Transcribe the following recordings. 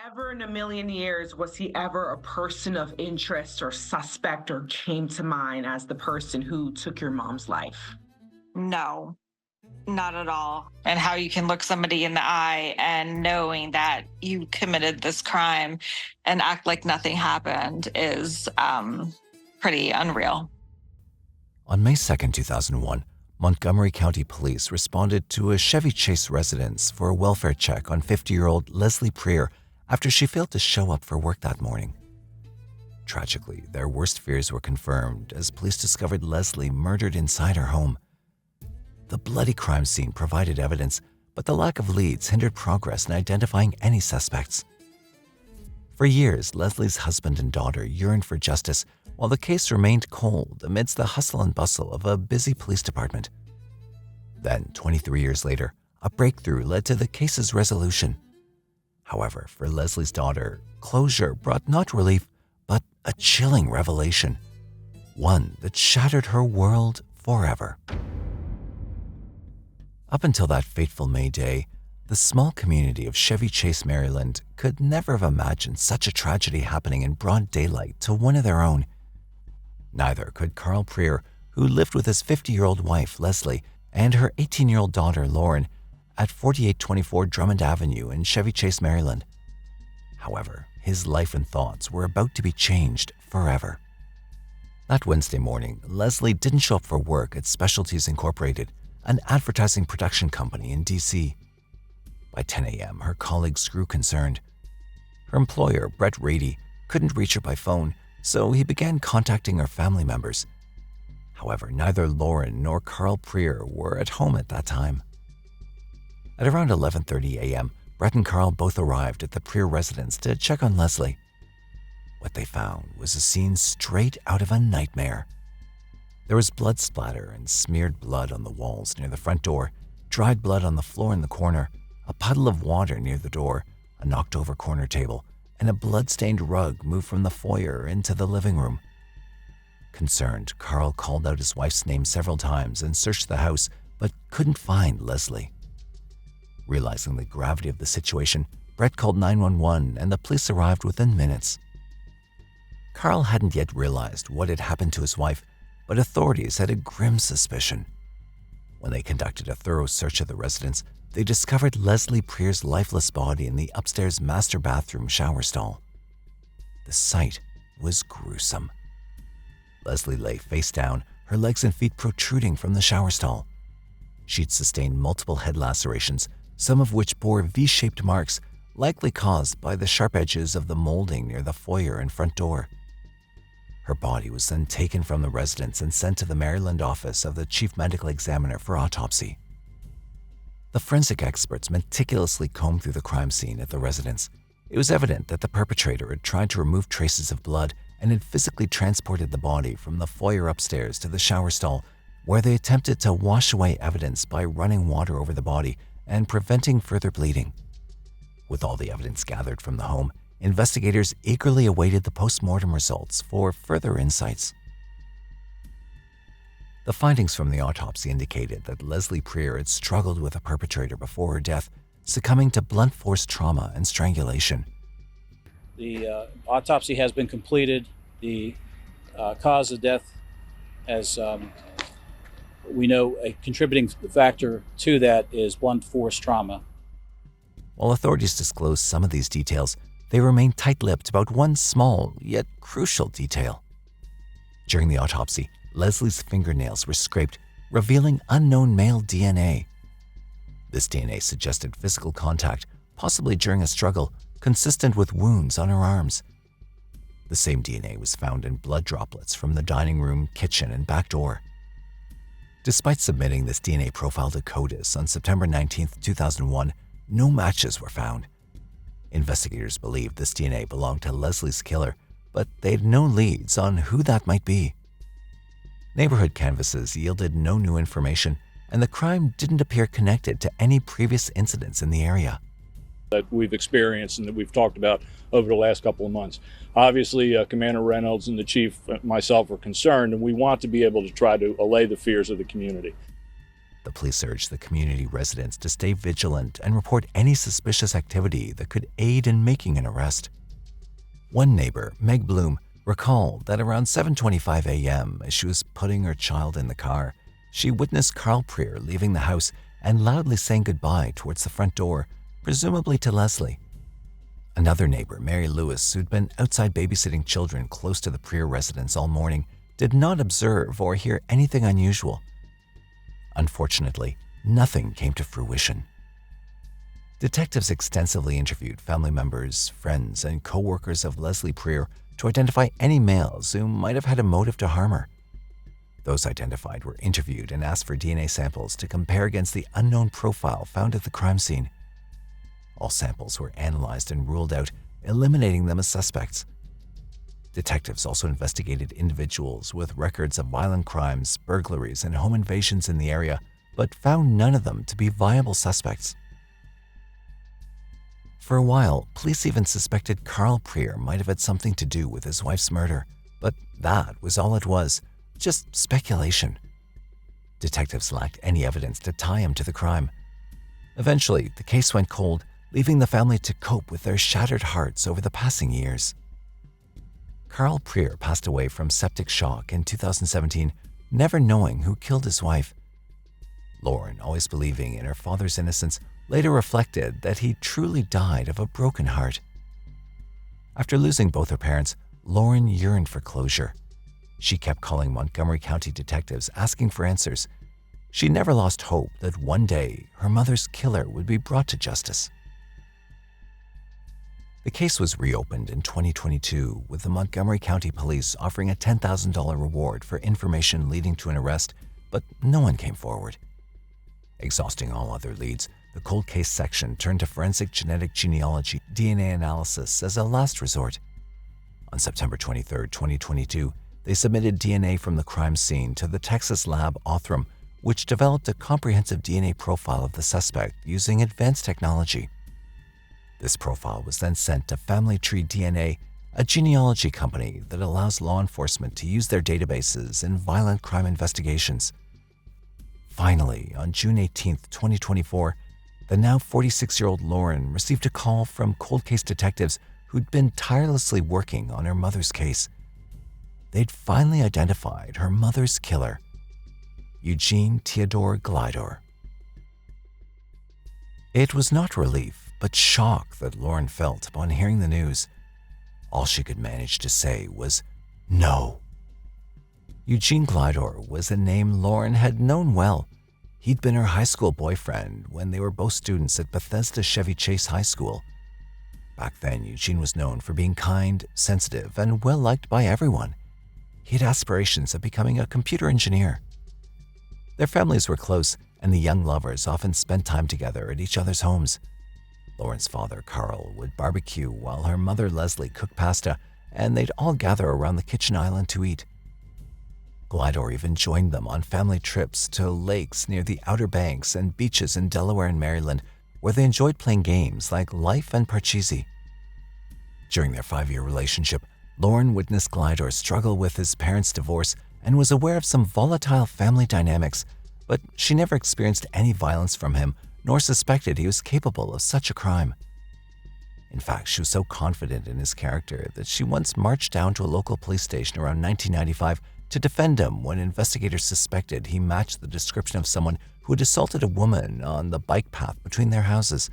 Ever in a million years was he ever a person of interest or suspect or came to mind as the person who took your mom's life? No, not at all. And how you can look somebody in the eye and knowing that you committed this crime and act like nothing happened is pretty unreal. On May 2nd, 2001, Montgomery County Police responded to a Chevy Chase residence for a welfare check on 50-year-old Leslie Preer after she failed to show up for work that morning. Tragically, their worst fears were confirmed as police discovered Leslie murdered inside her home. The bloody crime scene provided evidence, but the lack of leads hindered progress in identifying any suspects. For years, Leslie's husband and daughter yearned for justice, while the case remained cold amidst the hustle and bustle of a busy police department. Then, 23 years later, a breakthrough led to the case's resolution. However, for Leslie's daughter, closure brought not relief, but a chilling revelation, one that shattered her world forever. Up until that fateful May day, the small community of Chevy Chase, Maryland, could never have imagined such a tragedy happening in broad daylight to one of their own. Neither could Carl Preer, who lived with his 50-year-old wife, Leslie, and her 18-year-old daughter, Loraine, at 4824 Drummond Avenue in Chevy Chase, Maryland. However, his life and thoughts were about to be changed forever. That Wednesday morning, Leslie didn't show up for work at Specialties Incorporated, an advertising production company in D.C. By 10 a.m., her colleagues grew concerned. Her employer, Brett Rady, couldn't reach her by phone, so he began contacting her family members. However, neither Loraine nor Carl Preer were at home at that time. At around 11:30 a.m., Brett and Carl both arrived at the Preer residence to check on Leslie. What they found was a scene straight out of a nightmare. There was blood splatter and smeared blood on the walls near the front door, dried blood on the floor in the corner, a puddle of water near the door, a knocked-over corner table, and a blood-stained rug moved from the foyer into the living room. Concerned, Carl called out his wife's name several times and searched the house, but couldn't find Leslie. Realizing the gravity of the situation, Brett called 911 and the police arrived within minutes. Carl hadn't yet realized what had happened to his wife, but authorities had a grim suspicion. When they conducted a thorough search of the residence, they discovered Leslie Preer's lifeless body in the upstairs master bathroom shower stall. The sight was gruesome. Leslie lay face down, her legs and feet protruding from the shower stall. She'd sustained multiple head lacerations, some of which bore V-shaped marks, likely caused by the sharp edges of the molding near the foyer and front door. Her body was then taken from the residence and sent to the Maryland office of the chief medical examiner for autopsy. The forensic experts meticulously combed through the crime scene at the residence. It was evident that the perpetrator had tried to remove traces of blood and had physically transported the body from the foyer upstairs to the shower stall, where they attempted to wash away evidence by running water over the body and preventing further bleeding. With all the evidence gathered from the home, investigators eagerly awaited the post-mortem results for further insights. The findings from the autopsy indicated that Leslie Preer had struggled with the perpetrator before her death, succumbing to blunt force trauma and strangulation. The autopsy has been completed. The cause of death, as we know, a contributing factor to that is blunt force trauma. While authorities disclosed some of these details, they remained tight-lipped about one small yet crucial detail. During the autopsy, Leslie's fingernails were scraped, revealing unknown male DNA. This DNA suggested physical contact, possibly during a struggle, consistent with wounds on her arms. The same DNA was found in blood droplets from the dining room, kitchen, and back door. Despite submitting this DNA profile to CODES on September 19, 2001, no matches were found. Investigators believed this DNA belonged to Leslie's killer, but they had no leads on who that might be. Neighborhood canvases yielded no new information, and the crime didn't appear connected to any previous incidents in the area. That we've experienced and that we've talked about over the last couple of months. Obviously, Commander Reynolds and the chief, myself, are concerned, and we want to be able to try to allay the fears of the community. The police urged the community residents to stay vigilant and report any suspicious activity that could aid in making an arrest. One neighbor, Meg Bloom, recalled that around 7:25 a.m., as she was putting her child in the car, she witnessed Carl Preer leaving the house and loudly saying goodbye towards the front door, presumably to Leslie. Another neighbor, Mary Lewis, who'd been outside babysitting children close to the Preer residence all morning, did not observe or hear anything unusual. Unfortunately, nothing came to fruition. Detectives extensively interviewed family members, friends, and co-workers of Leslie Preer to identify any males who might have had a motive to harm her. Those identified were interviewed and asked for DNA samples to compare against the unknown profile found at the crime scene. All samples were analyzed and ruled out, eliminating them as suspects. Detectives also investigated individuals with records of violent crimes, burglaries, and home invasions in the area, but found none of them to be viable suspects. For a while, police even suspected Carl Preer might have had something to do with his wife's murder, but that was all it was, just speculation. Detectives lacked any evidence to tie him to the crime. Eventually, the case went cold, leaving the family to cope with their shattered hearts over the passing years. Carl Preer passed away from septic shock in 2017, never knowing who killed his wife. Loraine, always believing in her father's innocence, later reflected that he truly died of a broken heart. After losing both her parents, Loraine yearned for closure. She kept calling Montgomery County detectives asking for answers. She never lost hope that one day her mother's killer would be brought to justice. The case was reopened in 2022, with the Montgomery County Police offering a $10,000 reward for information leading to an arrest, but no one came forward. Exhausting all other leads, the cold case section turned to forensic genetic genealogy DNA analysis as a last resort. On September 23, 2022, they submitted DNA from the crime scene to the Texas lab Othram, which developed a comprehensive DNA profile of the suspect using advanced technology. This profile was then sent to Family Tree DNA, a genealogy company that allows law enforcement to use their databases in violent crime investigations. Finally, on June 18, 2024, the now 46-year-old Loraine received a call from cold case detectives who'd been tirelessly working on her mother's case. They'd finally identified her mother's killer, Eugene Theodore Glidor. It was not relief, but shock that Loraine felt upon hearing the news. All she could manage to say was, "No." Eugene Glidor was a name Loraine had known well. He'd been her high school boyfriend when they were both students at Bethesda Chevy Chase High School. Back then, Eugene was known for being kind, sensitive, and well-liked by everyone. He had aspirations of becoming a computer engineer. Their families were close, and the young lovers often spent time together at each other's homes. Loraine's father, Carl, would barbecue while her mother, Leslie, cooked pasta, and they'd all gather around the kitchen island to eat. Glidor even joined them on family trips to lakes near the Outer Banks and beaches in Delaware and Maryland, where they enjoyed playing games like Life and Parcheesi. During their 5-year relationship, Loraine witnessed Glidor struggle with his parents' divorce and was aware of some volatile family dynamics, but she never experienced any violence from him nor suspected he was capable of such a crime. In fact, she was so confident in his character that she once marched down to a local police station around 1995 to defend him when investigators suspected he matched the description of someone who had assaulted a woman on the bike path between their houses.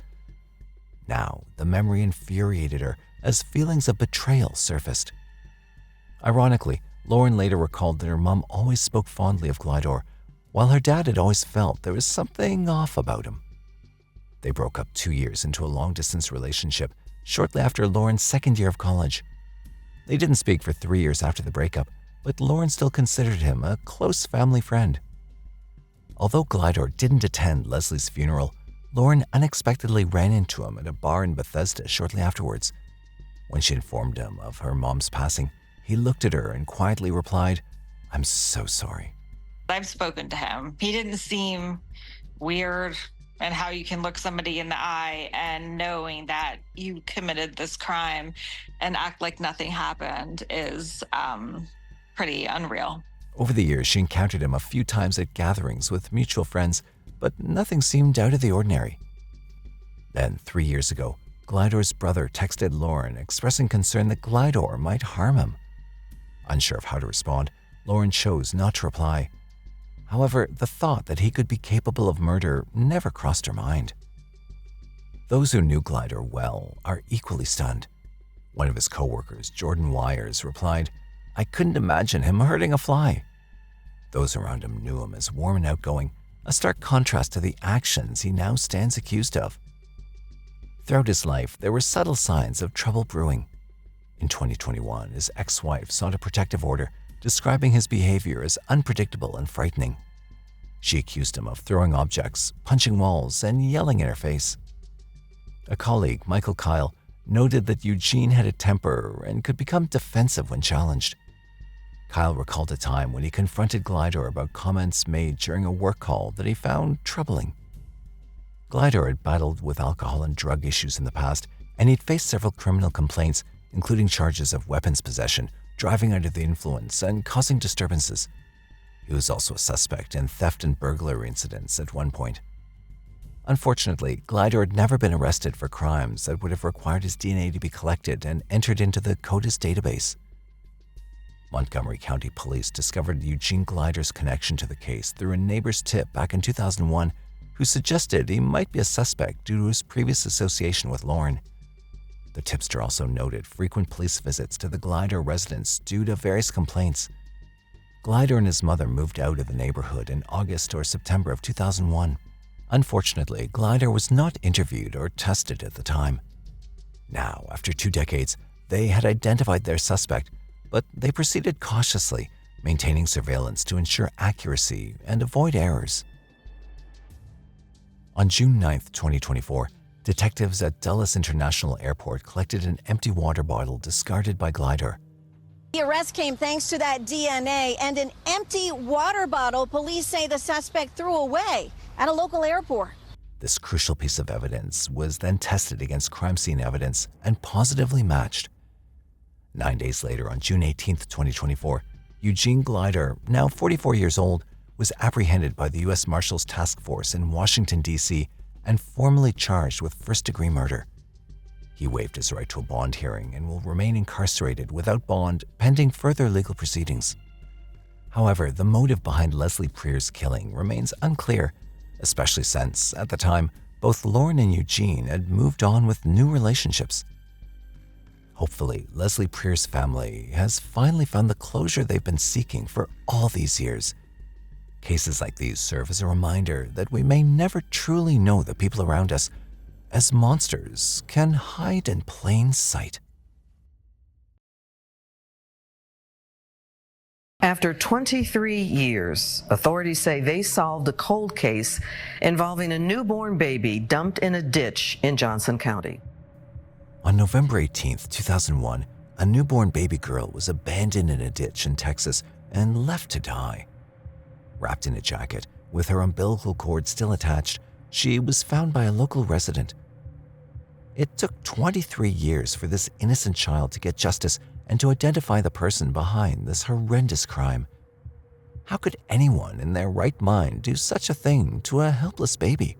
Now, the memory infuriated her as feelings of betrayal surfaced. Ironically, Loraine later recalled that her mom always spoke fondly of Glidor, while her dad had always felt there was something off about him. They broke up 2 years into a long-distance relationship shortly after Loraine's second year of college. They didn't speak for 3 years after the breakup, but Loraine still considered him a close family friend. Although Glidor didn't attend Leslie's funeral, Loraine unexpectedly ran into him at a bar in Bethesda shortly afterwards. When she informed him of her mom's passing, he looked at her and quietly replied, "I'm so sorry." I've spoken to him. He didn't seem weird, and how you can look somebody in the eye and knowing that you committed this crime and act like nothing happened is pretty unreal. Over the years, she encountered him a few times at gatherings with mutual friends, but nothing seemed out of the ordinary. Then, 3 years ago, Glidor's brother texted Loraine expressing concern that Glidor might harm him. Unsure of how to respond, Loraine chose not to reply. However, the thought that he could be capable of murder never crossed her mind. Those who knew Glidor well are equally stunned. One of his co-workers, Jordan Wires, replied, "I couldn't imagine him hurting a fly." Those around him knew him as warm and outgoing, a stark contrast to the actions he now stands accused of. Throughout his life, there were subtle signs of trouble brewing. In 2021, his ex-wife sought a protective order, describing his behavior as unpredictable and frightening. She accused him of throwing objects, punching walls, and yelling in her face. A colleague, Michael Kyle, noted that Eugene had a temper and could become defensive when challenged. Kyle recalled a time when he confronted Glidor about comments made during a work call that he found troubling. Glidor had battled with alcohol and drug issues in the past, and he'd faced several criminal complaints, including charges of weapons possession, driving under the influence, and causing disturbances. He was also a suspect in theft and burglary incidents at one point. Unfortunately, Glidor had never been arrested for crimes that would have required his DNA to be collected and entered into the CODES database. Montgomery County Police discovered Eugene Glidor's connection to the case through a neighbor's tip back in 2001, who suggested he might be a suspect due to his previous association with Loraine. The tipster also noted frequent police visits to the Glidor residence due to various complaints. Glidor and his mother moved out of the neighborhood in August or September of 2001. Unfortunately, Glidor was not interviewed or tested at the time. Now, after 2 decades, they had identified their suspect, but they proceeded cautiously, maintaining surveillance to ensure accuracy and avoid errors. On June 9, 2024, detectives at Dulles International Airport collected an empty water bottle discarded by Glidor. The arrest came thanks to that DNA and an empty water bottle police say the suspect threw away at a local airport. This crucial piece of evidence was then tested against crime scene evidence and positively matched. 9 days later, on June 18, 2024, Eugene Glidor, now 44 years old, was apprehended by the U.S. Marshals Task Force in Washington, D.C., and formally charged with first-degree murder. He waived his right to a bond hearing and will remain incarcerated without bond pending further legal proceedings. However, the motive behind Leslie Preer's killing remains unclear, especially since, at the time, both Loraine and Eugene had moved on with new relationships. Hopefully, Leslie Preer's family has finally found the closure they've been seeking for all these years. Cases like these serve as a reminder that we may never truly know the people around us, as monsters can hide in plain sight. After 23 years, authorities say they solved a cold case involving a newborn baby dumped in a ditch in Johnson County. On November 18, 2001, a newborn baby girl was abandoned in a ditch in Texas and left to die. Wrapped in a jacket, with her umbilical cord still attached, she was found by a local resident. It took 23 years for this innocent child to get justice and to identify the person behind this horrendous crime. How could anyone in their right mind do such a thing to a helpless baby?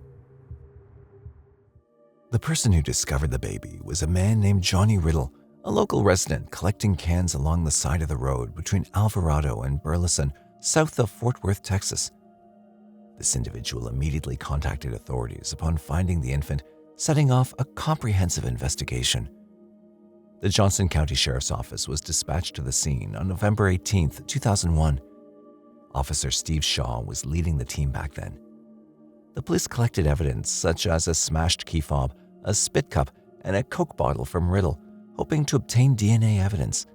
The person who discovered the baby was a man named Johnny Riddle, a local resident collecting cans along the side of the road between Alvarado and Burleson, south of Fort Worth, Texas. This individual immediately contacted authorities upon finding the infant, setting off a comprehensive investigation. The Johnson County Sheriff's Office was dispatched to the scene on November 18, 2001. Officer Steve Shaw was leading the team back then. The police collected evidence such as a smashed key fob, a spit cup, and a Coke bottle from Riddle, hoping to obtain DNA evidence.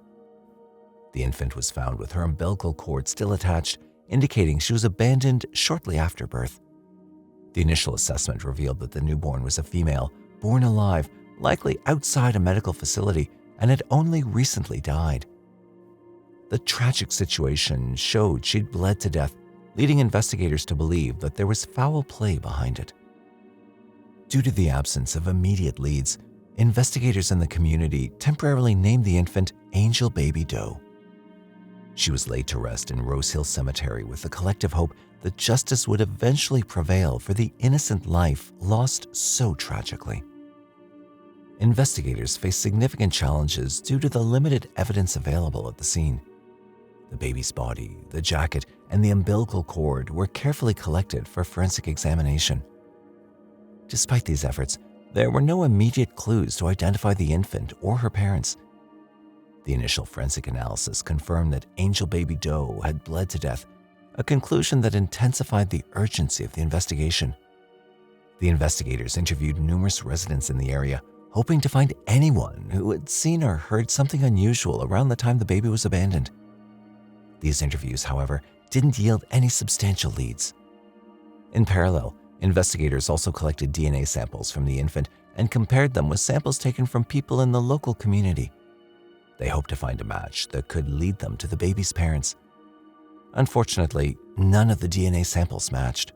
The infant was found with her umbilical cord still attached, indicating she was abandoned shortly after birth. The initial assessment revealed that the newborn was a female, born alive, likely outside a medical facility, and had only recently died. The tragic situation showed she'd bled to death, leading investigators to believe that there was foul play behind it. Due to the absence of immediate leads, investigators in the community temporarily named the infant Angel Baby Doe. She was laid to rest in Rose Hill Cemetery with the collective hope that justice would eventually prevail for the innocent life lost so tragically. Investigators faced significant challenges due to the limited evidence available at the scene. The baby's body, the jacket, and the umbilical cord were carefully collected for forensic examination. Despite these efforts, there were no immediate clues to identify the infant or her parents. The initial forensic analysis confirmed that Angel Baby Doe had bled to death, a conclusion that intensified the urgency of the investigation. The investigators interviewed numerous residents in the area, hoping to find anyone who had seen or heard something unusual around the time the baby was abandoned. These interviews, however, didn't yield any substantial leads. In parallel, investigators also collected DNA samples from the infant and compared them with samples taken from people in the local community. They hoped to find a match that could lead them to the baby's parents. Unfortunately, none of the DNA samples matched.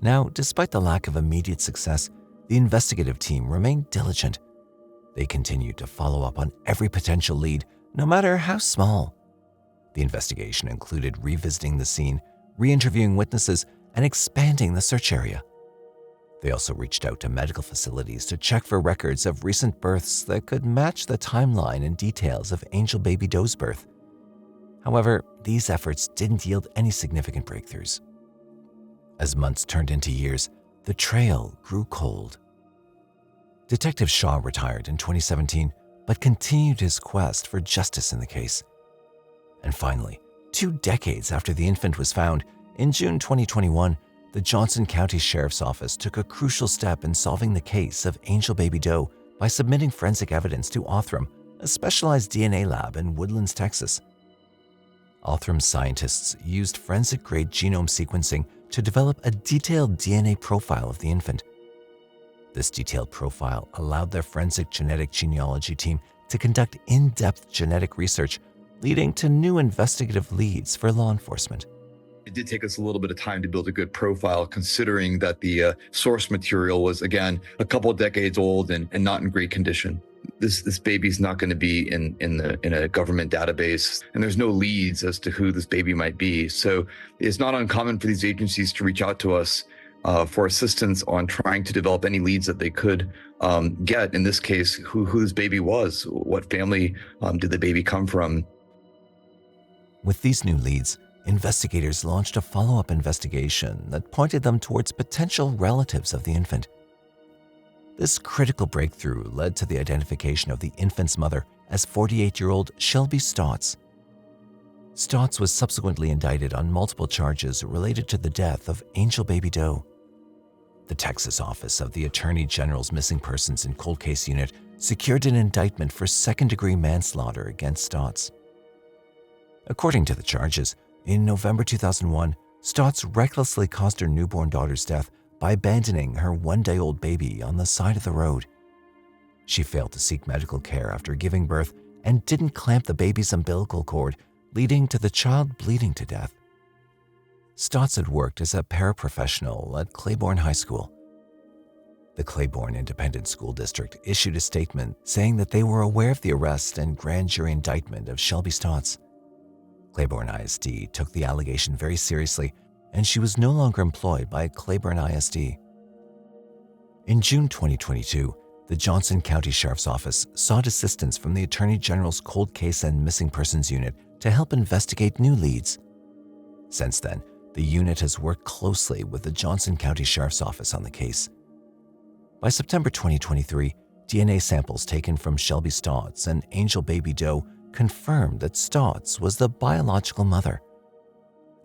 Now, despite the lack of immediate success, the investigative team remained diligent. They continued to follow up on every potential lead, no matter how small. The investigation included revisiting the scene, re-interviewing witnesses, and expanding the search area. They also reached out to medical facilities to check for records of recent births that could match the timeline and details of Angel Baby Doe's birth. However, these efforts didn't yield any significant breakthroughs. As months turned into years, the trail grew cold. Detective Shaw retired in 2017, but continued his quest for justice in the case. And finally, 2 decades after the infant was found, in June 2021, the Johnson County Sheriff's Office took a crucial step in solving the case of Angel Baby Doe by submitting forensic evidence to Othram, a specialized DNA lab in Woodlands, Texas. Othram's scientists used forensic-grade genome sequencing to develop a detailed DNA profile of the infant. This detailed profile allowed their forensic genetic genealogy team to conduct in-depth genetic research, leading to new investigative leads for law enforcement. It did take us a little bit of time to build a good profile, considering that the source material was, again, a couple of decades old and not in great condition. This baby's not going to be in a government database, and there's no leads as to who this baby might be. So it's not uncommon for these agencies to reach out to us for assistance on trying to develop any leads that they could get. In this case, who this baby was, what family did the baby come from. With these new leads, investigators launched a follow-up investigation that pointed them towards potential relatives of the infant. This critical breakthrough led to the identification of the infant's mother as 48-year-old Shelby Stotts. Stotts was subsequently indicted on multiple charges related to the death of Angel Baby Doe. The Texas office of the Attorney General's Missing Persons and Cold Case Unit secured an indictment for second-degree manslaughter against Stotts. According to the charges, in November 2001, Stotts recklessly caused her newborn daughter's death by abandoning her 1-day-old baby on the side of the road. She failed to seek medical care after giving birth and didn't clamp the baby's umbilical cord, leading to the child bleeding to death. Stotts had worked as a paraprofessional at Claiborne High School. The Claiborne Independent School District issued a statement saying that they were aware of the arrest and grand jury indictment of Shelby Stotts. Claiborne ISD took the allegation very seriously, and she was no longer employed by Claiborne ISD. In June 2022, the Johnson County Sheriff's Office sought assistance from the Attorney General's Cold Case and Missing Persons Unit to help investigate new leads. Since then, the unit has worked closely with the Johnson County Sheriff's Office on the case. By September 2023, DNA samples taken from Shelby Stotts and Angel Baby Doe confirmed that Stotts was the biological mother.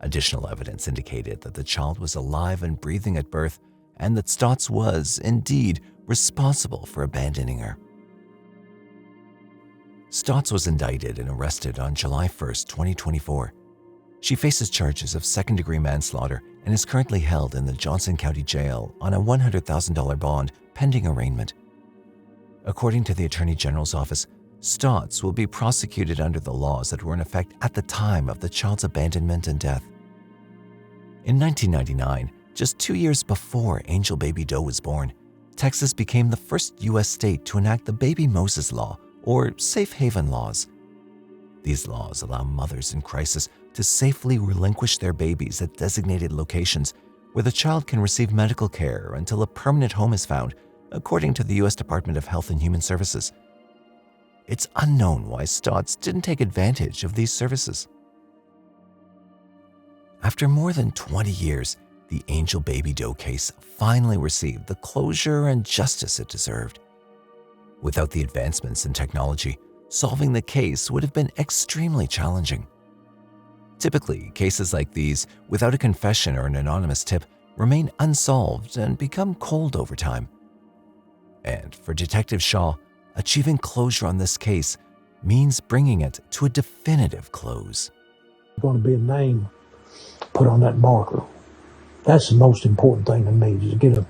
Additional evidence indicated that the child was alive and breathing at birth, and that Stotts was, indeed, responsible for abandoning her. Stotts was indicted and arrested on July 1, 2024. She faces charges of second-degree manslaughter and is currently held in the Johnson County Jail on a $100,000 bond pending arraignment. According to the Attorney General's office, Stotts will be prosecuted under the laws that were in effect at the time of the child's abandonment and death. In 1999, just 2 years before Angel Baby Doe was born, Texas became the first U.S. state to enact the Baby Moses Law, or Safe Haven laws. These laws allow mothers in crisis to safely relinquish their babies at designated locations where the child can receive medical care until a permanent home is found, according to the U.S. Department of Health and Human Services. It's unknown why Stotts didn't take advantage of these services. After more than 20 years, the Angel Baby Doe case finally received the closure and justice it deserved. Without the advancements in technology, solving the case would have been extremely challenging. Typically, cases like these, without a confession or an anonymous tip, remain unsolved and become cold over time. And for Detective Shaw, achieving closure on this case means bringing it to a definitive close. There's going to be a name put on that marker. That's the most important thing to me, is to get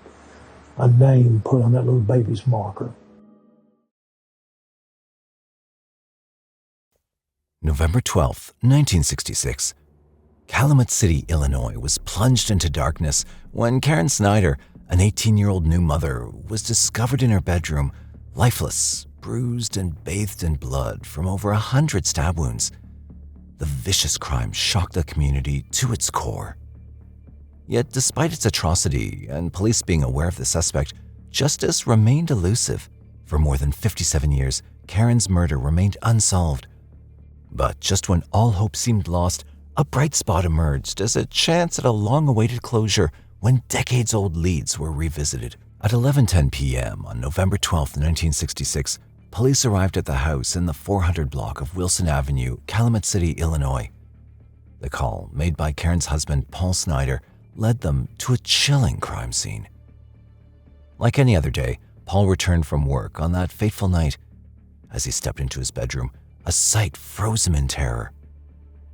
a name put on that little baby's marker. November 12th, 1966. Calumet City, Illinois was plunged into darkness when Karen Snider, an 18-year-old new mother, was discovered in her bedroom, lifeless, bruised and bathed in blood from over 100 stab wounds. The vicious crime shocked the community to its core. Yet despite its atrocity and police being aware of the suspect, justice remained elusive. For more than 57 years, Karen's murder remained unsolved. But just when all hope seemed lost, a bright spot emerged as a chance at a long-awaited closure when decades-old leads were revisited. At 11:10 p.m. on November 12, 1966, police arrived at the house in the 400 block of Wilson Avenue, Calumet City, Illinois. The call, made by Karen's husband, Paul Snider, led them to a chilling crime scene. Like any other day, Paul returned from work on that fateful night. As he stepped into his bedroom, a sight froze him in terror.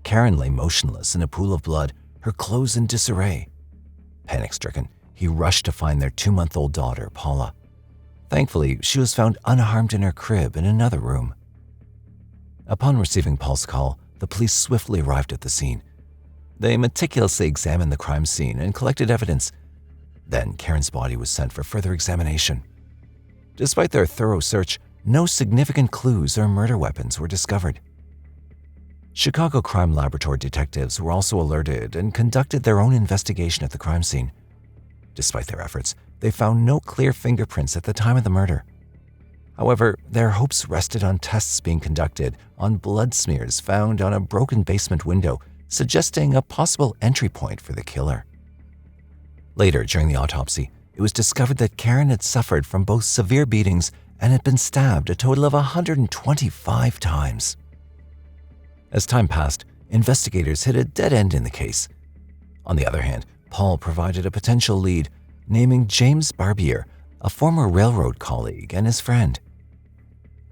Karen lay motionless in a pool of blood, her clothes in disarray. Panic-stricken, he rushed to find their 2-month-old daughter, Paula. Thankfully, she was found unharmed in her crib in another room. Upon receiving Paul's call, the police swiftly arrived at the scene. They meticulously examined the crime scene and collected evidence. Then Karen's body was sent for further examination. Despite their thorough search, no significant clues or murder weapons were discovered. Chicago Crime Laboratory detectives were also alerted and conducted their own investigation at the crime scene. Despite their efforts, they found no clear fingerprints at the time of the murder. However, their hopes rested on tests being conducted on blood smears found on a broken basement window, suggesting a possible entry point for the killer. Later, during the autopsy, it was discovered that Karen had suffered from both severe beatings and had been stabbed a total of 125 times. As time passed, investigators hit a dead end in the case. On the other hand, Paul provided a potential lead, naming James Barbier, a former railroad colleague and his friend.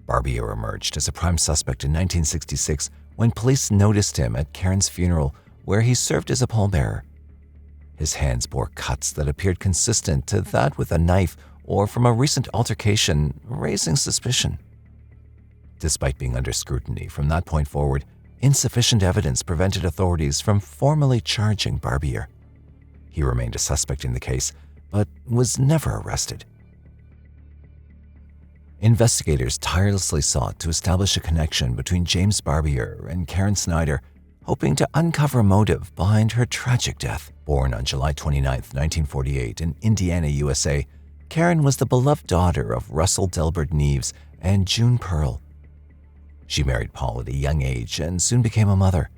Barbier emerged as a prime suspect in 1966 when police noticed him at Karen's funeral, where he served as a pallbearer. His hands bore cuts that appeared consistent to that with a knife or from a recent altercation, raising suspicion. Despite being under scrutiny from that point forward, insufficient evidence prevented authorities from formally charging Barbier. He remained a suspect in the case, but was never arrested. Investigators tirelessly sought to establish a connection between James Barbier and Karen Snider, hoping to uncover a motive behind her tragic death. Born on July 29, 1948 in Indiana, USA, Karen was the beloved daughter of Russell Delbert Neves and June Pearl. She married Paul at a young age and soon became a mother.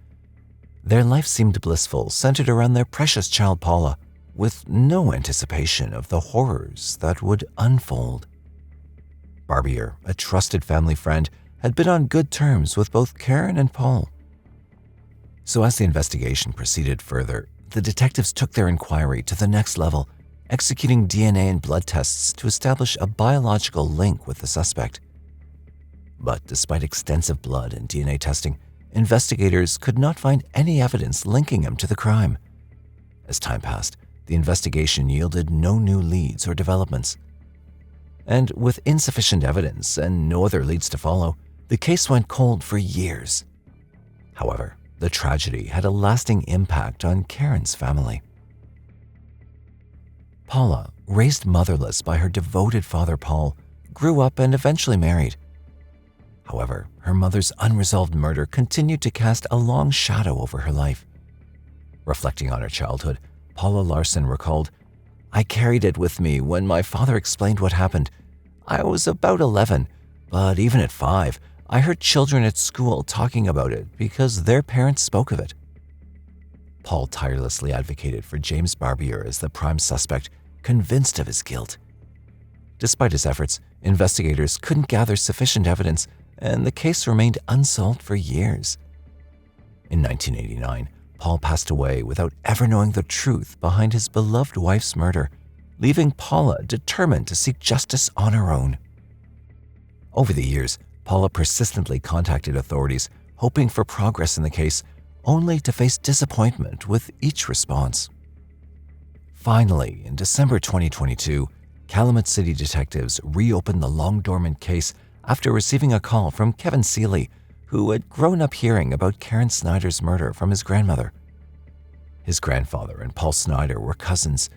Their life seemed blissful, centered around their precious child Paula, with no anticipation of the horrors that would unfold. Barbier, a trusted family friend, had been on good terms with both Karen and Paul. So as the investigation proceeded further, the detectives took their inquiry to the next level, executing DNA and blood tests to establish a biological link with the suspect. But despite extensive blood and DNA testing, investigators could not find any evidence linking him to the crime. As time passed, the investigation yielded no new leads or developments. And with insufficient evidence and no other leads to follow, the case went cold for years. However, the tragedy had a lasting impact on Karen's family. Paula, raised motherless by her devoted father Paul, grew up and eventually married. However, her mother's unresolved murder continued to cast a long shadow over her life. Reflecting on her childhood, Paula Larson recalled, "I carried it with me when my father explained what happened. I was about 11, but even at 5, I heard children at school talking about it because their parents spoke of it." Paul tirelessly advocated for James Barbier as the prime suspect, convinced of his guilt. Despite his efforts, investigators couldn't gather sufficient evidence, and the case remained unsolved for years. In 1989, Paul passed away without ever knowing the truth behind his beloved wife's murder, leaving Paula determined to seek justice on her own. Over the years, Paula persistently contacted authorities, hoping for progress in the case, only to face disappointment with each response. Finally, in December 2022, Calumet City detectives reopened the long-dormant case after receiving a call from Kevin Seeley, who had grown up hearing about Karen Snider's murder from his grandmother. His grandfather and Paul Snider were cousins.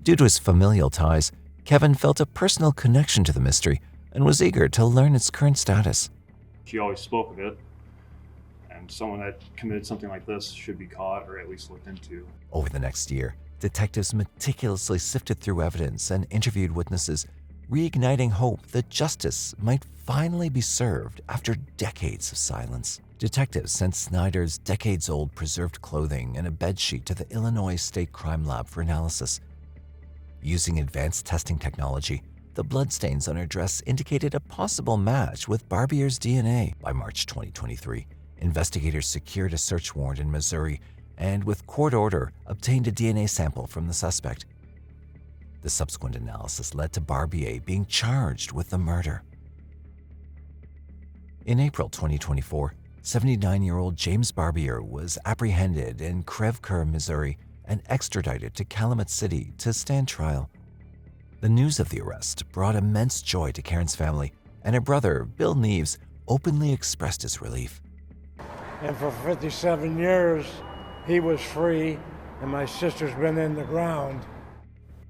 Due to his familial ties, Kevin felt a personal connection to the mystery and was eager to learn its current status. She always spoke of it, and someone that committed something like this should be caught or at least looked into. Over the next year, detectives meticulously sifted through evidence and interviewed witnesses, reigniting hope that justice might finally be served after decades of silence. Detectives sent Snider's decades-old preserved clothing and a bedsheet to the Illinois State Crime Lab for analysis. Using advanced testing technology, the bloodstains on her dress indicated a possible match with Barbier's DNA. By March 2023, investigators secured a search warrant in Missouri and, with court order, obtained a DNA sample from the suspect. The subsequent analysis led to Barbier being charged with the murder. In April 2024, 79-year-old James Barbier was apprehended in Creve Coeur, Missouri, and extradited to Calumet City to stand trial. The news of the arrest brought immense joy to Karen's family, and her brother, Bill Neves, openly expressed his relief. And for 57 years, he was free, and my sister's been in the ground.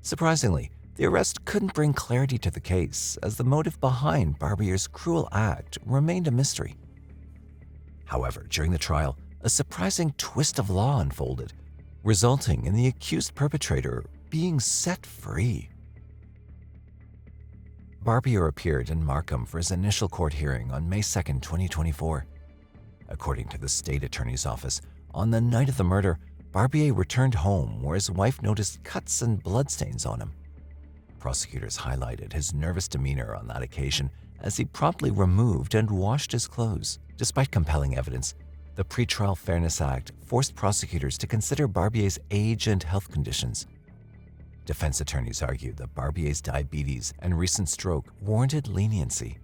Surprisingly, the arrest couldn't bring clarity to the case, as the motive behind Barbier's cruel act remained a mystery. However, during the trial, a surprising twist of law unfolded, resulting in the accused perpetrator being set free. Barbier appeared in Markham for his initial court hearing on May 2, 2024. According to the state attorney's office, on the night of the murder, Barbier returned home where his wife noticed cuts and bloodstains on him. Prosecutors highlighted his nervous demeanor on that occasion as he promptly removed and washed his clothes. Despite compelling evidence, the Pretrial Fairness Act forced prosecutors to consider Barbier's age and health conditions. Defense attorneys argued that Barbier's diabetes and recent stroke warranted leniency.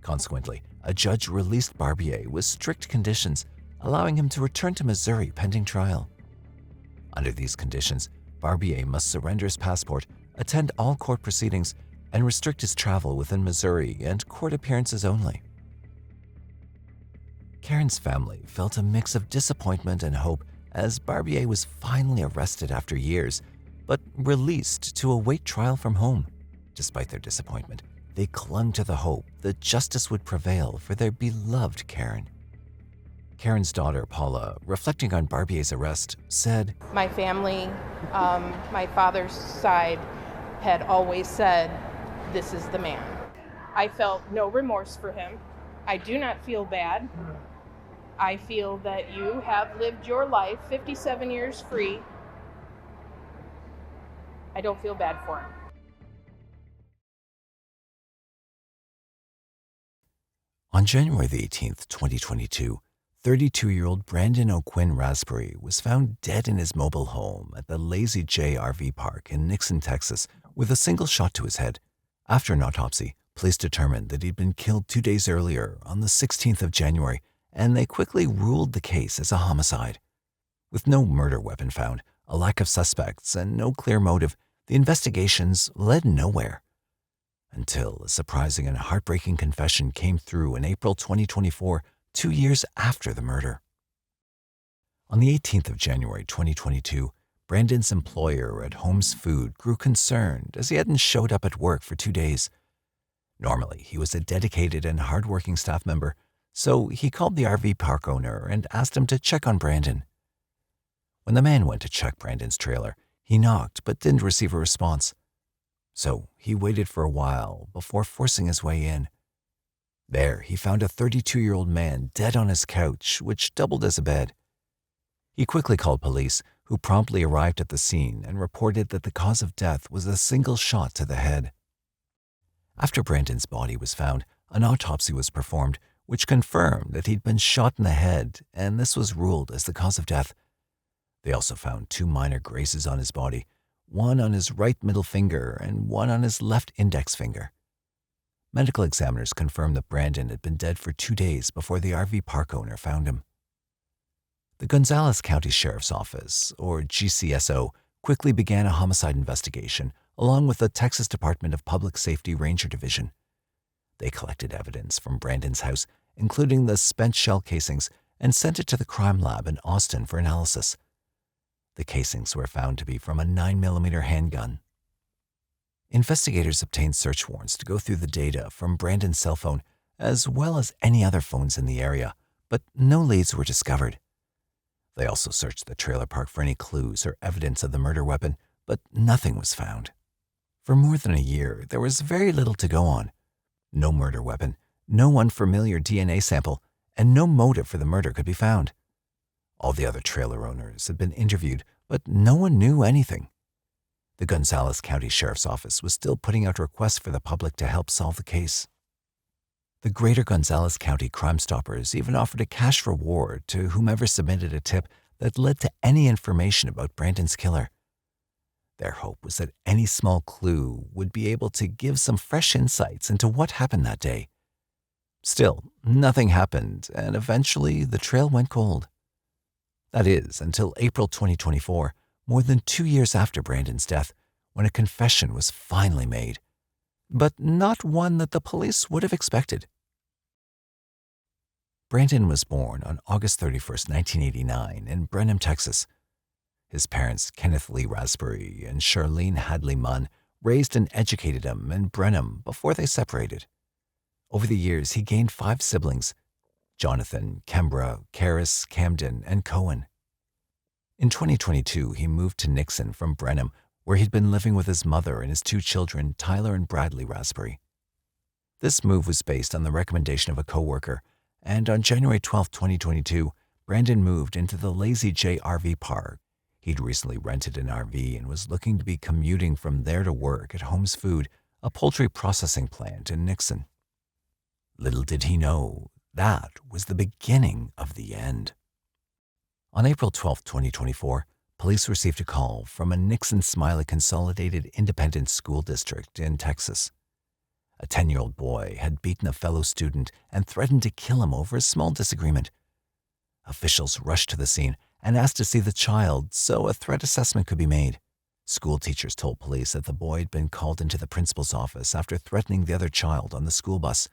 Consequently, a judge released Barbier with strict conditions, allowing him to return to Missouri pending trial. Under these conditions, Barbier must surrender his passport, attend all court proceedings, and restrict his travel within Missouri and court appearances only. Karen's family felt a mix of disappointment and hope as Barbier was finally arrested after years, but released to await trial from home. Despite their disappointment, they clung to the hope that justice would prevail for their beloved Karen. Karen's daughter, Paula, reflecting on Barbier's arrest, said, "My family, my father's side, had always said, this is the man. I felt no remorse for him. I do not feel bad. I feel that you have lived your life 57 years free. I don't feel bad for him." On January the 18th, 2022, 32-year-old Brandon O'Quinn Rasberry was found dead in his mobile home at the Lazy J RV Park in Nixon, Texas, with a single shot to his head. After an autopsy, police determined that he'd been killed 2 days earlier, on the 16th of January, and they quickly ruled the case as a homicide. With no murder weapon found, a lack of suspects, and no clear motive, the investigations led nowhere. Until a surprising and heartbreaking confession came through in April 2024, 2 years after the murder. On the 18th of January 2022, Brandon's employer at Holmes Food grew concerned as he hadn't showed up at work for 2 days. Normally, he was a dedicated and hardworking staff member, so he called the RV park owner and asked him to check on Brandon. When the man went to check Brandon's trailer, he knocked but didn't receive a response. So he waited for a while before forcing his way in. There, he found a 32-year-old man dead on his couch, which doubled as a bed. He quickly called police, who promptly arrived at the scene and reported that the cause of death was a single shot to the head. After Brandon's body was found, an autopsy was performed, which confirmed that he'd been shot in the head, and this was ruled as the cause of death. They also found 2 minor grazes on his body, one on his right middle finger and one on his left index finger. Medical examiners confirmed that Brandon had been dead for 2 days before the RV park owner found him. The Gonzales County Sheriff's Office, or GCSO, quickly began a homicide investigation, along with the Texas Department of Public Safety Ranger Division. They collected evidence from Brandon's house, including the spent shell casings, and sent it to the crime lab in Austin for analysis. The casings were found to be from a 9mm handgun. Investigators obtained search warrants to go through the data from Brandon's cell phone, as well as any other phones in the area, but no leads were discovered. They also searched the trailer park for any clues or evidence of the murder weapon, but nothing was found. For more than a year, there was very little to go on. No murder weapon, no unfamiliar DNA sample, and no motive for the murder could be found. All the other trailer owners had been interviewed, but no one knew anything. The Gonzales County Sheriff's Office was still putting out requests for the public to help solve the case. The Greater Gonzales County Crime Stoppers even offered a cash reward to whomever submitted a tip that led to any information about Brandon's killer. Their hope was that any small clue would be able to give some fresh insights into what happened that day. Still, nothing happened, and eventually the trail went cold. That is, until April 2024, more than 2 years after Brandon's death, when a confession was finally made, but not one that the police would have expected. Brandon was born on August 31st, 1989 in Brenham, Texas. His parents, Kenneth Lee Rasberry and Charlene Hadley Munn, raised and educated him in Brenham before they separated. Over the years, he gained 5 siblings: Jonathan, Kembra, Karis, Camden, and Cohen. In 2022, he moved to Nixon from Brenham, where he'd been living with his mother and his 2 children, Tyler and Bradley Rasberry. This move was based on the recommendation of a coworker, and on January 12, 2022, Brandon moved into the Lazy J RV Park. He'd recently rented an RV and was looking to be commuting from there to work at Holmes Food, a poultry processing plant in Nixon. Little did he know, that was the beginning of the end. On April 12, 2024, police received a call from a Nixon-Smiley Consolidated Independent School District in Texas. A 10-year-old boy had beaten a fellow student and threatened to kill him over a small disagreement. Officials rushed to the scene and asked to see the child so a threat assessment could be made. School teachers told police that the boy had been called into the principal's office after threatening the other child on the school bus.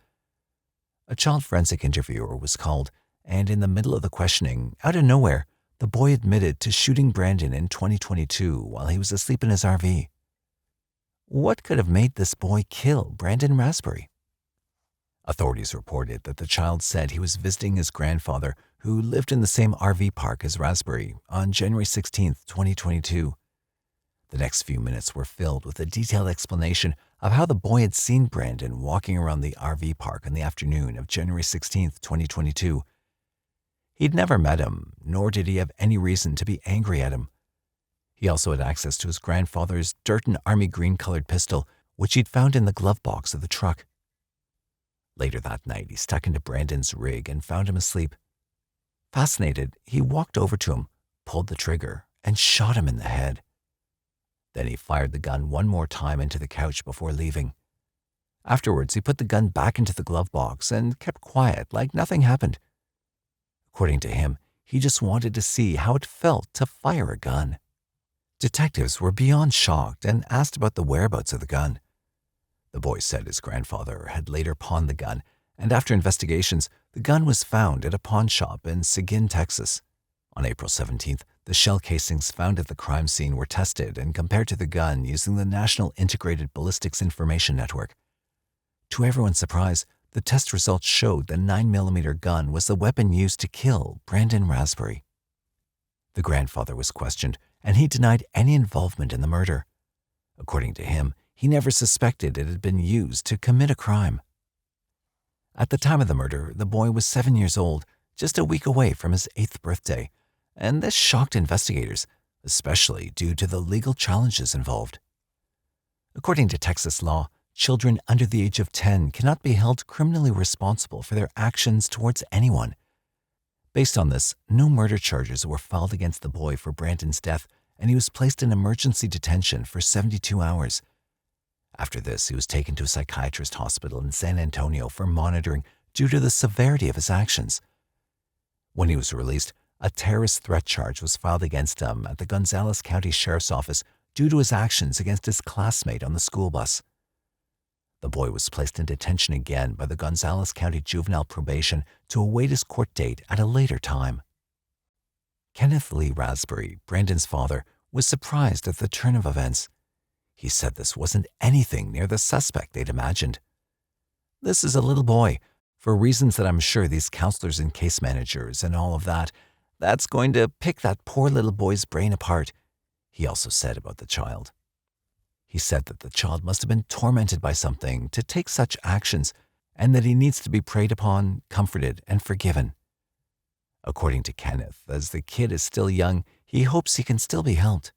A child forensic interviewer was called, and in the middle of the questioning, out of nowhere, the boy admitted to shooting Brandon in 2022 while he was asleep in his RV. What could have made this boy kill Brandon Rasberry? Authorities reported that the child said he was visiting his grandfather, who lived in the same RV park as Rasberry, on January 16, 2022. The next few minutes were filled with a detailed explanation of how the boy had seen Brandon walking around the RV park in the afternoon of January 16, 2022. He'd never met him, nor did he have any reason to be angry at him. He also had access to his grandfather's dirt and army green-colored pistol, which he'd found in the glove box of the truck. Later that night, he stuck into Brandon's rig and found him asleep. Fascinated, he walked over to him, pulled the trigger, and shot him in the head. Then he fired the gun one more time into the couch before leaving. Afterwards, he put the gun back into the glove box and kept quiet like nothing happened. According to him, he just wanted to see how it felt to fire a gun. Detectives were beyond shocked and asked about the whereabouts of the gun. The boy said his grandfather had later pawned the gun, and after investigations, the gun was found at a pawn shop in Seguin, Texas. On April 17th, the shell casings found at the crime scene were tested and compared to the gun using the National Integrated Ballistics Information Network. To everyone's surprise, the test results showed the 9mm gun was the weapon used to kill Brandon Rasberry. The grandfather was questioned, and he denied any involvement in the murder. According to him, he never suspected it had been used to commit a crime. At the time of the murder, the boy was 7 years old, just a week away from his 8th birthday, and this shocked investigators, especially due to the legal challenges involved. According to Texas law, children under the age of 10 cannot be held criminally responsible for their actions towards anyone. Based on this, no murder charges were filed against the boy for Brandon's death, and he was placed in emergency detention for 72 hours. After this, he was taken to a psychiatrist hospital in San Antonio for monitoring due to the severity of his actions. When he was released, a terrorist threat charge was filed against him at the Gonzales County Sheriff's Office due to his actions against his classmate on the school bus. The boy was placed in detention again by the Gonzales County Juvenile Probation to await his court date at a later time. Kenneth Lee Rasberry, Brandon's father, was surprised at the turn of events. He said this wasn't anything near the suspect they'd imagined. This is a little boy, for reasons that I'm sure these counselors and case managers and all of that's going to pick that poor little boy's brain apart, he also said about the child. He said that the child must have been tormented by something to take such actions, and that he needs to be preyed upon, comforted, and forgiven. According to Kenneth, as the kid is still young, he hopes he can still be helped.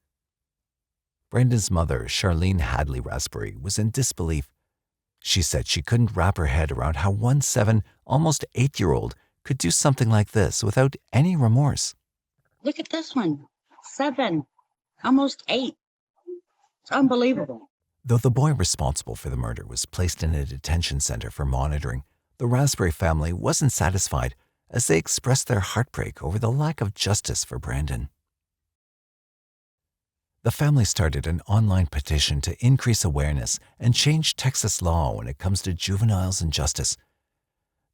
Brandon's mother, Charlene Hadley Rasberry, was in disbelief. She said she couldn't wrap her head around how one 7, almost 8-year-old could do something like this without any remorse. Look at this one, 7, almost 8. It's unbelievable. Though the boy responsible for the murder was placed in a detention center for monitoring, the Rasberry family wasn't satisfied as they expressed their heartbreak over the lack of justice for Brandon. The family started an online petition to increase awareness and change Texas law when it comes to juveniles and justice.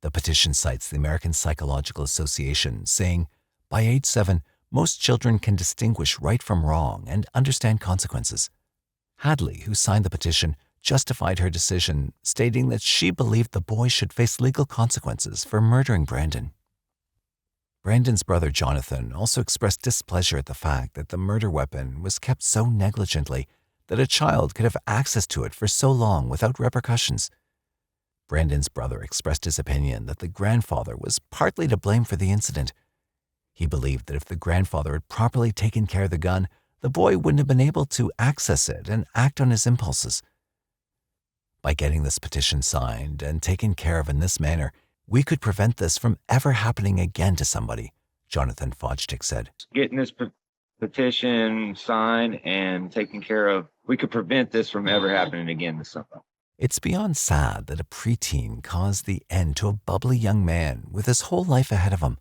The petition cites the American Psychological Association, saying, "By age 7, most children can distinguish right from wrong and understand consequences." Hadley, who signed the petition, justified her decision, stating that she believed the boy should face legal consequences for murdering Brandon. Brandon's brother Jonathan also expressed displeasure at the fact that the murder weapon was kept so negligently that a child could have access to it for so long without repercussions. Brandon's brother expressed his opinion that the grandfather was partly to blame for the incident. He believed that if the grandfather had properly taken care of the gun, the boy wouldn't have been able to access it and act on his impulses. By getting this petition signed and taken care of in this manner, we could prevent this from ever happening again to somebody, Jonathan Fodgtick said. Getting this petition signed and taken care of, we could prevent this from ever happening again to somebody. It's beyond sad that a preteen caused the end to a bubbly young man with his whole life ahead of him.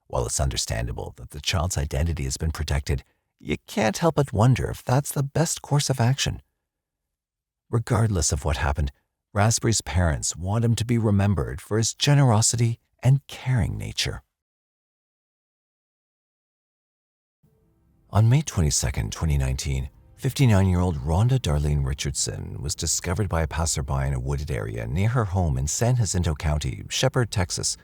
While it's understandable that the child's identity has been protected, you can't help but wonder if that's the best course of action. Regardless of what happened, Rasberry's parents want him to be remembered for his generosity and caring nature. On May 22, 2019, 59-year-old Rhonda Darline Richardson was discovered by a passerby in a wooded area near her home in San Jacinto County, Shepherd, Texas.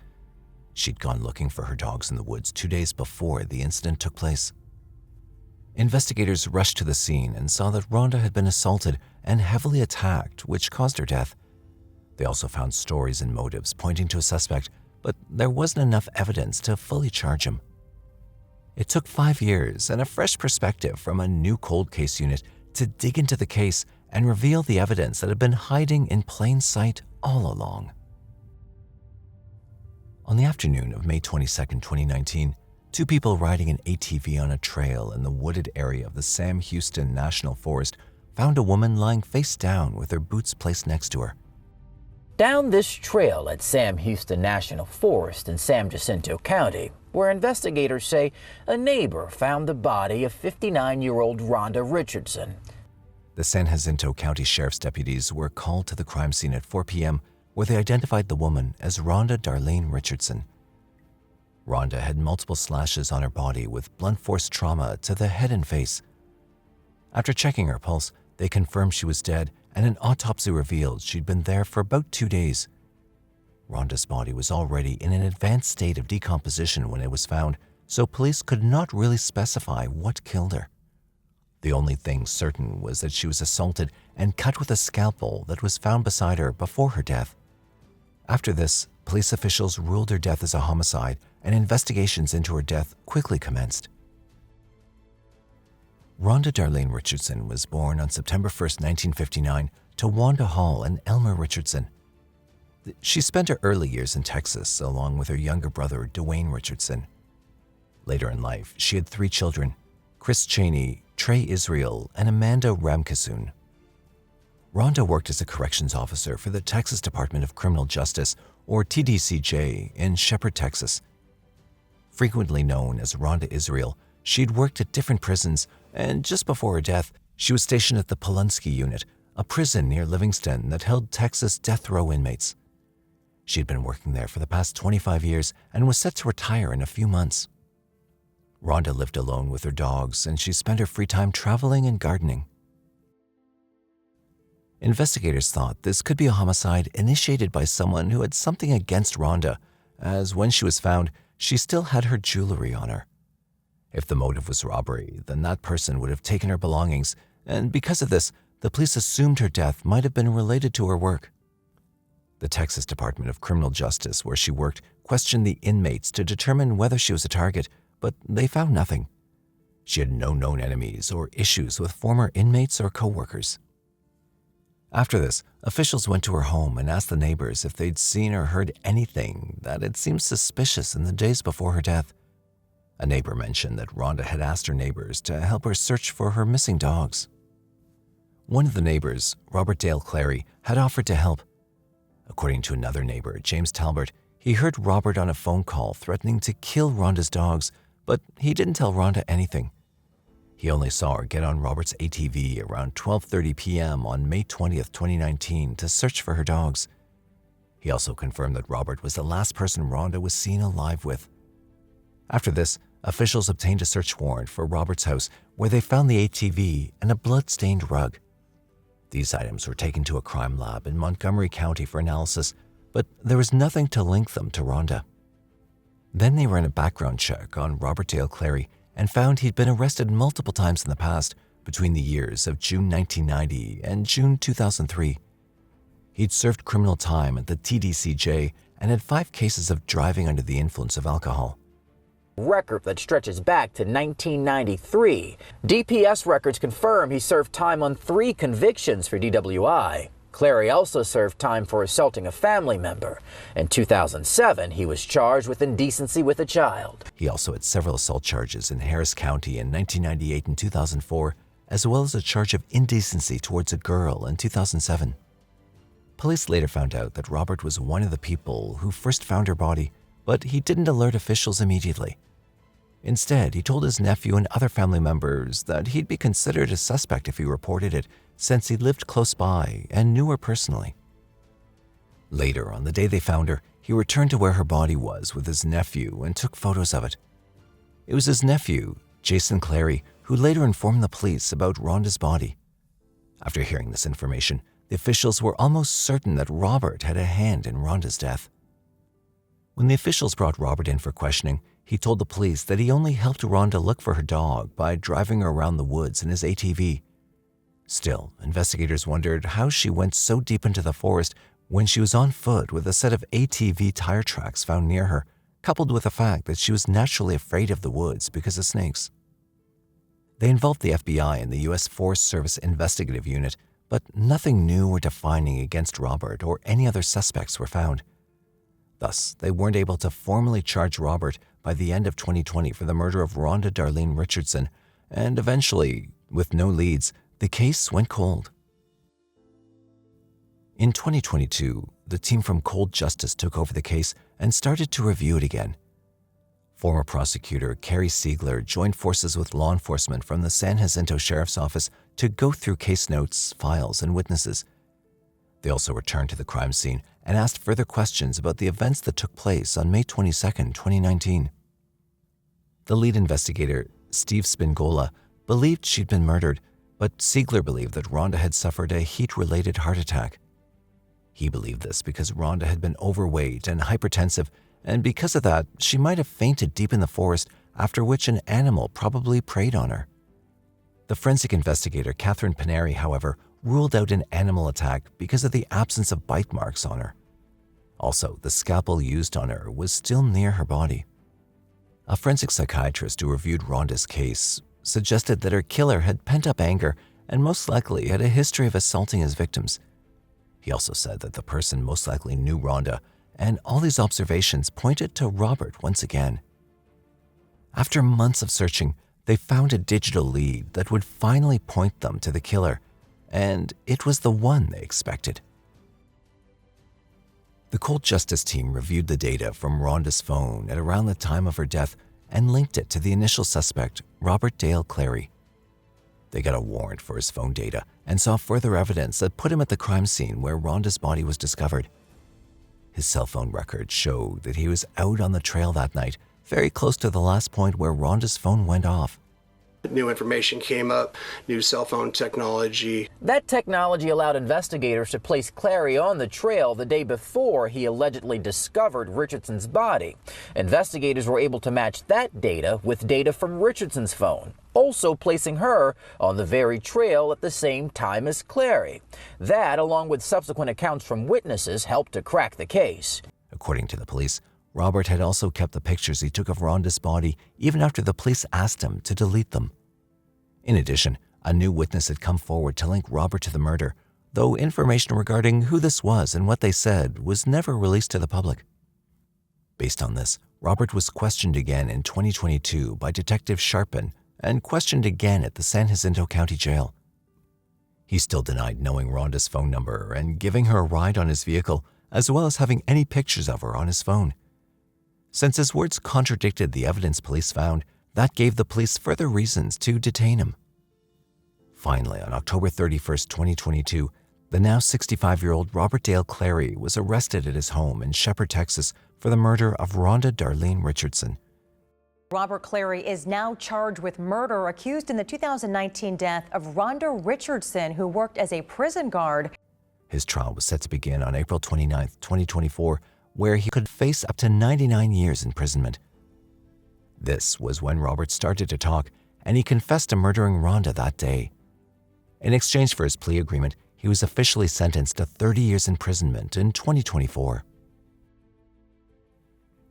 She'd gone looking for her dogs in the woods 2 days before the incident took place. Investigators rushed to the scene and saw that Rhonda had been assaulted and heavily attacked, which caused her death. They also found stories and motives pointing to a suspect, but there wasn't enough evidence to fully charge him. It took 5 years and a fresh perspective from a new cold case unit to dig into the case and reveal the evidence that had been hiding in plain sight all along. On the afternoon of May 22, 2019, 2 people riding an ATV on a trail in the wooded area of the Sam Houston National Forest found a woman lying face down with her boots placed next to her. Down this trail at Sam Houston National Forest in San Jacinto County, where investigators say a neighbor found the body of 59-year-old Rhonda Richardson. The San Jacinto County Sheriff's deputies were called to the crime scene at 4 p.m., where they identified the woman as Rhonda Darline Richardson. Rhonda had multiple slashes on her body with blunt force trauma to the head and face. After checking her pulse, they confirmed she was dead and an autopsy revealed she'd been there for about 2 days. Rhonda's body was already in an advanced state of decomposition when it was found, so police could not really specify what killed her. The only thing certain was that she was assaulted and cut with a scalpel that was found beside her before her death. After this, police officials ruled her death as a homicide, and investigations into her death quickly commenced. Rhonda Darline Richardson was born on September 1, 1959, to Wanda Hall and Elmer Richardson. She spent her early years in Texas along with her younger brother, Dwayne Richardson. Later in life, she had 3 children, Chris Cheney, Trey Israel, and Amanda Ramkasoon. Rhonda worked as a corrections officer for the Texas Department of Criminal Justice, or TDCJ, in Shepherd, Texas. Frequently known as Rhonda Israel, she'd worked at different prisons, and just before her death, she was stationed at the Polunsky Unit, a prison near Livingston that held Texas death row inmates. She'd been working there for the past 25 years and was set to retire in a few months. Rhonda lived alone with her dogs, and she spent her free time traveling and gardening. Investigators thought this could be a homicide initiated by someone who had something against Rhonda, as when she was found, she still had her jewelry on her. If the motive was robbery, then that person would have taken her belongings, and because of this, the police assumed her death might have been related to her work. The Texas Department of Criminal Justice, where she worked, questioned the inmates to determine whether she was a target, but they found nothing. She had no known enemies or issues with former inmates or co-workers. After this, officials went to her home and asked the neighbors if they'd seen or heard anything that had seemed suspicious in the days before her death. A neighbor mentioned that Rhonda had asked her neighbors to help her search for her missing dogs. One of the neighbors, Robert Dale Clary, had offered to help. According to another neighbor, James Talbert, he heard Robert on a phone call threatening to kill Rhonda's dogs, but he didn't tell Rhonda anything. He only saw her get on Robert's ATV around 12:30 p.m. on May 20th, 2019 to search for her dogs. He also confirmed that Robert was the last person Rhonda was seen alive with. After this, officials obtained a search warrant for Robert's house, where they found the ATV and a blood-stained rug. These items were taken to a crime lab in Montgomery County for analysis, but there was nothing to link them to Rhonda. Then they ran a background check on Robert Dale Clary and found he'd been arrested multiple times in the past, between the years of June 1990 and June 2003. He'd served criminal time at the TDCJ and had 5 cases of driving under the influence of alcohol. Record that stretches back to 1993. DPS records confirm he served time on 3 convictions for DWI. Clary also served time for assaulting a family member. In 2007, he was charged with indecency with a child. He also had several assault charges in Harris County in 1998 and 2004, as well as a charge of indecency towards a girl in 2007. Police later found out that Robert was one of the people who first found her body, but he didn't alert officials immediately. Instead, he told his nephew and other family members that he'd be considered a suspect if he reported it, since he lived close by and knew her personally. Later, on the day they found her, he returned to where her body was with his nephew and took photos of it. It was his nephew, Jason Clary, who later informed the police about Rhonda's body. After hearing this information, the officials were almost certain that Robert had a hand in Rhonda's death. When the officials brought Robert in for questioning, he told the police that he only helped Rhonda look for her dog by driving her around the woods in his ATV. Still, investigators wondered how she went so deep into the forest when she was on foot with a set of ATV tire tracks found near her, coupled with the fact that she was naturally afraid of the woods because of snakes. They involved the FBI and the U.S. Forest Service Investigative Unit, but nothing new or defining against Robert or any other suspects were found. Thus, they weren't able to formally charge Robert by the end of 2020 for the murder of Rhonda Darline Richardson, and eventually, with no leads, the case went cold. In 2022, the team from Cold Justice took over the case and started to review it again. Former prosecutor Carrie Siegler joined forces with law enforcement from the San Jacinto Sheriff's Office to go through case notes, files, and witnesses. They also returned to the crime scene and asked further questions about the events that took place on May 22, 2019. The lead investigator, Steve Spingola, believed she'd been murdered, but Siegler believed that Rhonda had suffered a heat-related heart attack. He believed this because Rhonda had been overweight and hypertensive, and because of that, she might have fainted deep in the forest, after which an animal probably preyed on her. The forensic investigator, Catherine Pootere, however, ruled out an animal attack because of the absence of bite marks on her. Also, the scalpel used on her was still near her body. A forensic psychiatrist who reviewed Rhonda's case suggested that her killer had pent-up anger and most likely had a history of assaulting his victims. He also said that the person most likely knew Rhonda, and all these observations pointed to Robert once again. After months of searching, they found a digital lead that would finally point them to the killer, and it was the one they expected. The Cold Justice team reviewed the data from Rhonda's phone at around the time of her death and linked it to the initial suspect, Robert Dale Clary. They got a warrant for his phone data and saw further evidence that put him at the crime scene where Rhonda's body was discovered. His cell phone records showed that he was out on the trail that night, very close to the last point where Rhonda's phone went off. New information came up, new cell phone technology. That technology allowed investigators to place Clary on the trail the day before he allegedly discovered Richardson's body. Investigators were able to match that data with data from Richardson's phone, also placing her on the very trail at the same time as Clary. That, along with subsequent accounts from witnesses, helped to crack the case. According to the police, Robert had also kept the pictures he took of Rhonda's body even after the police asked him to delete them. In addition, a new witness had come forward to link Robert to the murder, though information regarding who this was and what they said was never released to the public. Based on this, Robert was questioned again in 2022 by Detective Sharpen and questioned again at the San Jacinto County Jail. He still denied knowing Rhonda's phone number and giving her a ride on his vehicle, as well as having any pictures of her on his phone. Since his words contradicted the evidence police found, that gave the police further reasons to detain him. Finally, on October 31st, 2022, the now 65-year-old Robert Dale Clary was arrested at his home in Shepherd, Texas, for the murder of Rhonda Darline Richardson. Robert Clary is now charged with murder, accused in the 2019 death of Rhonda Richardson, who worked as a prison guard. His trial was set to begin on April 29, 2024, where he could face up to 99 years imprisonment. This was when Robert started to talk, and he confessed to murdering Rhonda that day. In exchange for his plea agreement, he was officially sentenced to 30 years imprisonment in 2024.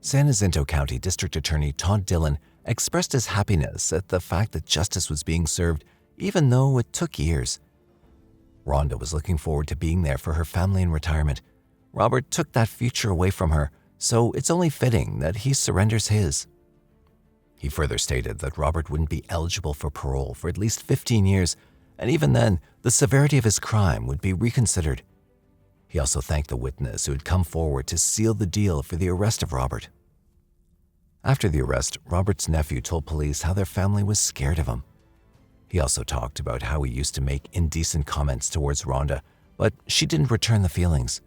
San Jacinto County District Attorney Todd Dillon expressed his happiness at the fact that justice was being served, even though it took years. Rhonda was looking forward to being there for her family in retirement. Robert took that future away from her, so it's only fitting that he surrenders his. He further stated that Robert wouldn't be eligible for parole for at least 15 years, and even then, the severity of his crime would be reconsidered. He also thanked the witness who had come forward to seal the deal for the arrest of Robert. After the arrest, Robert's nephew told police how their family was scared of him. He also talked about how he used to make indecent comments towards Rhonda, but she didn't return the feelings.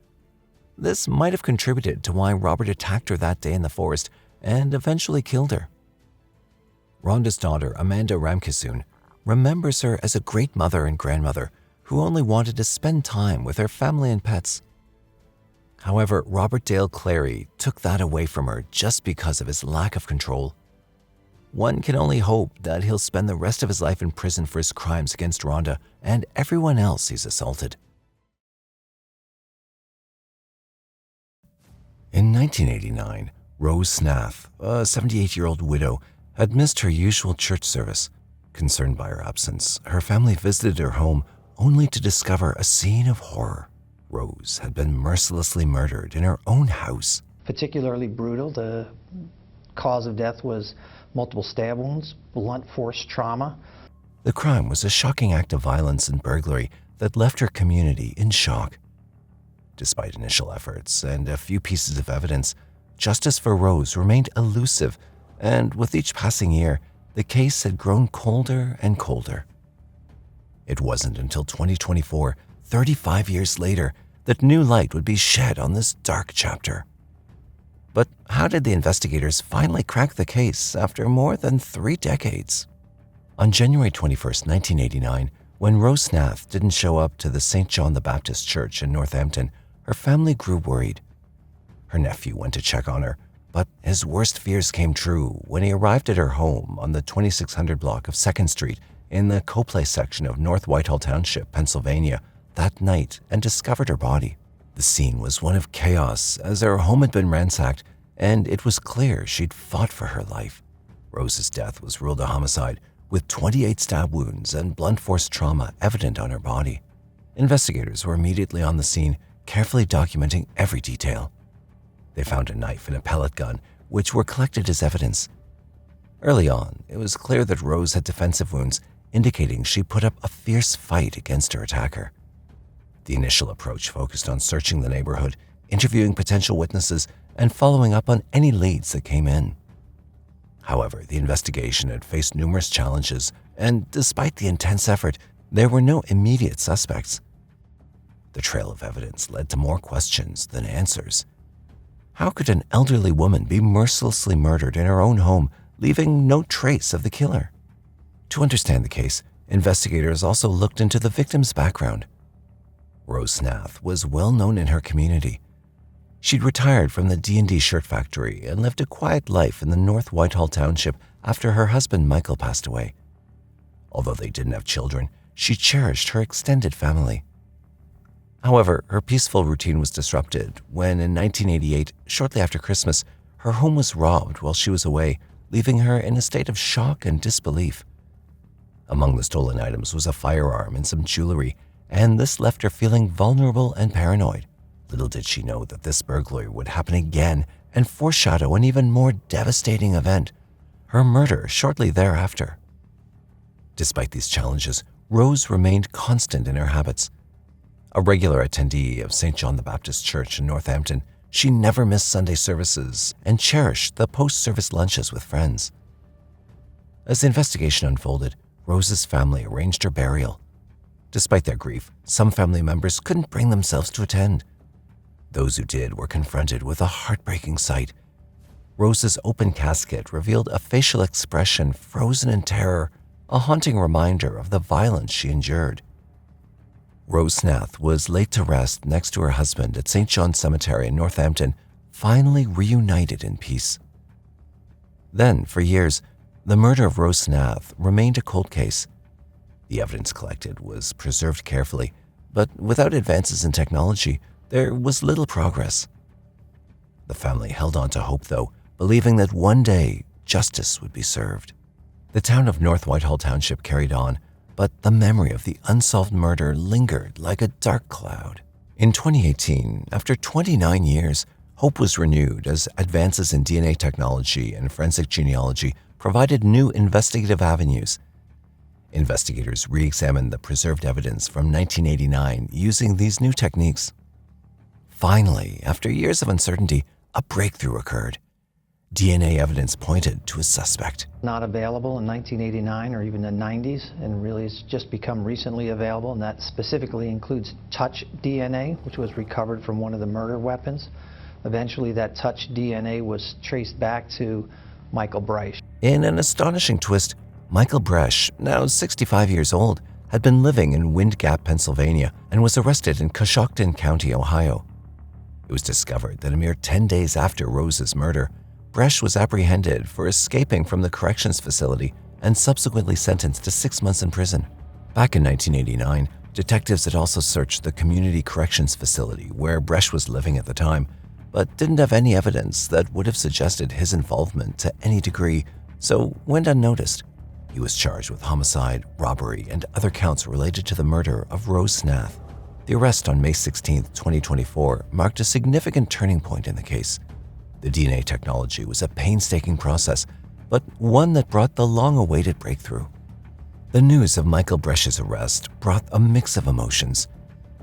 This might have contributed to why Robert attacked her that day in the forest and eventually killed her. Rhonda's daughter, Amanda Ramkisoon, remembers her as a great mother and grandmother who only wanted to spend time with her family and pets. However, Robert Dale Clary took that away from her just because of his lack of control. One can only hope that he'll spend the rest of his life in prison for his crimes against Rhonda and everyone else he's assaulted. In 1989, Rose Hnath, a 78-year-old widow, had missed her usual church service. Concerned by her absence, her family visited her home only to discover a scene of horror. Rose had been mercilessly murdered in her own house. Particularly brutal. The cause of death was multiple stab wounds, blunt force trauma. The crime was a shocking act of violence and burglary that left her community in shock. Despite initial efforts and a few pieces of evidence, justice for Rose remained elusive, and with each passing year, the case had grown colder and colder. It wasn't until 2024, 35 years later, that new light would be shed on this dark chapter. But how did the investigators finally crack the case after more than 3 decades? On January 21, 1989, When Rose Hnath didn't show up to the St. John the Baptist Church in Northampton, her family grew worried. Her nephew went to check on her, but his worst fears came true when he arrived at her home on the 2600 block of 2nd Street in the Coplay section of North Whitehall Township, Pennsylvania, that night and discovered her body. The scene was one of chaos as her home had been ransacked, and it was clear she'd fought for her life. Rose's death was ruled a homicide, with 28 stab wounds and blunt force trauma evident on her body. Investigators were immediately on the scene, carefully documenting every detail. They found a knife and a pellet gun, which were collected as evidence. Early on, it was clear that Rose had defensive wounds, indicating she put up a fierce fight against her attacker. The initial approach focused on searching the neighborhood, interviewing potential witnesses, and following up on any leads that came in. However, the investigation had faced numerous challenges, and despite the intense effort, there were no immediate suspects. The trail of evidence led to more questions than answers. How could an elderly woman be mercilessly murdered in her own home, leaving no trace of the killer? To understand the case, investigators also looked into the victim's background. Rose Hnath was well known in her community. She'd retired from the D&D shirt factory and lived a quiet life in the North Whitehall Township after her husband Michael passed away. Although they didn't have children, she cherished her extended family. However, her peaceful routine was disrupted when in 1988, shortly after Christmas, her home was robbed while she was away, leaving her in a state of shock and disbelief. Among the stolen items was a firearm and some jewelry, and this left her feeling vulnerable and paranoid. Little did she know that this burglary would happen again and foreshadow an even more devastating event, her murder shortly thereafter. Despite these challenges, Rose remained constant in her habits. A regular attendee of St. John the Baptist Church in Northampton, she never missed Sunday services and cherished the post-service lunches with friends. As the investigation unfolded, Rose's family arranged her burial. Despite their grief, some family members couldn't bring themselves to attend. Those who did were confronted with a heartbreaking sight. Rose's open casket revealed a facial expression frozen in terror, a haunting reminder of the violence she endured. Rose Hnath was laid to rest next to her husband at St. John's Cemetery in Northampton, finally reunited in peace. Then, for years, the murder of Rose Hnath remained a cold case. The evidence collected was preserved carefully, but without advances in technology, there was little progress. The family held on to hope, though, believing that one day justice would be served. The town of North Whitehall Township carried on, but the memory of the unsolved murder lingered like a dark cloud. In 2018, after 29 years, hope was renewed as advances in DNA technology and forensic genealogy provided new investigative avenues. Investigators re-examined the preserved evidence from 1989 using these new techniques. Finally, after years of uncertainty, a breakthrough occurred. DNA evidence pointed to a suspect. Not available in 1989 or even the 90s, and really it's just become recently available, and that specifically includes touch DNA, which was recovered from one of the murder weapons. Eventually, that touch DNA was traced back to Michael Bresch. In an astonishing twist, Michael Bresch, now 65 years old, had been living in Wind Gap, Pennsylvania, and was arrested in Coshocton County, Ohio. It was discovered that a mere 10 days after Rose's murder, Bresch was apprehended for escaping from the corrections facility and subsequently sentenced to 6 months in prison. Back in 1989, detectives had also searched the community corrections facility where Bresch was living at the time, but didn't have any evidence that would have suggested his involvement to any degree, so went unnoticed. He was charged with homicide, robbery, and other counts related to the murder of Rose Hnath. The arrest on May 16, 2024, marked a significant turning point in the case. The DNA technology was a painstaking process, but one that brought the long-awaited breakthrough. The news of Michael Bresch's arrest brought a mix of emotions: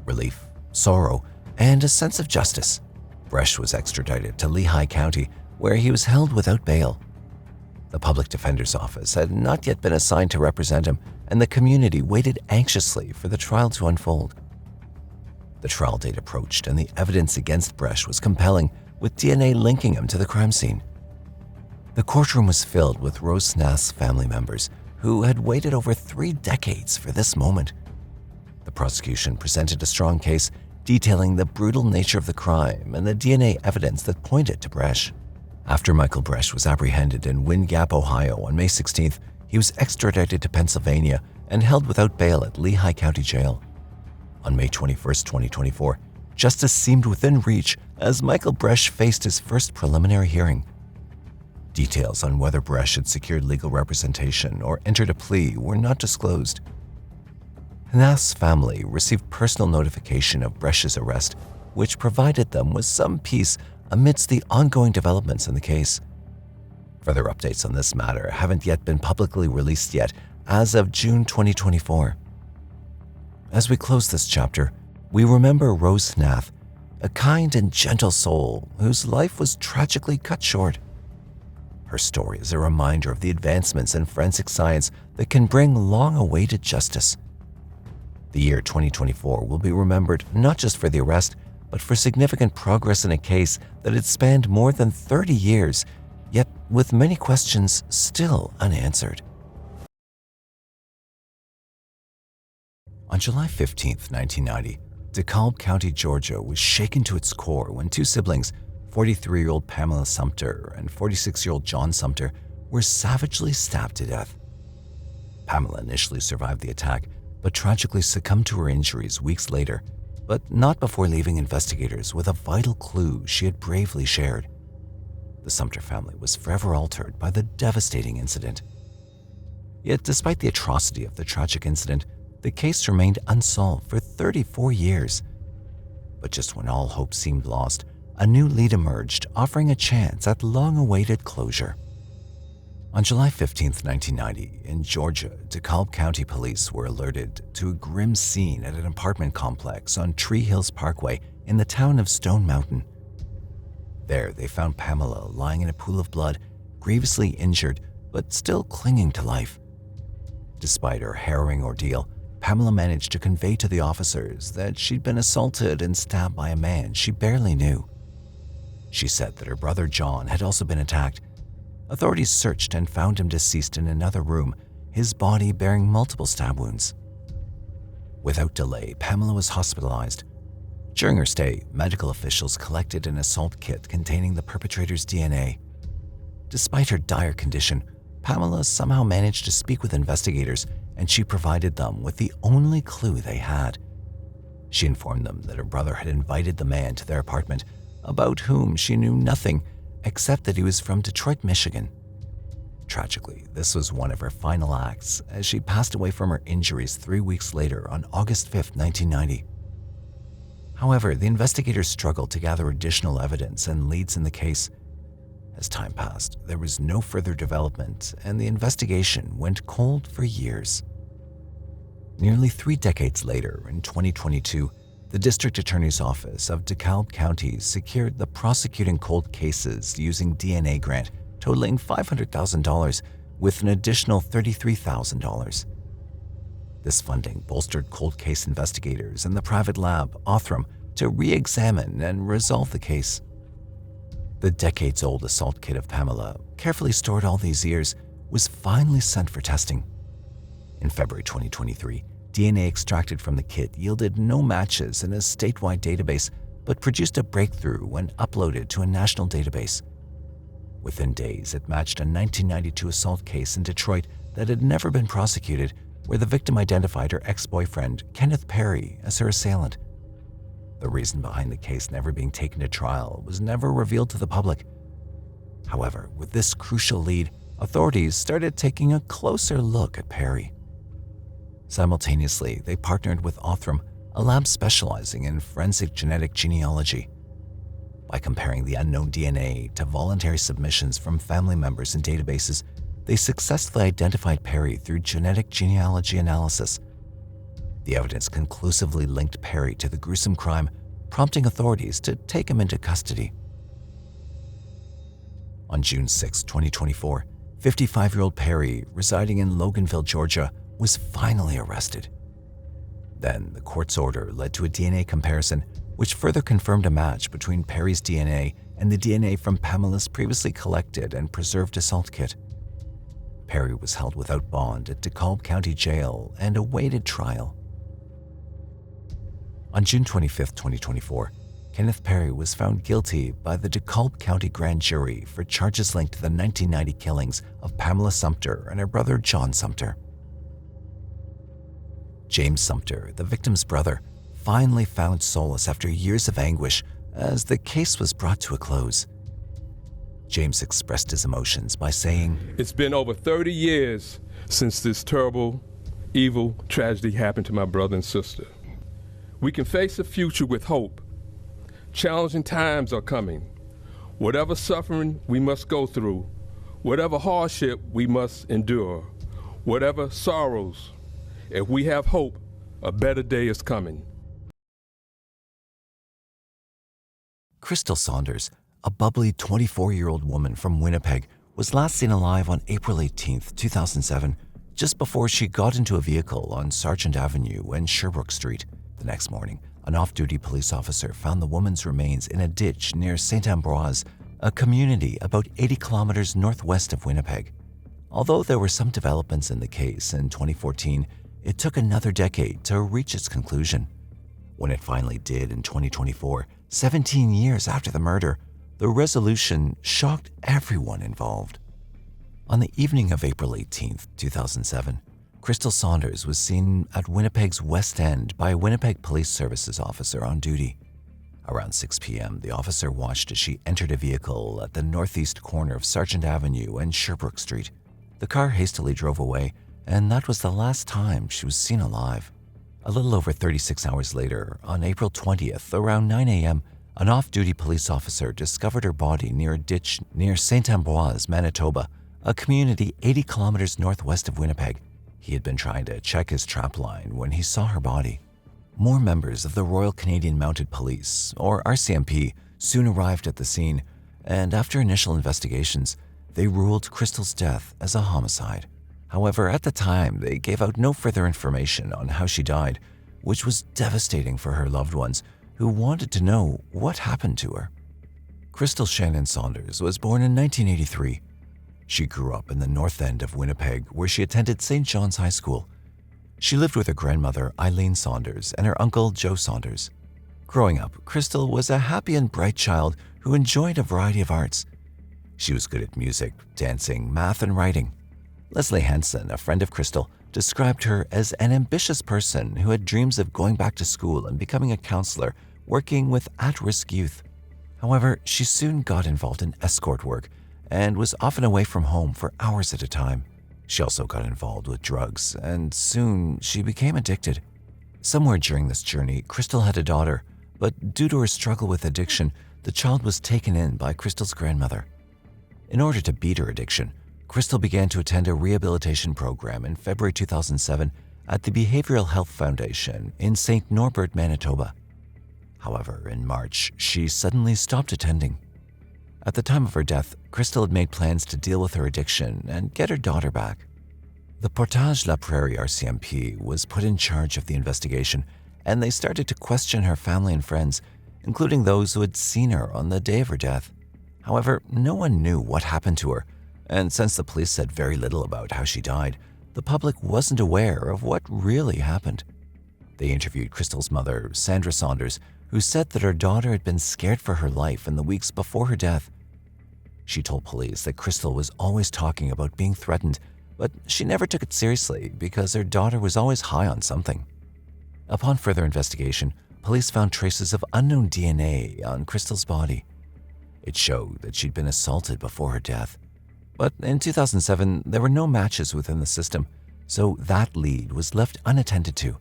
relief, sorrow, and a sense of justice. Bresch was extradited to Lehigh County, where he was held without bail. The public defender's office had not yet been assigned to represent him, and the community waited anxiously for the trial to unfold. The trial date approached, and the evidence against Bresch was compelling, with DNA linking him to the crime scene. The courtroom was filled with Rose Hnath's family members, who had waited over 3 decades for this moment. The prosecution presented a strong case detailing the brutal nature of the crime and the DNA evidence that pointed to Bresch. After Michael Bresch was apprehended in Wind Gap, Ohio on May 16th, he was extradited to Pennsylvania and held without bail at Lehigh County Jail. On May 21st, 2024, justice seemed within reach as Michael Bresch faced his first preliminary hearing. Details on whether Bresch had secured legal representation or entered a plea were not disclosed. Hnath's family received personal notification of Bresch's arrest, which provided them with some peace amidst the ongoing developments in the case. Further updates on this matter haven't yet been publicly released yet as of June 2024. As we close this chapter, we remember Rose Hnath, a kind and gentle soul whose life was tragically cut short. Her story is a reminder of the advancements in forensic science that can bring long-awaited justice. The year 2024 will be remembered not just for the arrest, but for significant progress in a case that had spanned more than 30 years, yet with many questions still unanswered. On July 15, 1990, DeKalb County, Georgia was shaken to its core when two siblings, 43-year-old Pamela Sumpter and 46-year-old John Sumpter, were savagely stabbed to death. Pamela initially survived the attack, but tragically succumbed to her injuries weeks later, but not before leaving investigators with a vital clue she had bravely shared. The Sumpter family was forever altered by the devastating incident. Yet despite the atrocity of the tragic incident, the case remained unsolved for 34 years. But just when all hope seemed lost, a new lead emerged, offering a chance at long-awaited closure. On July 15, 1990, in Georgia, DeKalb County Police were alerted to a grim scene at an apartment complex on Tree Hills Parkway in the town of Stone Mountain. There, they found Pamela lying in a pool of blood, grievously injured, but still clinging to life. Despite her harrowing ordeal, Pamela managed to convey to the officers that she'd been assaulted and stabbed by a man she barely knew. She said that her brother John had also been attacked. Authorities searched and found him deceased in another room, his body bearing multiple stab wounds. Without delay, Pamela was hospitalized. During her stay, medical officials collected an assault kit containing the perpetrator's DNA. Despite her dire condition, Pamela somehow managed to speak with investigators, and she provided them with the only clue they had. She informed them that her brother had invited the man to their apartment, about whom she knew nothing except that he was from Detroit, Michigan. Tragically, this was one of her final acts as she passed away from her injuries 3 weeks later on August 5, 1990. However, the investigators struggled to gather additional evidence and leads in the case. As time passed, there was no further development, and the investigation went cold for years. Nearly 3 decades later, in 2022, the District Attorney's Office of DeKalb County secured the prosecuting cold cases using DNA grant totaling $500,000 with an additional $33,000. This funding bolstered cold case investigators and the private lab, Othram, to re-examine and resolve the case. The decades-old assault kit of Pamela, carefully stored all these years, was finally sent for testing. In February 2023, DNA extracted from the kit yielded no matches in a statewide database, but produced a breakthrough when uploaded to a national database. Within days, it matched a 1992 assault case in Detroit that had never been prosecuted, where the victim identified her ex-boyfriend, Kenneth Perry, as her assailant. The reason behind the case never being taken to trial was never revealed to the public. However, with this crucial lead, authorities started taking a closer look at Perry. Simultaneously, they partnered with Othram, a lab specializing in forensic genetic genealogy. By comparing the unknown DNA to voluntary submissions from family members in databases, they successfully identified Perry through genetic genealogy analysis. The evidence conclusively linked Perry to the gruesome crime, prompting authorities to take him into custody. On June 6, 2024, 55-year-old Perry, residing in Loganville, Georgia, was finally arrested. Then, the court's order led to a DNA comparison, which further confirmed a match between Perry's DNA and the DNA from Pamela's previously collected and preserved assault kit. Perry was held without bond at DeKalb County Jail and awaited trial. On June 25, 2024, Kenneth Perry was found guilty by the DeKalb County Grand Jury for charges linked to the 1990 killings of Pamela Sumpter and her brother John Sumpter. James Sumpter, the victim's brother, finally found solace after years of anguish as the case was brought to a close. James expressed his emotions by saying, "It's been over 30 years since this terrible, evil tragedy happened to my brother and sister. We can face the future with hope. Challenging times are coming. Whatever suffering we must go through, whatever hardship we must endure, whatever sorrows, if we have hope, a better day is coming." Crystal Saunders, a bubbly 24-year-old woman from Winnipeg, was last seen alive on April 18, 2007, just before she got into a vehicle on Sargent Avenue and Sherbrooke Street. The next morning, an off-duty police officer found the woman's remains in a ditch near St. Ambroise, a community about 80 kilometers northwest of Winnipeg. Although there were some developments in the case in 2014, it took another decade to reach its conclusion. When it finally did in 2024, 17 years after the murder, the resolution shocked everyone involved. On the evening of April 18, 2007, Crystal Saunders was seen at Winnipeg's West End by a Winnipeg Police Services officer on duty. Around 6 p.m., the officer watched as she entered a vehicle at the northeast corner of Sargent Avenue and Sherbrooke Street. The car hastily drove away, and that was the last time she was seen alive. A little over 36 hours later, on April 20th, around 9 a.m., an off-duty police officer discovered her body near a ditch near St. Ambroise, Manitoba, a community 80 kilometers northwest of Winnipeg. He had been trying to check his trap line when he saw her body. More members of the Royal Canadian Mounted Police, or RCMP, soon arrived at the scene, and after initial investigations, they ruled Crystal's death as a homicide. However, at the time, they gave out no further information on how she died, which was devastating for her loved ones who wanted to know what happened to her. Crystal Shannon Saunders was born in 1983. She grew up in the north end of Winnipeg, where she attended St. John's High School. She lived with her grandmother, Eileen Saunders, and her uncle, Joe Saunders. Growing up, Crystal was a happy and bright child who enjoyed a variety of arts. She was good at music, dancing, math, and writing. Leslie Hansen, a friend of Crystal, described her as an ambitious person who had dreams of going back to school and becoming a counselor, working with at-risk youth. However, she soon got involved in escort work and was often away from home for hours at a time. She also got involved with drugs, and soon she became addicted. Somewhere during this journey, Crystal had a daughter, but due to her struggle with addiction, the child was taken in by Crystal's grandmother. In order to beat her addiction, Crystal began to attend a rehabilitation program in February 2007 at the Behavioral Health Foundation in St. Norbert, Manitoba. However, in March, she suddenly stopped attending. At the time of her death, Crystal had made plans to deal with her addiction and get her daughter back. The Portage La Prairie RCMP was put in charge of the investigation, and they started to question her family and friends, including those who had seen her on the day of her death. However, no one knew what happened to her, and since the police said very little about how she died, the public wasn't aware of what really happened. They interviewed Crystal's mother, Sandra Saunders, who said that her daughter had been scared for her life in the weeks before her death. She told police that Crystal was always talking about being threatened, but she never took it seriously because her daughter was always high on something. Upon further investigation, police found traces of unknown DNA on Crystal's body. It showed that she'd been assaulted before her death. But in 2007, there were no matches within the system, so that lead was left unattended to.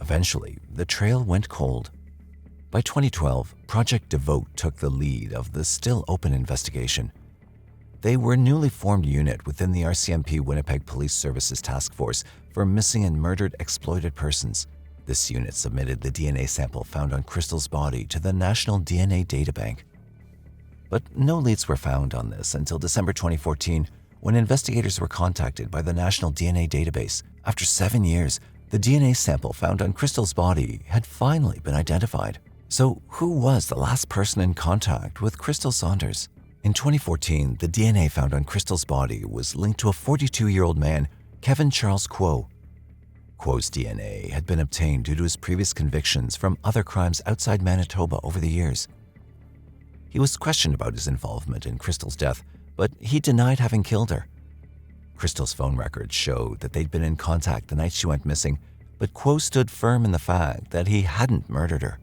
Eventually, the trail went cold. By 2012, Project Devote took the lead of the still open investigation. They were a newly formed unit within the RCMP Winnipeg Police Services Task Force for Missing and Murdered Exploited Persons. This unit submitted the DNA sample found on Crystal's body to the National DNA Databank. But no leads were found on this until December 2014, when investigators were contacted by the National DNA Database. After 7 years, the DNA sample found on Crystal's body had finally been identified. So who was the last person in contact with Crystal Saunders? In 2014, the DNA found on Crystal's body was linked to a 42-year-old man, Kevin Charles Quo. Quo's DNA had been obtained due to his previous convictions from other crimes outside Manitoba over the years. He was questioned about his involvement in Crystal's death, but he denied having killed her. Crystal's phone records showed that they'd been in contact the night she went missing, but Quo stood firm in the fact that he hadn't murdered her.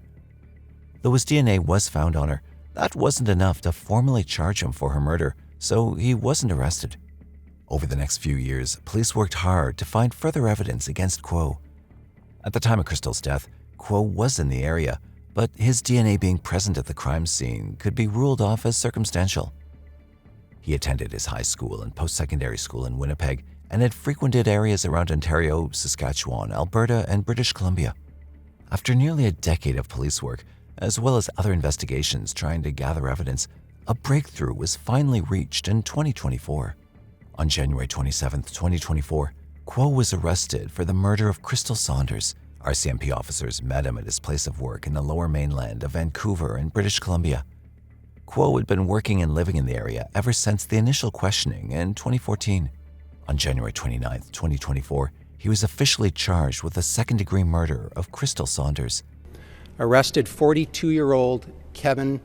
Though his DNA was found on her, that wasn't enough to formally charge him for her murder, so he wasn't arrested. Over the next few years, police worked hard to find further evidence against Quo. At the time of Crystal's death, Quo was in the area, but his DNA being present at the crime scene could be ruled off as circumstantial. He attended his high school and post-secondary school in Winnipeg and had frequented areas around Ontario, Saskatchewan, Alberta, and British Columbia. After nearly a decade of police work, as well as other investigations trying to gather evidence, a breakthrough was finally reached in 2024. On January 27, 2024, Quo was arrested for the murder of Crystal Saunders. RCMP officers met him at his place of work in the lower mainland of Vancouver in British Columbia. Quo had been working and living in the area ever since the initial questioning in 2014. On January 29, 2024, he was officially charged with the second-degree murder of Crystal Saunders. Arrested 42-year-old Kevin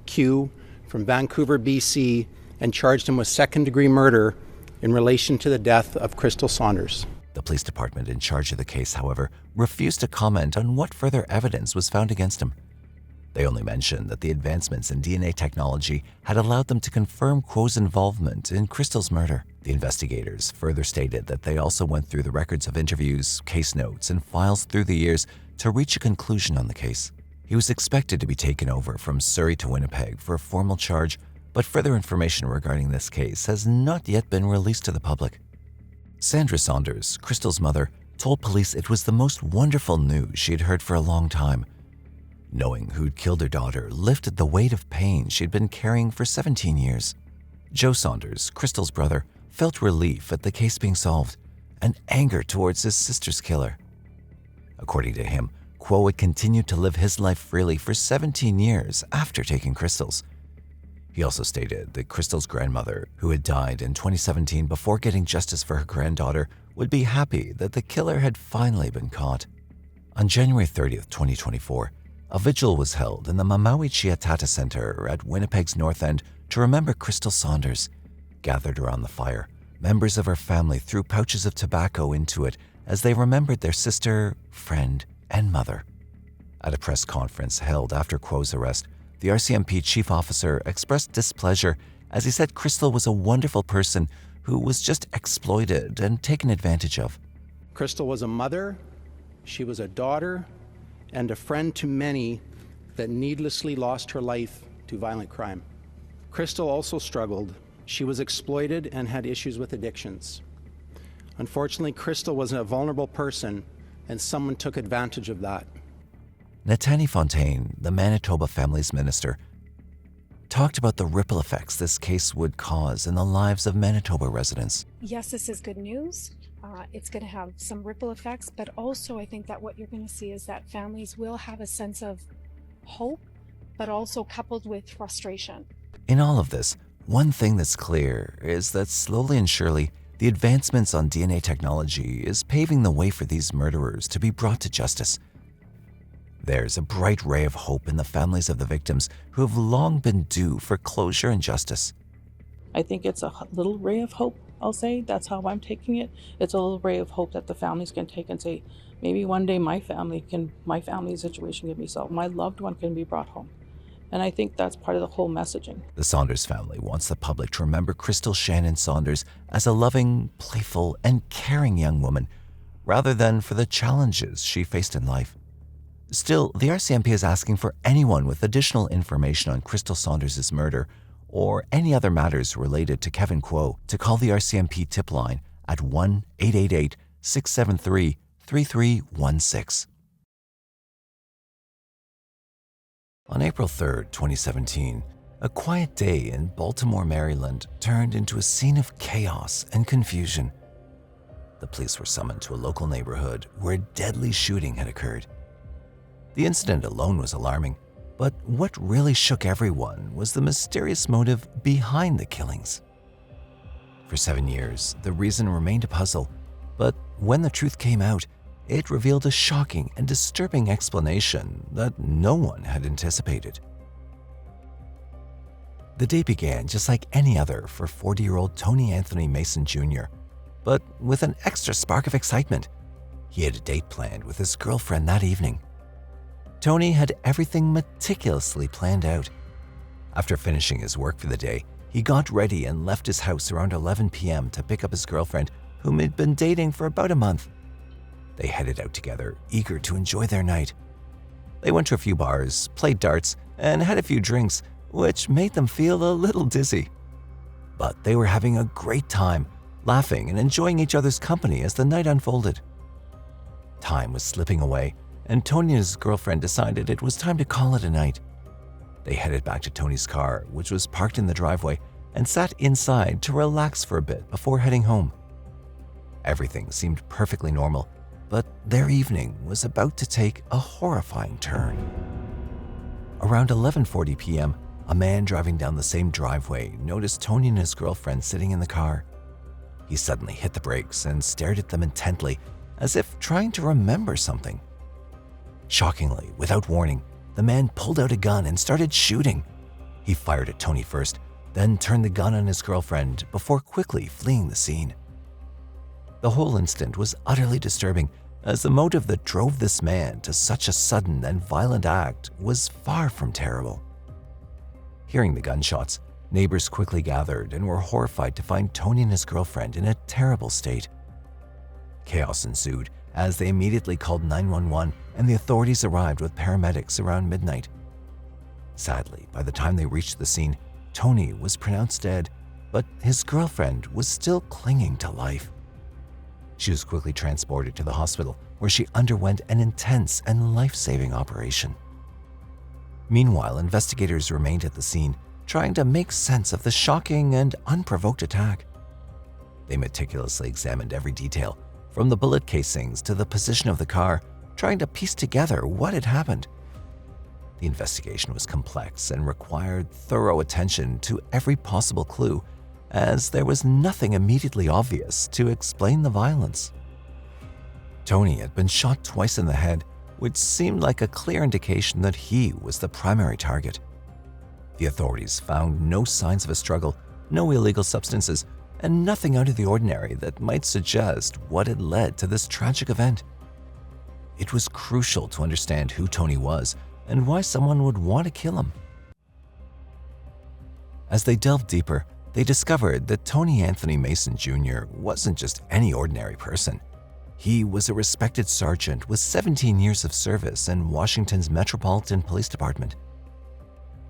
Q from Vancouver, BC, and charged him with second-degree murder in relation to the death of Crystal Saunders. The police department in charge of the case, however, refused to comment on what further evidence was found against him. They only mentioned that the advancements in DNA technology had allowed them to confirm Quo's involvement in Crystal's murder. The investigators further stated that they also went through the records of interviews, case notes, and files through the years to reach a conclusion on the case. He was expected to be taken over from Surrey to Winnipeg for a formal charge, but further information regarding this case has not yet been released to the public. Sandra Saunders, Crystal's mother, told police it was the most wonderful news she had heard for a long time. Knowing who'd killed her daughter lifted the weight of pain she'd been carrying for 17 years. Joe Saunders, Crystal's brother, felt relief at the case being solved and anger towards his sister's killer. According to him, Quo had continued to live his life freely for 17 years after taking Crystal's. He also stated that Crystal's grandmother, who had died in 2017 before getting justice for her granddaughter, would be happy that the killer had finally been caught. On January 30th, 2024, a vigil was held in the Mamawi Chiatata Center at Winnipeg's North End to remember Crystal Saunders. Gathered around the fire, members of her family threw pouches of tobacco into it as they remembered their sister, friend, and mother. At a press conference held after Quo's arrest, the RCMP chief officer expressed displeasure as he said Crystal was a wonderful person who was just exploited and taken advantage of. Crystal was a mother, she was a daughter, and a friend to many that needlessly lost her life to violent crime. Crystal also struggled. She was exploited and had issues with addictions. Unfortunately, Crystal was a vulnerable person, and someone took advantage of that. Natani Fontaine, the Manitoba Families Minister, talked about the ripple effects this case would cause in the lives of Manitoba residents. Yes, this is good news. It's going to have some ripple effects, but also I think that what you're going to see is that families will have a sense of hope, but also coupled with frustration. In all of this, one thing that's clear is that slowly and surely, the advancements on DNA technology is paving the way for these murderers to be brought to justice. There's a bright ray of hope in the families of the victims who have long been due for closure and justice. I think it's a little ray of hope, I'll say. That's how I'm taking it. It's a little ray of hope that the families can take and say, maybe one day my family situation can be solved. My loved one can be brought home. And I think that's part of the whole messaging. The Saunders family wants the public to remember Crystal Shannon Saunders as a loving, playful, and caring young woman, rather than for the challenges she faced in life. Still, the RCMP is asking for anyone with additional information on Crystal Saunders' murder or any other matters related to Kevin Quo to call the RCMP tip line at 1-888-673-3316. On April 3, 2017, a quiet day in Baltimore, Maryland turned into a scene of chaos and confusion. The police were summoned to a local neighborhood where a deadly shooting had occurred. The incident alone was alarming, but what really shook everyone was the mysterious motive behind the killings. For 7 years, the reason remained a puzzle, but when the truth came out, it revealed a shocking and disturbing explanation that no one had anticipated. The day began just like any other for 40-year-old Tony Anthony Mason Jr., but with an extra spark of excitement. He had a date planned with his girlfriend that evening. Tony had everything meticulously planned out. After finishing his work for the day, he got ready and left his house around 11 p.m. to pick up his girlfriend, whom he'd been dating for about a month. They headed out together, eager to enjoy their night. They went to a few bars, played darts, and had a few drinks, which made them feel a little dizzy. But they were having a great time, laughing and enjoying each other's company as the night unfolded. Time was slipping away, and Tony and his girlfriend decided it was time to call it a night. They headed back to Tony's car, which was parked in the driveway, and sat inside to relax for a bit before heading home. Everything seemed perfectly normal, but their evening was about to take a horrifying turn. Around 11:40 p.m., a man driving down the same driveway noticed Tony and his girlfriend sitting in the car. He suddenly hit the brakes and stared at them intently, as if trying to remember something. Shockingly, without warning, the man pulled out a gun and started shooting. He fired at Tony first, then turned the gun on his girlfriend before quickly fleeing the scene. The whole incident was utterly disturbing, as the motive that drove this man to such a sudden and violent act was far from terrible. Hearing the gunshots, neighbors quickly gathered and were horrified to find Tony and his girlfriend in a terrible state. Chaos ensued as they immediately called 911 and the authorities arrived with paramedics around midnight. Sadly, by the time they reached the scene, Tony was pronounced dead, but his girlfriend was still clinging to life. She was quickly transported to the hospital, where she underwent an intense and life-saving operation. Meanwhile, investigators remained at the scene, trying to make sense of the shocking and unprovoked attack. They meticulously examined every detail, from the bullet casings to the position of the car, trying to piece together what had happened. The investigation was complex and required thorough attention to every possible clue, as there was nothing immediately obvious to explain the violence. Tony had been shot twice in the head, which seemed like a clear indication that he was the primary target. The authorities found no signs of a struggle, no illegal substances, and nothing out of the ordinary that might suggest what had led to this tragic event. It was crucial to understand who Tony was and why someone would want to kill him. As they delved deeper, they discovered that Tony Anthony Mason Jr. wasn't just any ordinary person. He was a respected sergeant with 17 years of service in Washington's Metropolitan Police Department.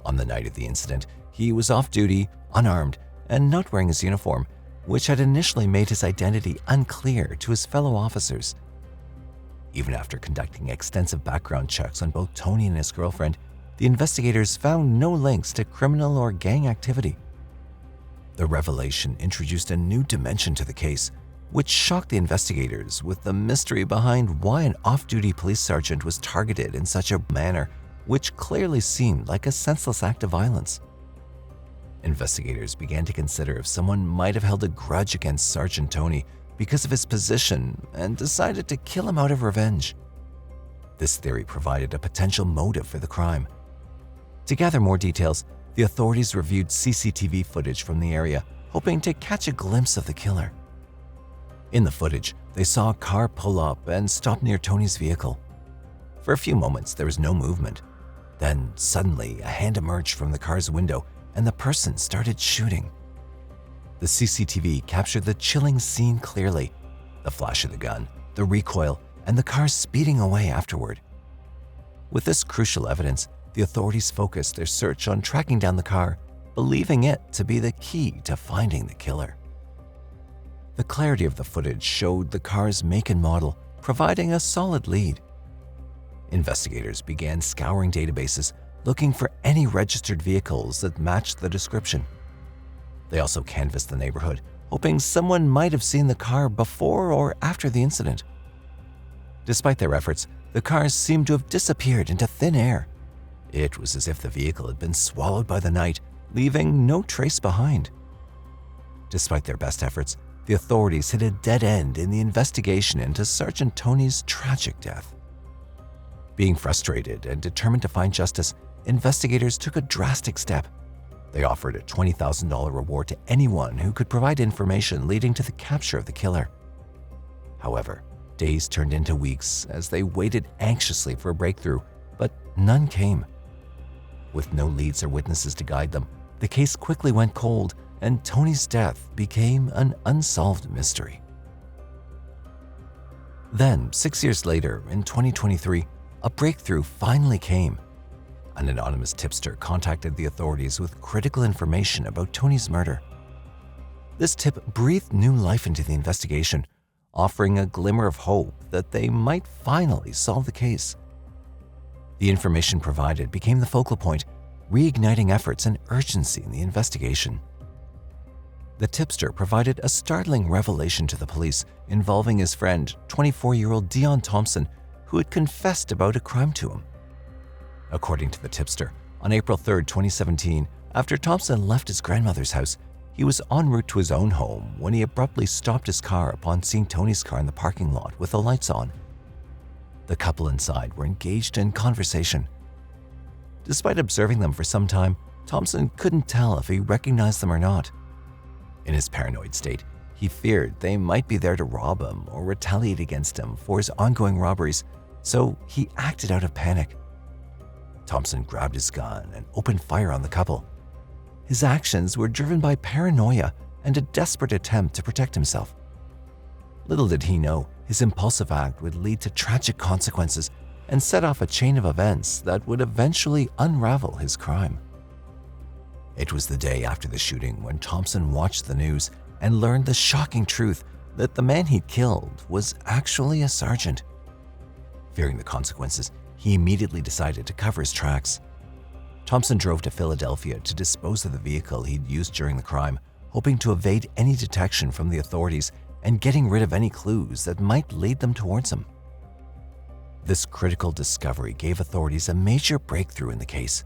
On the night of the incident, he was off duty, unarmed, and not wearing his uniform, which had initially made his identity unclear to his fellow officers. Even after conducting extensive background checks on both Tony and his girlfriend, the investigators found no links to criminal or gang activity. The revelation introduced a new dimension to the case, which shocked the investigators with the mystery behind why an off-duty police sergeant was targeted in such a manner, which clearly seemed like a senseless act of violence. Investigators began to consider if someone might have held a grudge against Sergeant Tony because of his position and decided to kill him out of revenge. This theory provided a potential motive for the crime. To gather more details, the authorities reviewed CCTV footage from the area, hoping to catch a glimpse of the killer. In the footage, they saw a car pull up and stop near Tony's vehicle. For a few moments, there was no movement. Then, suddenly, a hand emerged from the car's window and the person started shooting. The CCTV captured the chilling scene clearly: the flash of the gun, the recoil, and the car speeding away afterward. With this crucial evidence, the authorities focused their search on tracking down the car, believing it to be the key to finding the killer. The clarity of the footage showed the car's make and model, providing a solid lead. Investigators began scouring databases, looking for any registered vehicles that matched the description. They also canvassed the neighborhood, hoping someone might have seen the car before or after the incident. Despite their efforts, the cars seemed to have disappeared into thin air. It was as if the vehicle had been swallowed by the night, leaving no trace behind. Despite their best efforts, the authorities hit a dead end in the investigation into Sergeant Tony's tragic death. Being frustrated and determined to find justice, investigators took a drastic step. They offered a $20,000 reward to anyone who could provide information leading to the capture of the killer. However, days turned into weeks as they waited anxiously for a breakthrough, but none came. With no leads or witnesses to guide them, the case quickly went cold, and Tony's death became an unsolved mystery. Then, 6 years later, in 2023, a breakthrough finally came. An anonymous tipster contacted the authorities with critical information about Tony's murder. This tip breathed new life into the investigation, offering a glimmer of hope that they might finally solve the case. The information provided became the focal point, reigniting efforts and urgency in the investigation. The tipster provided a startling revelation to the police involving his friend, 24-year-old Dion Thompson, who had confessed about a crime to him. According to the tipster, on April 3, 2017, after Thompson left his grandmother's house, he was en route to his own home when he abruptly stopped his car upon seeing Tony's car in the parking lot with the lights on. The couple inside were engaged in conversation. Despite observing them for some time, Thompson couldn't tell if he recognized them or not. In his paranoid state, he feared they might be there to rob him or retaliate against him for his ongoing robberies, so he acted out of panic. Thompson grabbed his gun and opened fire on the couple. His actions were driven by paranoia and a desperate attempt to protect himself. Little did he know, his impulsive act would lead to tragic consequences and set off a chain of events that would eventually unravel his crime. It was the day after the shooting when Thompson watched the news and learned the shocking truth that the man he'd killed was actually a sergeant. Fearing the consequences, he immediately decided to cover his tracks. Thompson drove to Philadelphia to dispose of the vehicle he'd used during the crime, hoping to evade any detection from the authorities and getting rid of any clues that might lead them towards him. This critical discovery gave authorities a major breakthrough in the case.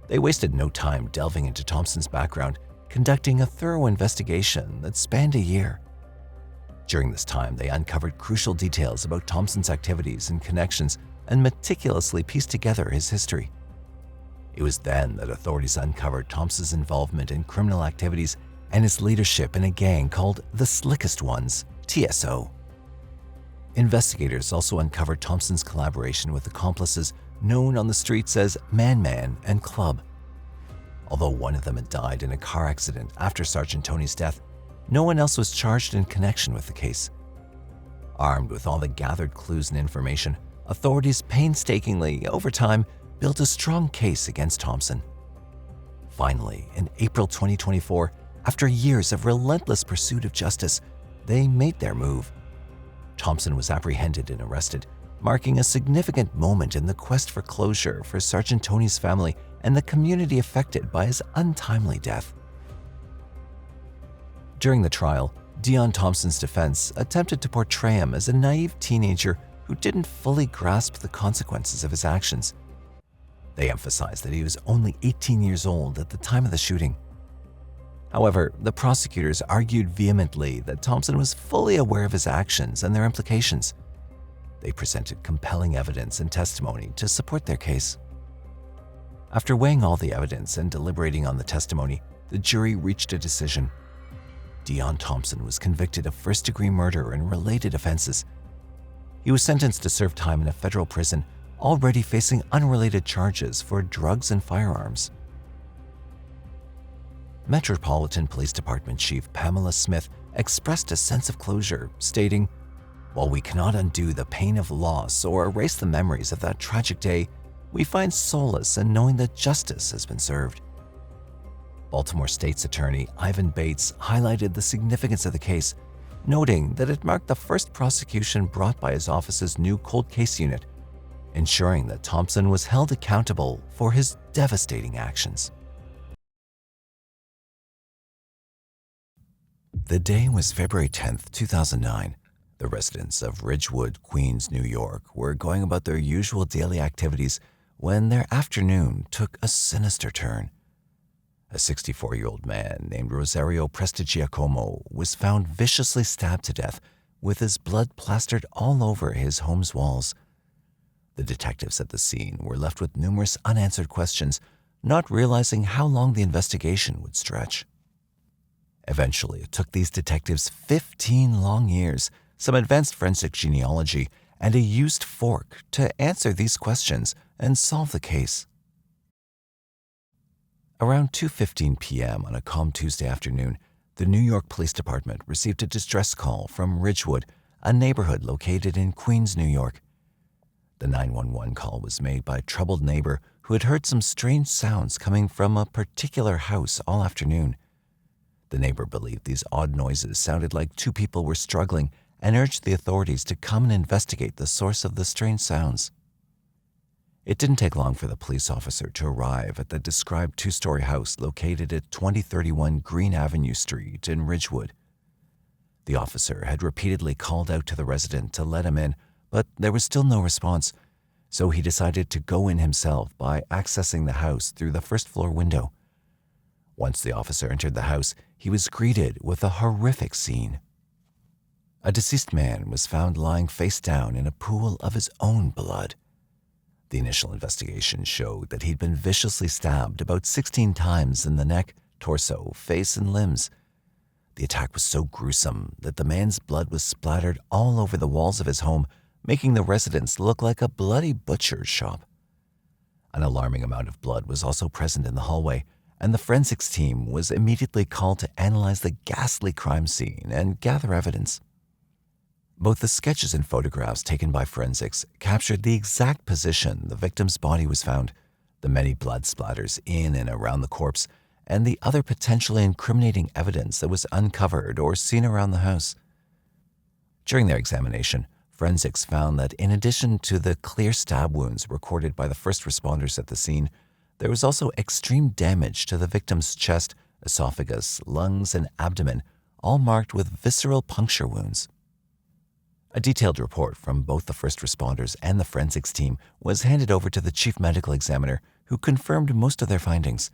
They wasted no time delving into Thompson's background, conducting a thorough investigation that spanned a year. During this time, they uncovered crucial details about Thompson's activities and connections and meticulously pieced together his history. It was then that authorities uncovered Thompson's involvement in criminal activities and his leadership in a gang called the Slickest Ones, TSO. Investigators also uncovered Thompson's collaboration with accomplices known on the streets as Man and Club. Although one of them had died in a car accident after Sergeant Tony's death, no one else was charged in connection with the case. Armed with all the gathered clues and information, authorities painstakingly, over time, built a strong case against Thompson. Finally, in April 2024, after years of relentless pursuit of justice, they made their move. Thompson was apprehended and arrested, marking a significant moment in the quest for closure for Sergeant Tony's family and the community affected by his untimely death. During the trial, Dion Thompson's defense attempted to portray him as a naive teenager who didn't fully grasp the consequences of his actions. They emphasized that he was only 18 years old at the time of the shooting. However, the prosecutors argued vehemently that Thompson was fully aware of his actions and their implications. They presented compelling evidence and testimony to support their case. After weighing all the evidence and deliberating on the testimony, the jury reached a decision. Dion Thompson was convicted of first-degree murder and related offenses. He was sentenced to serve time in a federal prison, already facing unrelated charges for drugs and firearms. Metropolitan Police Department Chief Pamela Smith expressed a sense of closure, stating, "While we cannot undo the pain of loss or erase the memories of that tragic day, we find solace in knowing that justice has been served." Baltimore State's Attorney Ivan Bates highlighted the significance of the case, noting that it marked the first prosecution brought by his office's new cold case unit, ensuring that Thompson was held accountable for his devastating actions. The day was February 10th, 2009. The residents of Ridgewood, Queens, New York were going about their usual daily activities when their afternoon took a sinister turn. A 64-year-old man named Rosario Prestigiacomo was found viciously stabbed to death with his blood plastered all over his home's walls. The detectives at the scene were left with numerous unanswered questions, not realizing how long the investigation would stretch. Eventually, it took these detectives 15 long years, some advanced forensic genealogy, and a used fork to answer these questions and solve the case. Around 2:15 p.m. on a calm Tuesday afternoon, the New York Police Department received a distress call from Ridgewood, a neighborhood located in Queens, New York. The 911 call was made by a troubled neighbor who had heard some strange sounds coming from a particular house all afternoon. The neighbor believed these odd noises sounded like two people were struggling and urged the authorities to come and investigate the source of the strange sounds. It didn't take long for the police officer to arrive at the described two-story house located at 2031 Green Avenue Street in Ridgewood. The officer had repeatedly called out to the resident to let him in, but there was still no response, so he decided to go in himself by accessing the house through the first-floor window. Once the officer entered the house, he was greeted with a horrific scene. A deceased man was found lying face down in a pool of his own blood. The initial investigation showed that he'd been viciously stabbed about 16 times in the neck, torso, face, and limbs. The attack was so gruesome that the man's blood was splattered all over the walls of his home, making the residence look like a bloody butcher's shop. An alarming amount of blood was also present in the hallway, and the forensics team was immediately called to analyze the ghastly crime scene and gather evidence. Both the sketches and photographs taken by forensics captured the exact position the victim's body was found, the many blood splatters in and around the corpse, and the other potentially incriminating evidence that was uncovered or seen around the house. During their examination, forensics found that in addition to the clear stab wounds recorded by the first responders at the scene, there was also extreme damage to the victim's chest, esophagus, lungs, and abdomen, all marked with visceral puncture wounds. A detailed report from both the first responders and the forensics team was handed over to the chief medical examiner, who confirmed most of their findings.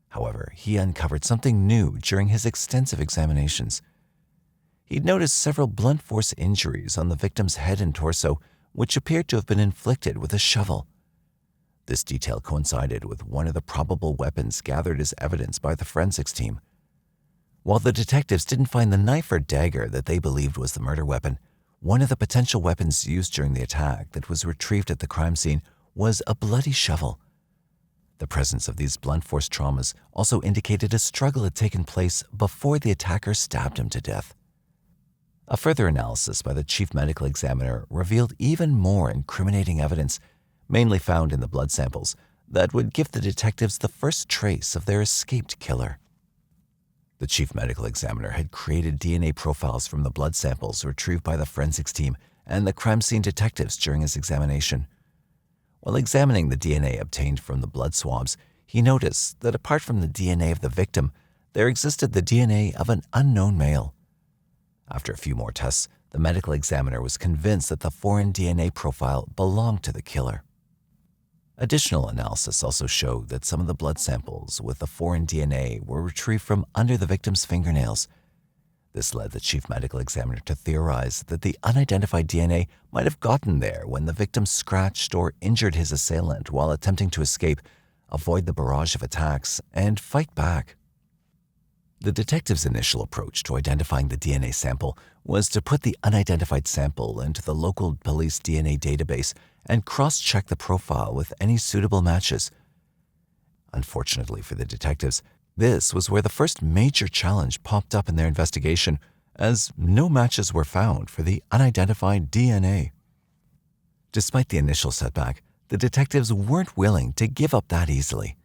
However, he uncovered something new during his extensive examinations. He'd noticed several blunt force injuries on the victim's head and torso, which appeared to have been inflicted with a shovel. This detail coincided with one of the probable weapons gathered as evidence by the forensics team. While the detectives didn't find the knife or dagger that they believed was the murder weapon, one of the potential weapons used during the attack that was retrieved at the crime scene was a bloody shovel. The presence of these blunt force traumas also indicated a struggle had taken place before the attacker stabbed him to death. A further analysis by the chief medical examiner revealed even more incriminating evidence, mainly found in the blood samples, that would give the detectives the first trace of their escaped killer. The chief medical examiner had created DNA profiles from the blood samples retrieved by the forensics team and the crime scene detectives during his examination. While examining the DNA obtained from the blood swabs, he noticed that apart from the DNA of the victim, there existed the DNA of an unknown male. After a few more tests, the medical examiner was convinced that the foreign DNA profile belonged to the killer. Additional analysis also showed that some of the blood samples with the foreign DNA were retrieved from under the victim's fingernails. This led the chief medical examiner to theorize that the unidentified DNA might have gotten there when the victim scratched or injured his assailant while attempting to escape, avoid the barrage of attacks, and fight back. The detective's initial approach to identifying the DNA sample was to put the unidentified sample into the local police DNA database and cross-check the profile with any suitable matches. Unfortunately for the detectives, this was where the first major challenge popped up in their investigation, as no matches were found for the unidentified DNA. Despite the initial setback, the detectives weren't willing to give up that easily.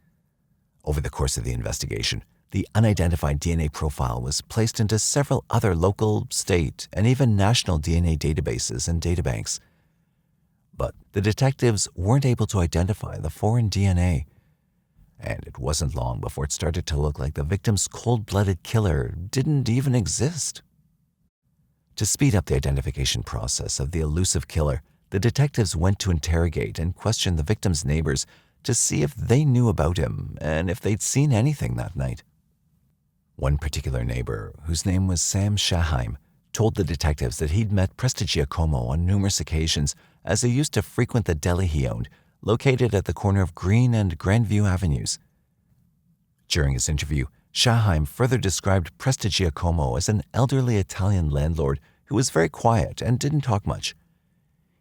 Over the course of the investigation, the unidentified DNA profile was placed into several other local, state, and even national DNA databases and databanks. But the detectives weren't able to identify the foreign DNA. And it wasn't long before it started to look like the victim's cold-blooded killer didn't even exist. To speed up the identification process of the elusive killer, the detectives went to interrogate and question the victim's neighbors to see if they knew about him and if they'd seen anything that night. One particular neighbor, whose name was Sam Shaheim, told the detectives that he'd met Prestigiacomo on numerous occasions as he used to frequent the deli he owned, located at the corner of Green and Grandview Avenues. During his interview, Shaheim further described Prestigiacomo as an elderly Italian landlord who was very quiet and didn't talk much.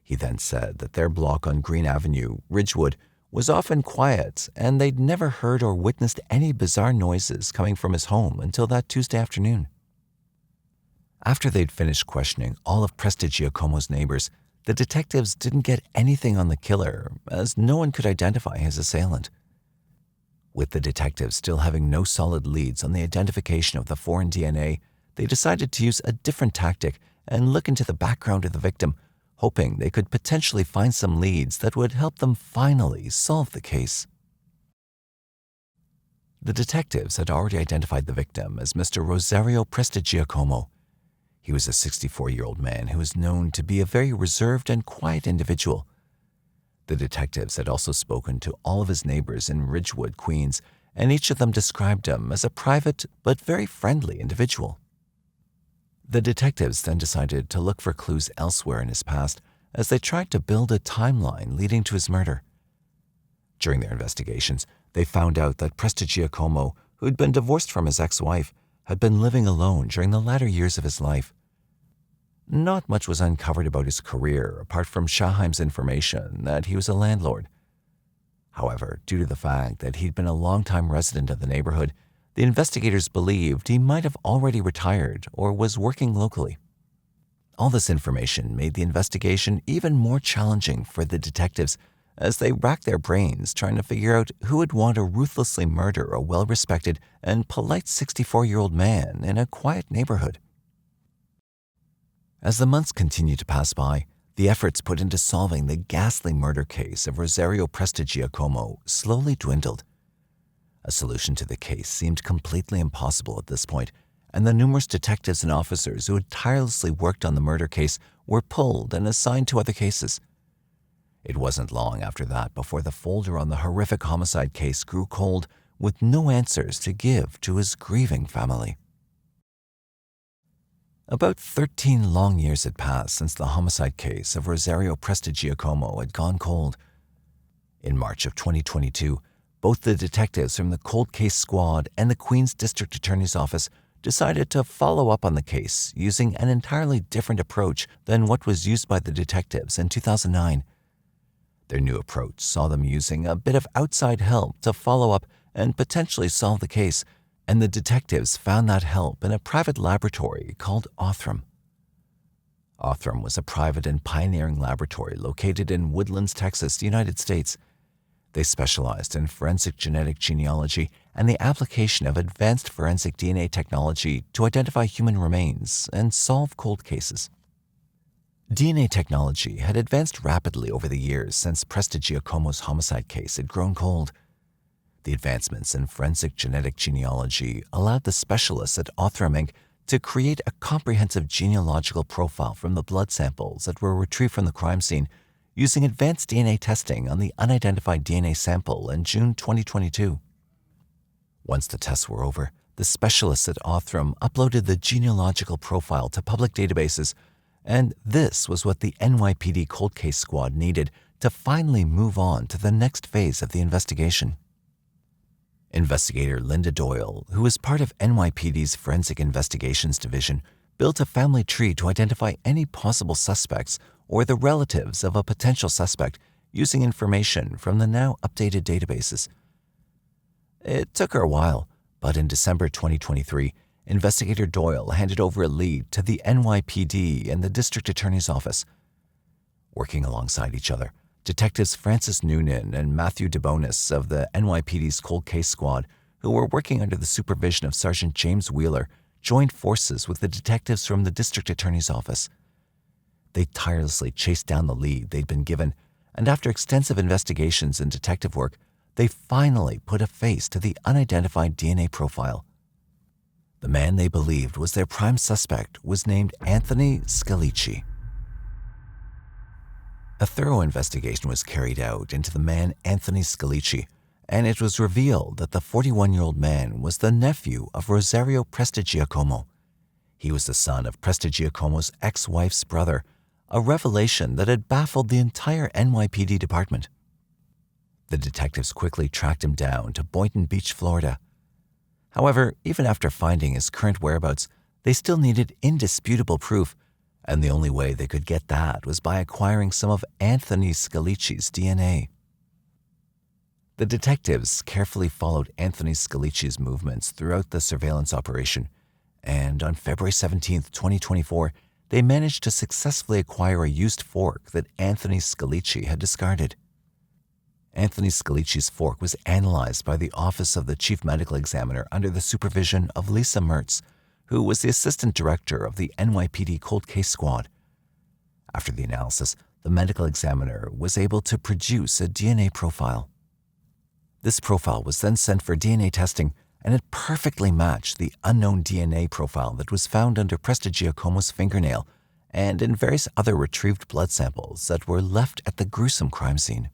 He then said that their block on Green Avenue, Ridgewood, was often quiet and they'd never heard or witnessed any bizarre noises coming from his home until that Tuesday afternoon. After they'd finished questioning all of Prestigiacomo's neighbors, the detectives didn't get anything on the killer, as no one could identify his assailant. With the detectives still having no solid leads on the identification of the foreign DNA, they decided to use a different tactic and look into the background of the victim, hoping they could potentially find some leads that would help them finally solve the case. The detectives had already identified the victim as Mr. Rosario Prestigiacomo. He was a 64-year-old man who was known to be a very reserved and quiet individual. The detectives had also spoken to all of his neighbors in Ridgewood, Queens, and each of them described him as a private but very friendly individual. The detectives then decided to look for clues elsewhere in his past as they tried to build a timeline leading to his murder. During their investigations, they found out that Prestigiacomo, who'd been divorced from his ex-wife, had been living alone during the latter years of his life. Not much was uncovered about his career apart from Shaheim's information that he was a landlord. However, due to the fact that he'd been a long-time resident of the neighborhood, the investigators believed he might have already retired or was working locally. All this information made the investigation even more challenging for the detectives as they racked their brains trying to figure out who would want to ruthlessly murder a well-respected and polite 64-year-old man in a quiet neighborhood. As the months continued to pass by, the efforts put into solving the ghastly murder case of Rosario Prestigiacomo slowly dwindled. A solution to the case seemed completely impossible at this point, and the numerous detectives and officers who had tirelessly worked on the murder case were pulled and assigned to other cases. It wasn't long after that before the folder on the horrific homicide case grew cold with no answers to give to his grieving family. About 13 long years had passed since the homicide case of Rosario Prestigiacomo had gone cold. In March of 2022, both the detectives from the Cold Case Squad and the Queens District Attorney's Office decided to follow up on the case using an entirely different approach than what was used by the detectives in 2009. Their new approach saw them using a bit of outside help to follow up and potentially solve the case, and the detectives found that help in a private laboratory called Othram. Othram was a private and pioneering laboratory located in Woodlands, Texas, United States. They specialized in forensic genetic genealogy and the application of advanced forensic DNA technology to identify human remains and solve cold cases. DNA technology had advanced rapidly over the years since Prestigiacomo's homicide case had grown cold. The advancements in forensic genetic genealogy allowed the specialists at Othram Inc. to create a comprehensive genealogical profile from the blood samples that were retrieved from the crime scene using advanced DNA testing on the unidentified DNA sample in June 2022. Once the tests were over, the specialists at Othram uploaded the genealogical profile to public databases, and this was what the NYPD Cold Case Squad needed to finally move on to the next phase of the investigation. Investigator Linda Doyle, who was part of NYPD's Forensic Investigations Division, built a family tree to identify any possible suspects or the relatives of a potential suspect using information from the now updated databases. It took her a while, but in December 2023, Investigator Doyle handed over a lead to the NYPD and the District Attorney's Office. Working alongside each other, Detectives Francis Noonan and Matthew DeBonis of the NYPD's Cold Case Squad, who were working under the supervision of Sergeant James Wheeler, joined forces with the detectives from the District Attorney's Office. They tirelessly chased down the lead they'd been given, and after extensive investigations and detective work, they finally put a face to the unidentified DNA profile. The man they believed was their prime suspect was named Anthony Scalici. A thorough investigation was carried out into the man Anthony Scalici, and it was revealed that the 41-year-old man was the nephew of Rosario Prestigiacomo. He was the son of Prestigiacomo's ex-wife's brother, a revelation that had baffled the entire NYPD department. The detectives quickly tracked him down to Boynton Beach, Florida. However, even after finding his current whereabouts, they still needed indisputable proof, and the only way they could get that was by acquiring some of Anthony Scalici's DNA. The detectives carefully followed Anthony Scalici's movements throughout the surveillance operation, and on February 17, 2024, they managed to successfully acquire a used fork that Anthony Scalici had discarded. Anthony Scalici's fork was analyzed by the Office of the Chief Medical Examiner under the supervision of Lisa Mertz, who was the Assistant Director of the NYPD Cold Case Squad. After the analysis, the medical examiner was able to produce a DNA profile. This profile was then sent for DNA testing, and it perfectly matched the unknown DNA profile that was found under Prestigiacomo's fingernail and in various other retrieved blood samples that were left at the gruesome crime scene.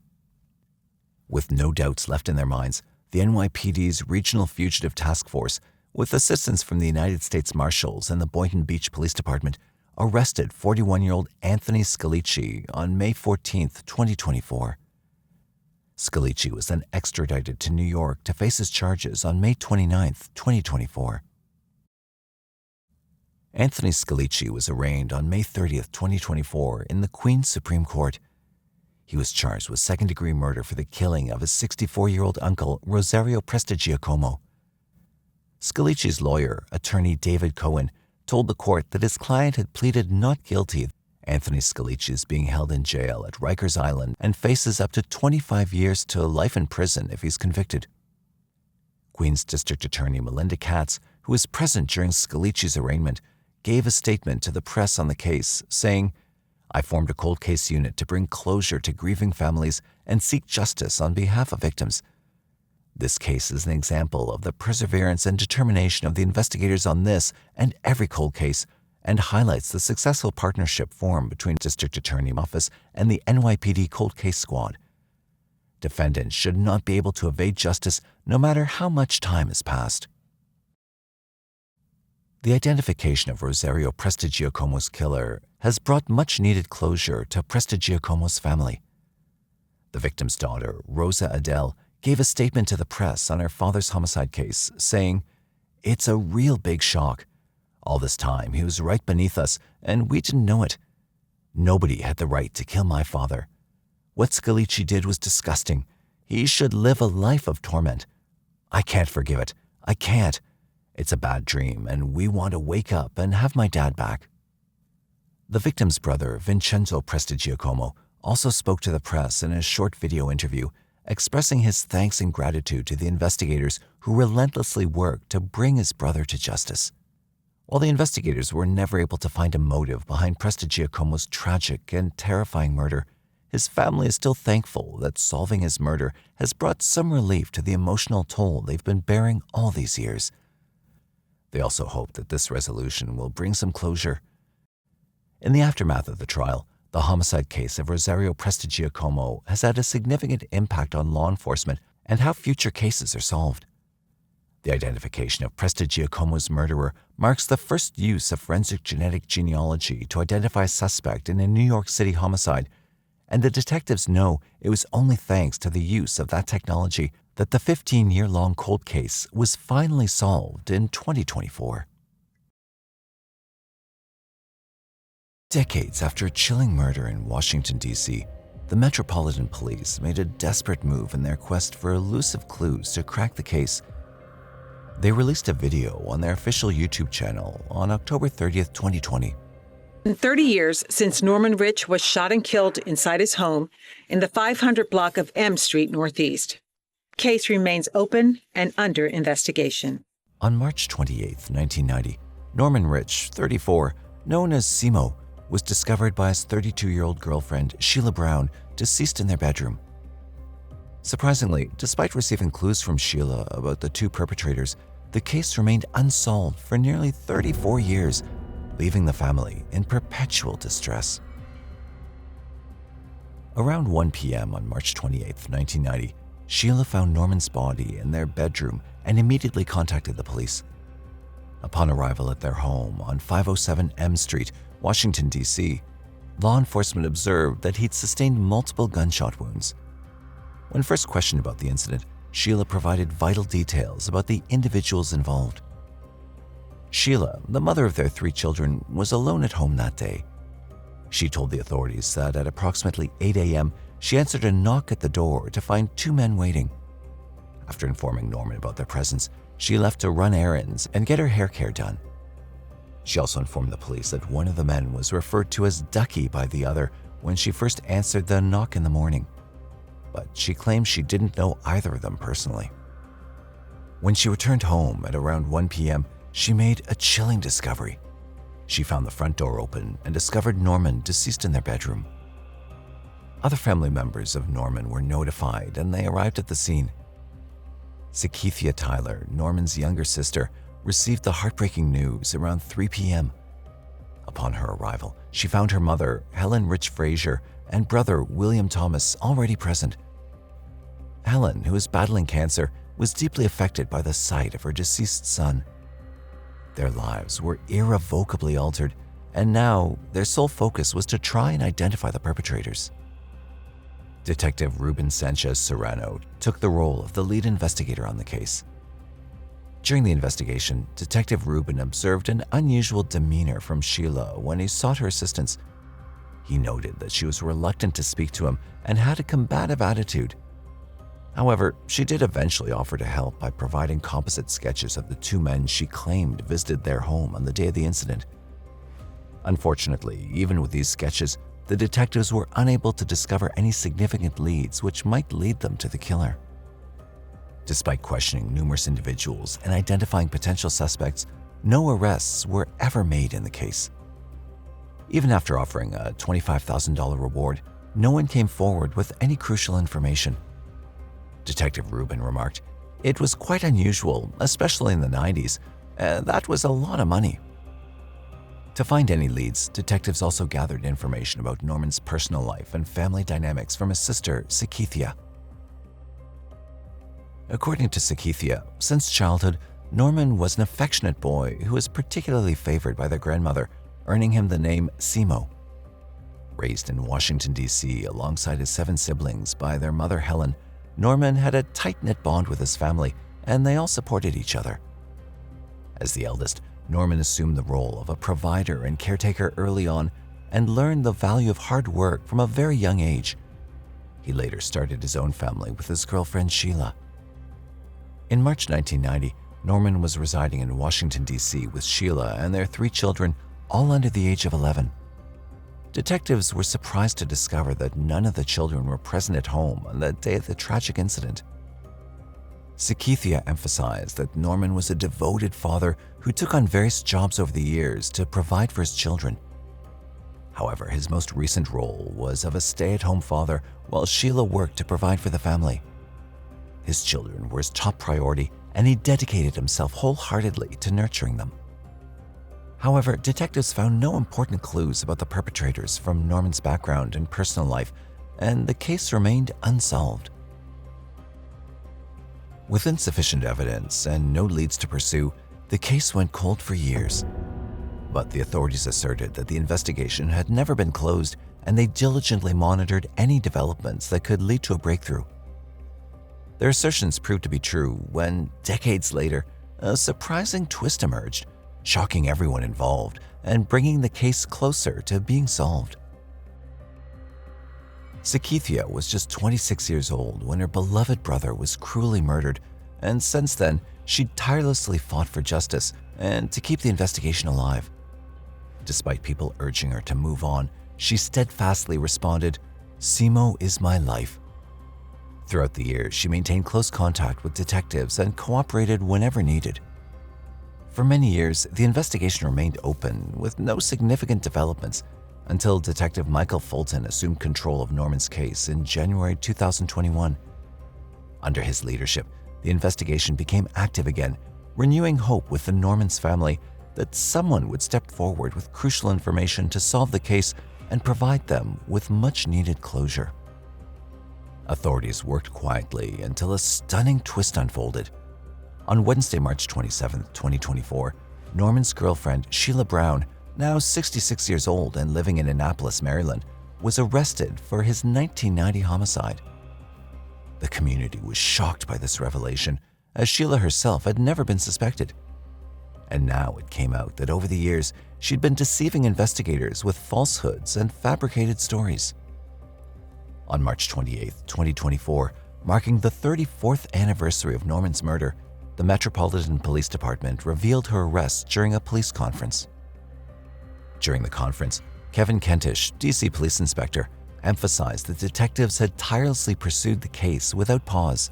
With no doubts left in their minds, the NYPD's Regional Fugitive Task Force, with assistance from the United States Marshals and the Boynton Beach Police Department, arrested 41-year-old Anthony Scalici on May 14, 2024. Scalici was then extradited to New York to face his charges on May 29, 2024. Anthony Scalici was arraigned on May 30, 2024 in the Queens Supreme Court. He was charged with second-degree murder for the killing of his 64-year-old uncle, Rosario Prestigiacomo. Scalici's lawyer, attorney David Cohen, told the court that his client had pleaded not guilty. Anthony Scalici is being held in jail at Rikers Island and faces up to 25 years to life in prison if he's convicted. Queens District Attorney Melinda Katz, who was present during Scalici's arraignment, gave a statement to the press on the case, saying, "I formed a cold case unit to bring closure to grieving families and seek justice on behalf of victims. This case is an example of the perseverance and determination of the investigators on this and every cold case, and highlights the successful partnership formed between District Attorney Office and the NYPD Cold Case Squad. Defendants should not be able to evade justice no matter how much time has passed." The identification of Rosario Prestigiacomo's killer has brought much-needed closure to Prestigiacomo's family. The victim's daughter, Rosa Adele, gave a statement to the press on her father's homicide case, saying, "It's a real big shock. All this time, he was right beneath us, and we didn't know it. Nobody had the right to kill my father. What Scalici did was disgusting. He should live a life of torment. I can't forgive it. I can't. It's a bad dream, and we want to wake up and have my dad back." The victim's brother, Vincenzo Prestigiacomo, also spoke to the press in a short video interview, expressing his thanks and gratitude to the investigators who relentlessly worked to bring his brother to justice. While the investigators were never able to find a motive behind Prestigiacomo's tragic and terrifying murder, his family is still thankful that solving his murder has brought some relief to the emotional toll they've been bearing all these years. They also hope that this resolution will bring some closure. In the aftermath of the trial, the homicide case of Rosario Prestigiacomo has had a significant impact on law enforcement and how future cases are solved. The identification of Prestigiacomo's murderer marks the first use of forensic genetic genealogy to identify a suspect in a New York City homicide, and the detectives know it was only thanks to the use of that technology that the 15-year-long cold case was finally solved in 2024. Decades after a chilling murder in Washington, D.C., the Metropolitan Police made a desperate move in their quest for elusive clues to crack the case. They released a video on their official YouTube channel on October 30th, 2020. In 30 years since Norman Rich was shot and killed inside his home in the 500 block of M Street Northeast. Case remains open and under investigation. On March 28, 1990, Norman Rich, 34, known as Simo, was discovered by his 32-year-old girlfriend, Sheila Brown, deceased in their bedroom. Surprisingly, despite receiving clues from Sheila about the two perpetrators, the case remained unsolved for nearly 34 years, leaving the family in perpetual distress. Around 1 p.m. on March 28, 1990, Sheila found Norman's body in their bedroom and immediately contacted the police. Upon arrival at their home on 507 M Street, Washington, D.C., law enforcement observed that he'd sustained multiple gunshot wounds. When first questioned about the incident, Sheila provided vital details about the individuals involved. Sheila, the mother of their 3 children, was alone at home that day. She told the authorities that at approximately 8 a.m., she answered a knock at the door to find 2 men waiting. After informing Norman about their presence, she left to run errands and get her hair care done. She also informed the police that one of the men was referred to as Ducky by the other when she first answered the knock in the morning, but she claimed she didn't know either of them personally. When she returned home at around 1 p.m., she made a chilling discovery. She found the front door open and discovered Norman deceased in their bedroom. Other family members of Norman were notified and they arrived at the scene. Sakithia Tyler, Norman's younger sister, received the heartbreaking news around 3 p.m. Upon her arrival, she found her mother, Helen Rich Frazier, and brother, William Thomas, already present. Helen, who was battling cancer, was deeply affected by the sight of her deceased son. Their lives were irrevocably altered, and now their sole focus was to try and identify the perpetrators. Detective Ruben Sanchez Serrano took the role of the lead investigator on the case. During the investigation, Detective Ruben observed an unusual demeanor from Sheila when he sought her assistance. He noted that she was reluctant to speak to him and had a combative attitude. However, she did eventually offer to help by providing composite sketches of the 2 men she claimed visited their home on the day of the incident. Unfortunately, even with these sketches, the detectives were unable to discover any significant leads which might lead them to the killer. Despite questioning numerous individuals and identifying potential suspects, no arrests were ever made in the case. Even after offering a $25,000 reward, no one came forward with any crucial information. Detective Ruben remarked, "It was quite unusual, especially in the 90s. That was a lot of money." To find any leads, detectives also gathered information about Norman's personal life and family dynamics from his sister, Sakithia. According to Sakithia, since childhood, Norman was an affectionate boy who was particularly favored by their grandmother, earning him the name Simo. Raised in Washington, D.C. alongside his 7 siblings by their mother Helen, Norman had a tight-knit bond with his family, and they all supported each other. As the eldest, Norman assumed the role of a provider and caretaker early on and learned the value of hard work from a very young age. He later started his own family with his girlfriend Sheila. In March 1990, Norman was residing in Washington, D.C. with Sheila and their 3 children, all under the age of 11. Detectives were surprised to discover that none of the children were present at home on the day of the tragic incident. Sakithia emphasized that Norman was a devoted father who took on various jobs over the years to provide for his children. However, his most recent role was of a stay-at-home father while Sheila worked to provide for the family. His children were his top priority, and he dedicated himself wholeheartedly to nurturing them. However, detectives found no important clues about the perpetrators from Norman's background and personal life, and the case remained unsolved. With insufficient evidence and no leads to pursue, the case went cold for years. But the authorities asserted that the investigation had never been closed, and they diligently monitored any developments that could lead to a breakthrough. Their assertions proved to be true when, decades later, a surprising twist emerged, shocking everyone involved and bringing the case closer to being solved. Sakithia was just 26 years old when her beloved brother was cruelly murdered, and since then, she'd tirelessly fought for justice and to keep the investigation alive. Despite people urging her to move on, she steadfastly responded, "Simo is my life." Throughout the years, she maintained close contact with detectives and cooperated whenever needed. For many years, the investigation remained open with no significant developments until Detective Michael Fulton assumed control of Norman's case in January 2021. Under his leadership, the investigation became active again, renewing hope with the Norman's family that someone would step forward with crucial information to solve the case and provide them with much-needed closure. Authorities worked quietly until a stunning twist unfolded. On Wednesday, March 27, 2024, Norman's girlfriend, Sheila Brown, now 66 years old and living in Annapolis, Maryland, was arrested for his 1990 homicide. The community was shocked by this revelation, as Sheila herself had never been suspected. And now it came out that over the years, she'd been deceiving investigators with falsehoods and fabricated stories. On March 28, 2024, marking the 34th anniversary of Norman's murder, the Metropolitan Police Department revealed her arrest during a police conference. During the conference, Kevin Kentish, DC Police Inspector, emphasized that detectives had tirelessly pursued the case without pause.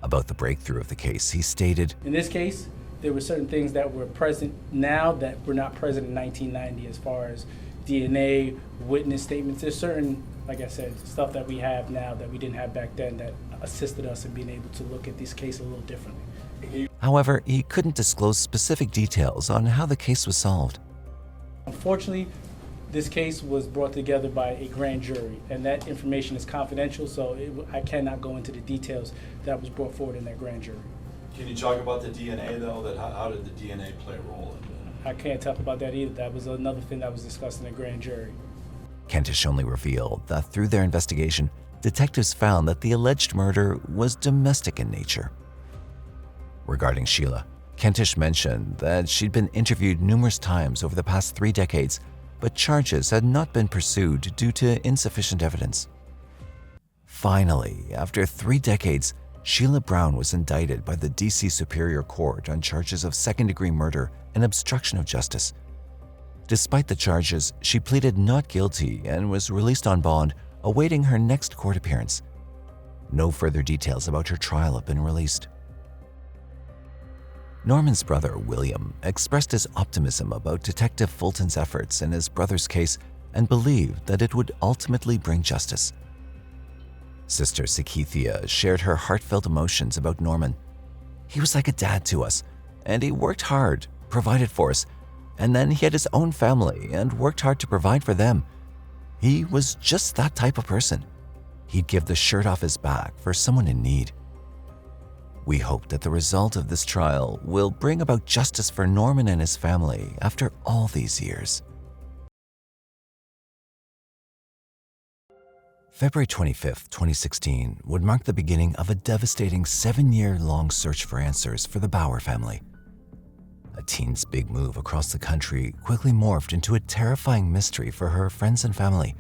About the breakthrough of the case, he stated, "In this case, there were certain things that were present now that were not present in 1990 as far as DNA, witness statements. There's certain, like I said, stuff that we have now that we didn't have back then that assisted us in being able to look at this case a little differently." However, he couldn't disclose specific details on how the case was solved. Unfortunately, this case was brought together by a grand jury, and that information is confidential, so I cannot go into the details that was brought forward in that grand jury. Can you talk about the DNA, though? How did the DNA play a role in that? I can't talk about that either. That was another thing that was discussed in the grand jury. Kentish only revealed that through their investigation, detectives found that the alleged murder was domestic in nature. Regarding Sheila, Kentish mentioned that she'd been interviewed numerous times over the past 3 decades, but charges had not been pursued due to insufficient evidence. Finally, after 3 decades, Sheila Brown was indicted by the DC Superior Court on charges of second-degree murder and obstruction of justice. Despite the charges, she pleaded not guilty and was released on bond, awaiting her next court appearance. No further details about her trial have been released. Norman's brother, William, expressed his optimism about Detective Fulton's efforts in his brother's case and believed that it would ultimately bring justice. Sister Sakithia shared her heartfelt emotions about Norman. "He was like a dad to us, and he worked hard, provided for us, and then he had his own family and worked hard to provide for them. He was just that type of person. He'd give the shirt off his back for someone in need." We hope that the result of this trial will bring about justice for Norman and his family after all these years. February 25, 2016 would mark the beginning of a devastating 7-year-long search for answers for the Bauer family. A teen's big move across the country quickly morphed into a terrifying mystery for her friends and family.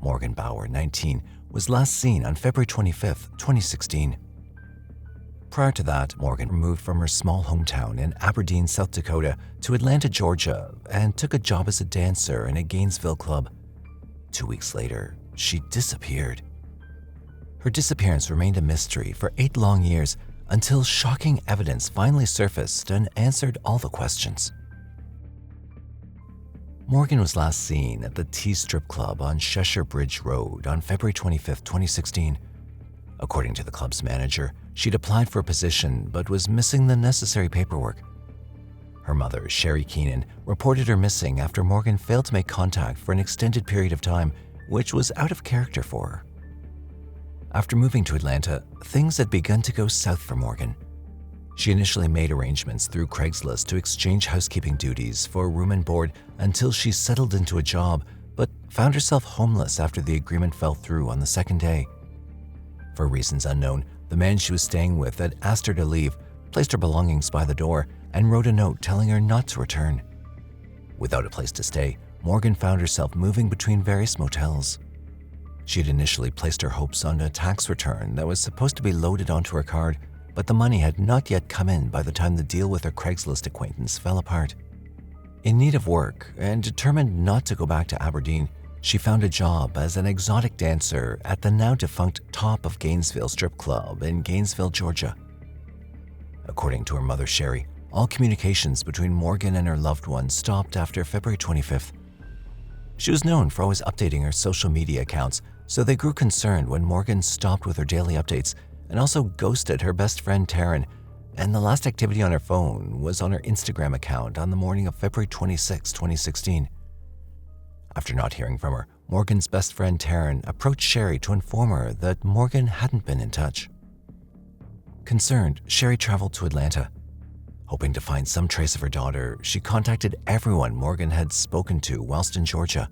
Morgan Bauer, 19, was last seen on February 25, 2016. Prior to that, Morgan moved from her small hometown in Aberdeen, South Dakota to Atlanta, Georgia, and took a job as a dancer in a Gainesville club. 2 weeks later, she disappeared. Her disappearance remained a mystery for 8 long years until shocking evidence finally surfaced and answered all the questions. Morgan was last seen at the T Strip Club on Cheshire Bridge Road on February 25, 2016. According to the club's manager, she'd applied for a position but was missing the necessary paperwork. Her mother, Sherry Keenan, reported her missing after Morgan failed to make contact for an extended period of time, which was out of character for her. After moving to Atlanta, things had begun to go south for Morgan. She initially made arrangements through Craigslist to exchange housekeeping duties for room and board until she settled into a job, but found herself homeless after the agreement fell through on the second day. For reasons unknown, the man she was staying with had asked her to leave, placed her belongings by the door, and wrote a note telling her not to return. Without a place to stay, Morgan found herself moving between various motels. She had initially placed her hopes on a tax return that was supposed to be loaded onto her card, but the money had not yet come in by the time the deal with her Craigslist acquaintance fell apart. In need of work and determined not to go back to Aberdeen, she found a job as an exotic dancer at the now-defunct Top of Gainesville Strip Club in Gainesville, Georgia. According to her mother, Sherry, all communications between Morgan and her loved one stopped after February 25th. She was known for always updating her social media accounts, so they grew concerned when Morgan stopped with her daily updates and also ghosted her best friend Taryn, and the last activity on her phone was on her Instagram account on the morning of February 26, 2016. After not hearing from her, Morgan's best friend Taryn approached Sherry to inform her that Morgan hadn't been in touch. Concerned, Sherry traveled to Atlanta. Hoping to find some trace of her daughter, she contacted everyone Morgan had spoken to whilst in Georgia.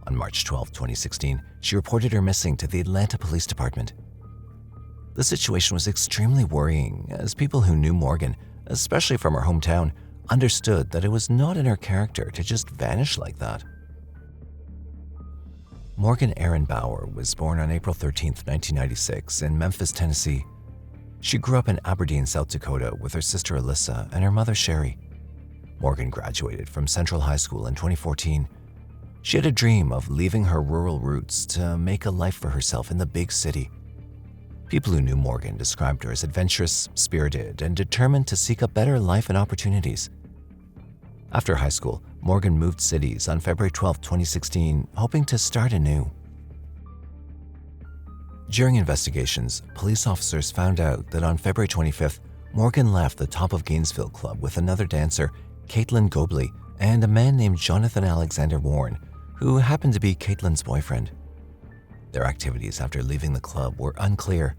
On March 12, 2016, she reported her missing to the Atlanta Police Department. The situation was extremely worrying, as people who knew Morgan, especially from her hometown, understood that it was not in her character to just vanish like that. Morgan Aryn Bauer was born on April 13, 1996, in Memphis, Tennessee. She grew up in Aberdeen, South Dakota, with her sister Alyssa and her mother Sherry. Morgan graduated from Central High School in 2014. She had a dream of leaving her rural roots to make a life for herself in the big city. People who knew Morgan described her as adventurous, spirited, and determined to seek a better life and opportunities. After high school, Morgan moved cities on February 12, 2016, hoping to start anew. During investigations, police officers found out that on February 25th, Morgan left the Top of Gainesville Club with another dancer, Caitlin Gobley, and a man named Jonathan Alexander Warren, who happened to be Caitlin's boyfriend. Their activities after leaving the club were unclear.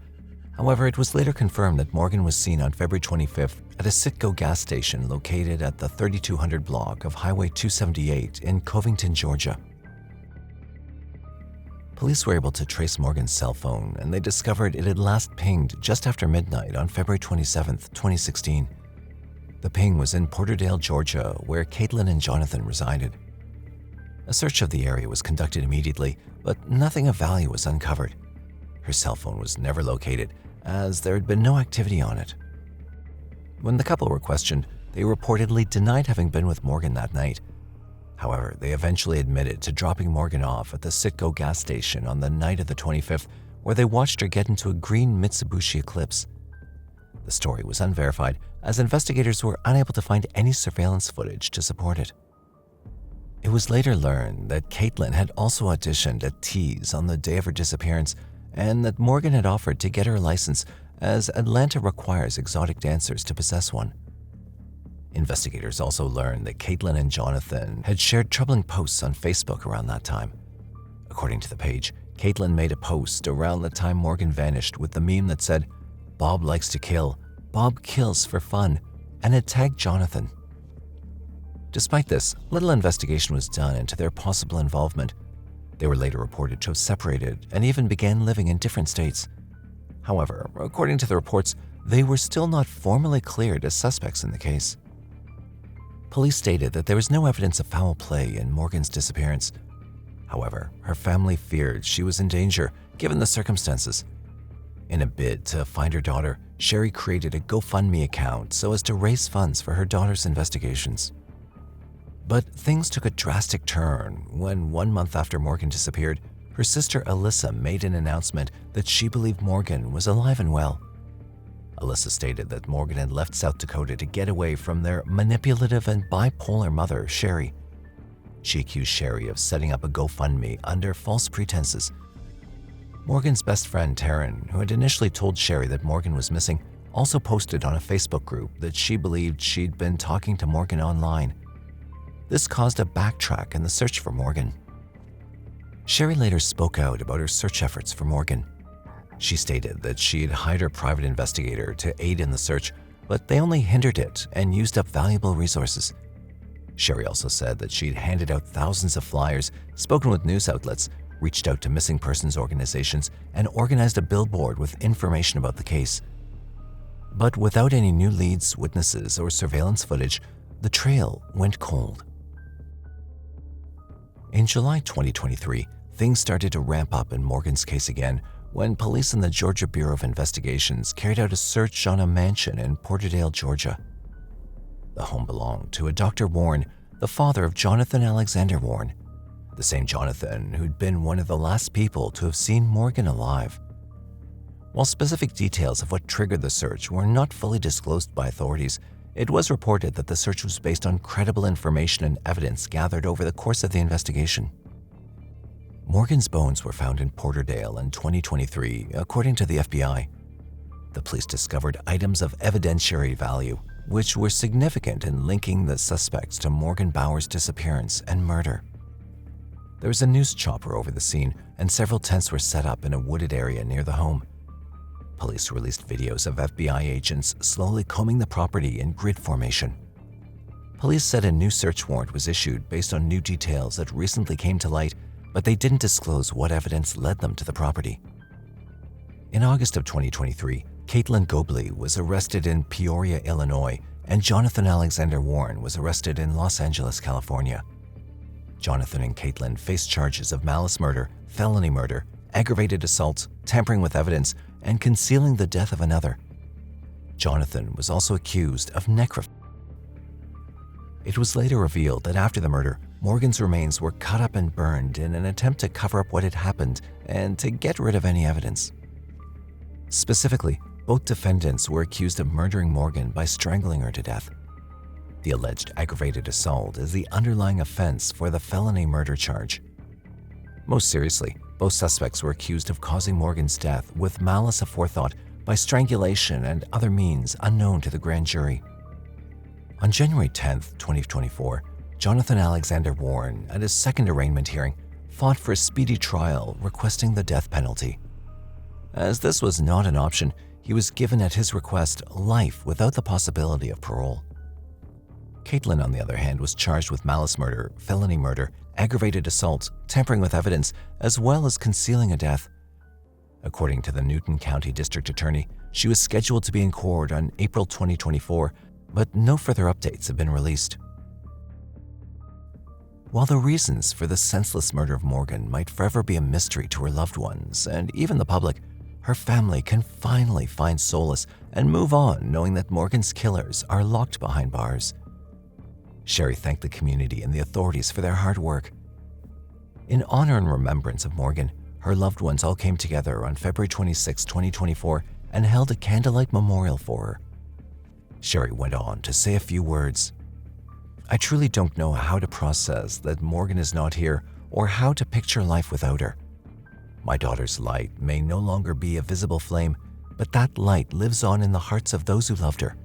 However, it was later confirmed that Morgan was seen on February 25th at a Citgo gas station located at the 3200 block of Highway 278 in Covington, Georgia. Police were able to trace Morgan's cell phone, and they discovered it had last pinged just after midnight on February 27, 2016. The ping was in Porterdale, Georgia, where Caitlin and Jonathan resided. A search of the area was conducted immediately, but nothing of value was uncovered. Her cell phone was never located, as there had been no activity on it. When the couple were questioned, they reportedly denied having been with Morgan that night. However, they eventually admitted to dropping Morgan off at the Citgo gas station on the night of the 25th, where they watched her get into a green Mitsubishi Eclipse. The story was unverified, as investigators were unable to find any surveillance footage to support it. It was later learned that Caitlin had also auditioned at Tease on the day of her disappearance, and that Morgan had offered to get her a license, as Atlanta requires exotic dancers to possess one. Investigators also learned that Caitlin and Jonathan had shared troubling posts on Facebook around that time. According to the page, Caitlin made a post around the time Morgan vanished with the meme that said, "Bob likes to kill, Bob kills for fun," and had tagged Jonathan. Despite this, little investigation was done into their possible involvement. They were later reported to have separated and even began living in different states. However, according to the reports, they were still not formally cleared as suspects in the case. Police stated that there was no evidence of foul play in Morgan's disappearance. However, her family feared she was in danger given the circumstances. In a bid to find her daughter, Sherry created a GoFundMe account so as to raise funds for her daughter's investigations. But things took a drastic turn when 1 month after Morgan disappeared, her sister Alyssa made an announcement that she believed Morgan was alive and well. Alyssa stated that Morgan had left South Dakota to get away from their manipulative and bipolar mother, Sherry. She accused Sherry of setting up a GoFundMe under false pretenses. Morgan's best friend, Taryn, who had initially told Sherry that Morgan was missing, also posted on a Facebook group that she believed she'd been talking to Morgan online. This caused a backtrack in the search for Morgan. Sherry later spoke out about her search efforts for Morgan. She stated that she had hired a private investigator to aid in the search, but they only hindered it and used up valuable resources. Sherry also said that she'd handed out thousands of flyers, spoken with news outlets, reached out to missing persons organizations, and organized a billboard with information about the case. But without any new leads, witnesses, or surveillance footage, the trail went cold. In July 2023, things started to ramp up in Morgan's case again when police in the Georgia Bureau of Investigations carried out a search on a mansion in Porterdale, Georgia. The home belonged to a Dr. Warren, the father of Jonathan Alexander Warren, the same Jonathan who'd been one of the last people to have seen Morgan alive. While specific details of what triggered the search were not fully disclosed by authorities, it was reported that the search was based on credible information and evidence gathered over the course of the investigation. Morgan's bones were found in Porterdale in 2023, according to the FBI. The police discovered items of evidentiary value, which were significant in linking the suspects to Morgan Bauer's disappearance and murder. there was a news chopper over the scene and several tents were set up in a wooded area near the home. Police released videos of FBI agents slowly combing the property in grid formation. Police said a new search warrant was issued based on new details that recently came to light, but they didn't disclose what evidence led them to the property. In August of 2023, Caitlin Gobley was arrested in Peoria, Illinois, and Jonathan Alexander Warren was arrested in Los Angeles, California. Jonathan and Caitlin faced charges of malice murder, felony murder, aggravated assault, tampering with evidence, and concealing the death of another. Jonathan was also accused of necrophilia. It was later revealed that after the murder, Morgan's remains were cut up and burned in an attempt to cover up what had happened and to get rid of any evidence. Specifically, both defendants were accused of murdering Morgan by strangling her to death. The alleged aggravated assault is the underlying offense for the felony murder charge. Most seriously, both suspects were accused of causing Morgan's death with malice aforethought by strangulation and other means unknown to the grand jury. On January 10, 2024, Jonathan Alexander Warren, at his second arraignment hearing, fought for a speedy trial requesting the death penalty. As this was not an option, he was given at his request life without the possibility of parole. Caitlin, on the other hand, was charged with malice murder, felony murder, aggravated assault, tampering with evidence, as well as concealing a death. According to the Newton County District Attorney, she was scheduled to be in court on April 2024, but no further updates have been released. While the reasons for the senseless murder of Morgan might forever be a mystery to her loved ones and even the public, her family can finally find solace and move on knowing that Morgan's killers are locked behind bars. Sherry thanked the community and the authorities for their hard work. In honor and remembrance of Morgan, her loved ones all came together on February 26, 2024 and held a candlelight memorial for her. Sherry went on to say a few words. "I truly don't know how to process that Morgan is not here or how to picture life without her. My daughter's light may no longer be a visible flame, but that light lives on in the hearts of those who loved her.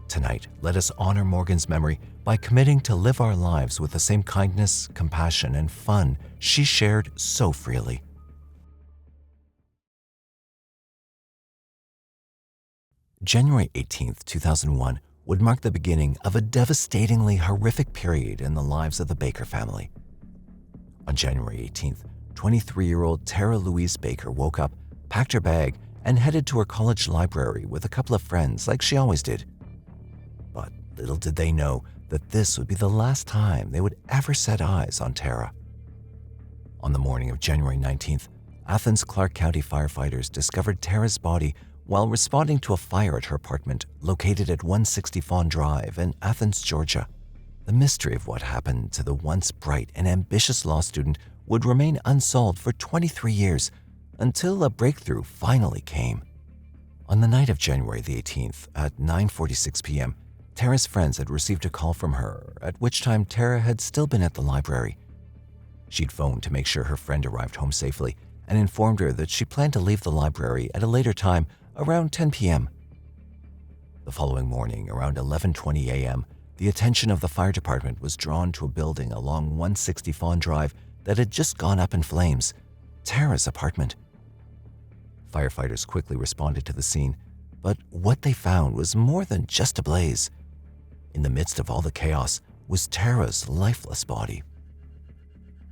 Tonight, let us honor Morgan's memory by committing to live our lives with the same kindness, compassion, and fun she shared so freely." January 18, 2001 would mark the beginning of a devastatingly horrific period in the lives of the Baker family. On January 18th, 23-year-old Tara Louise Baker woke up, packed her bag, and headed to her college library with a couple of friends like she always did. But little did they know that this would be the last time they would ever set eyes on Tara. On the morning of January 19th, Athens Clark County firefighters discovered Tara's body while responding to a fire at her apartment located at 160 Fawn Drive in Athens, Georgia. The mystery of what happened to the once bright and ambitious law student would remain unsolved for 23 years until a breakthrough finally came. On the night of January the 18th at 9:46 p.m., Tara's friends had received a call from her, at which time Tara had still been at the library. She'd phoned to make sure her friend arrived home safely and informed her that she planned to leave the library at a later time, around 10 p.m. The following morning, around 11:20 a.m., the attention of the fire department was drawn to a building along 160 Fawn Drive that had just gone up in flames, Tara's apartment. Firefighters quickly responded to the scene, but what they found was more than just a blaze. In the midst of all the chaos was Tara's lifeless body.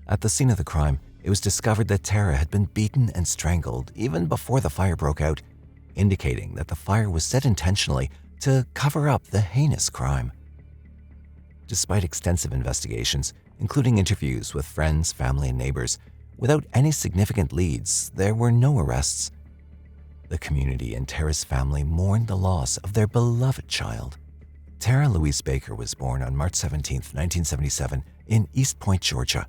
At the scene of the crime, it was discovered that Tara had been beaten and strangled even before the fire broke out, indicating that the fire was set intentionally to cover up the heinous crime. Despite extensive investigations, including interviews with friends, family, and neighbors, without any significant leads, there were no arrests. The community and Tara's family mourned the loss of their beloved child. Tara Louise Baker was born on March 17, 1977, in East Point, Georgia.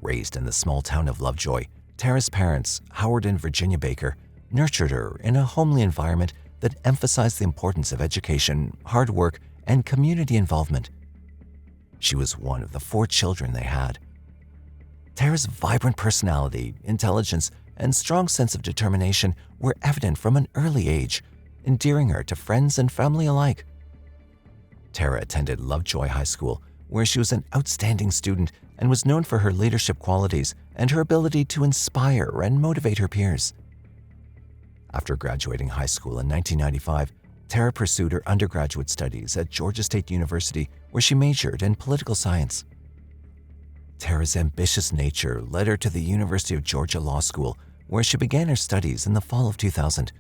Raised in the small town of Lovejoy, Tara's parents, Howard and Virginia Baker, nurtured her in a homely environment that emphasized the importance of education, hard work, and community involvement. She was one of the 4 children they had. Tara's vibrant personality, intelligence, and strong sense of determination were evident from an early age, endearing her to friends and family alike. Tara attended Lovejoy High School, where she was an outstanding student and was known for her leadership qualities and her ability to inspire and motivate her peers. After graduating high school in 1995, Tara pursued her undergraduate studies at Georgia State University, where she majored in political science. Tara's ambitious nature led her to the University of Georgia Law School, where she began her studies in the fall of 2000.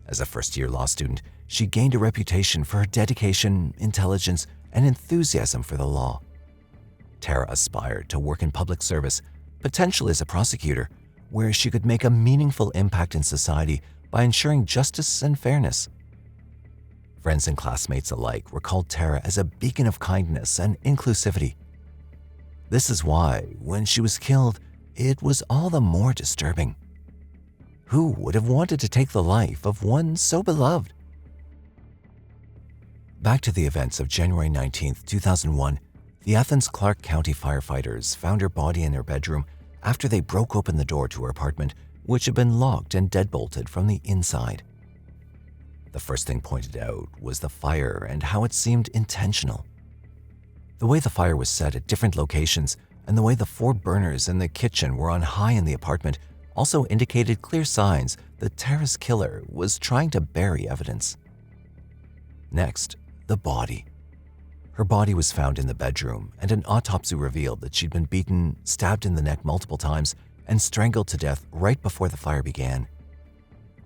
As a first-year law student, she gained a reputation for her dedication, intelligence, and enthusiasm for the law. Tara aspired to work in public service, potentially as a prosecutor, where she could make a meaningful impact in society by ensuring justice and fairness. Friends and classmates alike recalled Tara as a beacon of kindness and inclusivity. This is why, when she was killed, it was all the more disturbing. Who would have wanted to take the life of one so beloved? Back to the events of January 19, 2001, the Athens-Clarke County firefighters found her body in her bedroom after they broke open the door to her apartment, which had been locked and deadbolted from the inside. The first thing pointed out was the fire and how it seemed intentional. The way the fire was set at different locations and the way the 4 burners in the kitchen were on high in the apartment also indicated clear signs that Tara's killer was trying to bury evidence. Next, the body. Her body was found in the bedroom, and an autopsy revealed that she'd been beaten, stabbed in the neck multiple times, and strangled to death right before the fire began.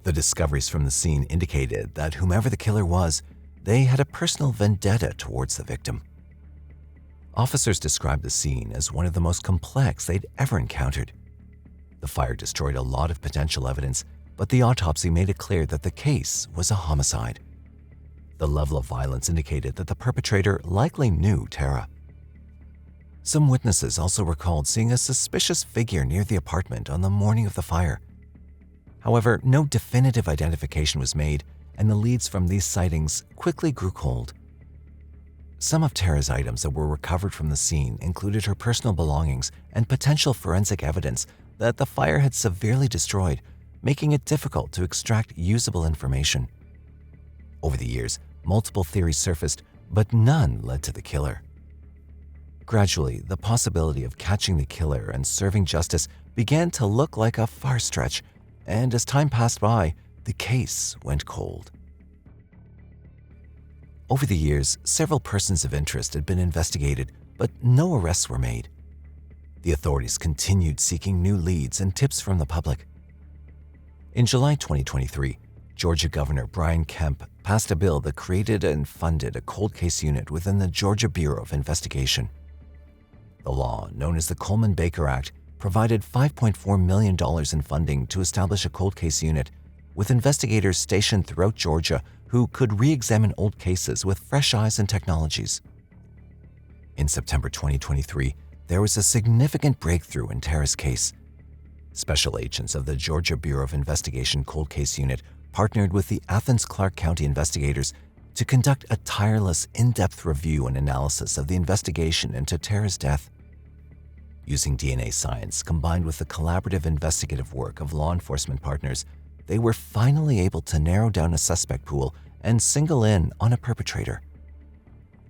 The discoveries from the scene indicated that whomever the killer was, they had a personal vendetta towards the victim. Officers described the scene as one of the most complex they'd ever encountered. The fire destroyed a lot of potential evidence, but the autopsy made it clear that the case was a homicide. The level of violence indicated that the perpetrator likely knew Tara. Some witnesses also recalled seeing a suspicious figure near the apartment on the morning of the fire. However, no definitive identification was made, and the leads from these sightings quickly grew cold. Some of Tara's items that were recovered from the scene included her personal belongings and potential forensic evidence that the fire had severely destroyed, making it difficult to extract usable information. Over the years, multiple theories surfaced, but none led to the killer. Gradually, the possibility of catching the killer and serving justice began to look like a far stretch, and as time passed by, the case went cold. Over the years, several persons of interest had been investigated, but no arrests were made. The authorities continued seeking new leads and tips from the public. In July 2023, Georgia Governor Brian Kemp passed a bill that created and funded a cold case unit within the Georgia Bureau of Investigation. The law, known as the Coleman-Baker Act, provided $5.4 million in funding to establish a cold case unit, with investigators stationed throughout Georgia who could re-examine old cases with fresh eyes and technologies. In September 2023, there was a significant breakthrough in Tara's case. Special agents of the Georgia Bureau of Investigation Cold Case Unit partnered with the Athens-Clarke County investigators to conduct a tireless, in-depth review and analysis of the investigation into Tara's death. Using DNA science combined with the collaborative investigative work of law enforcement partners, they were finally able to narrow down a suspect pool and single in on a perpetrator.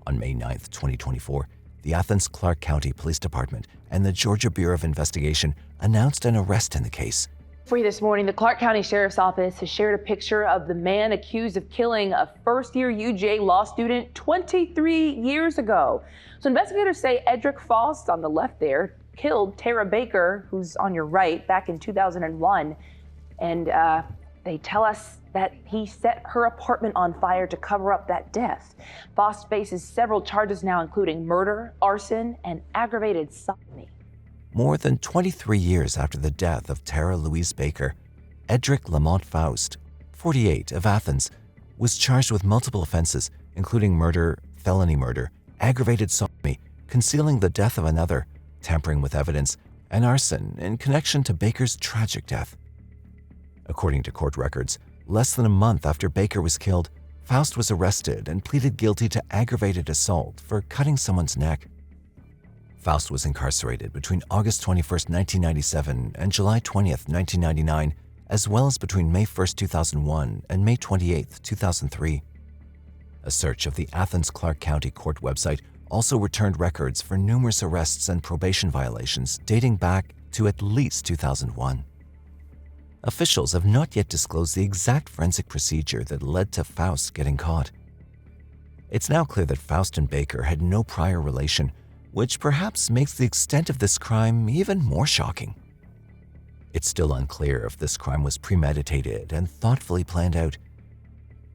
On May 9, 2024, the Athens-Clarke County Police Department and the Georgia Bureau of Investigation announced an arrest in the case. For you this morning, the Clarke County Sheriff's Office has shared a picture of the man accused of killing a first-year UJ law student 23 years ago. So investigators say Edric Faust, on the left there, killed Tara Baker, who's on your right, back in 2001. And they tell us that he set her apartment on fire to cover up that death. Faust faces several charges now, including murder, arson, and aggravated sodomy. More than 23 years after the death of Tara Louise Baker, Edric Lamont Faust, 48, of Athens, was charged with multiple offenses, including murder, felony murder, aggravated sodomy, concealing the death of another, tampering with evidence, and arson in connection to Baker's tragic death. According to court records, less than a month after Baker was killed, Faust was arrested and pleaded guilty to aggravated assault for cutting someone's neck. Faust was incarcerated between August 21, 1997 and July 20, 1999, as well as between May 1, 2001 and May 28, 2003. A search of the Athens-Clarke County Court website also returned records for numerous arrests and probation violations dating back to at least 2001. Officials have not yet disclosed the exact forensic procedure that led to Faust getting caught. It's now clear that Faust and Baker had no prior relation, which perhaps makes the extent of this crime even more shocking. It's still unclear if this crime was premeditated and thoughtfully planned out.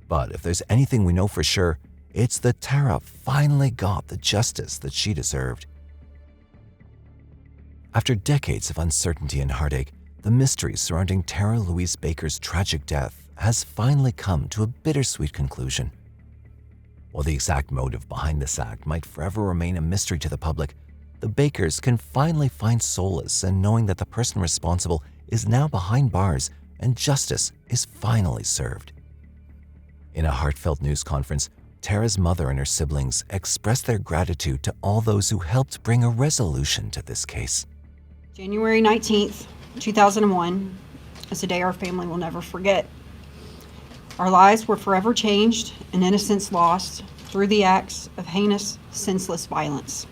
But if there's anything we know for sure, it's that Tara finally got the justice that she deserved. After decades of uncertainty and heartache, the mystery surrounding Tara Louise Baker's tragic death has finally come to a bittersweet conclusion. While the exact motive behind this act might forever remain a mystery to the public, the Bakers can finally find solace in knowing that the person responsible is now behind bars and justice is finally served. In a heartfelt news conference, Tara's mother and her siblings expressed their gratitude to all those who helped bring a resolution to this case. January 19th, 2001 is a day our family will never forget. Our lives were forever changed and innocence lost through the acts of heinous, senseless violence.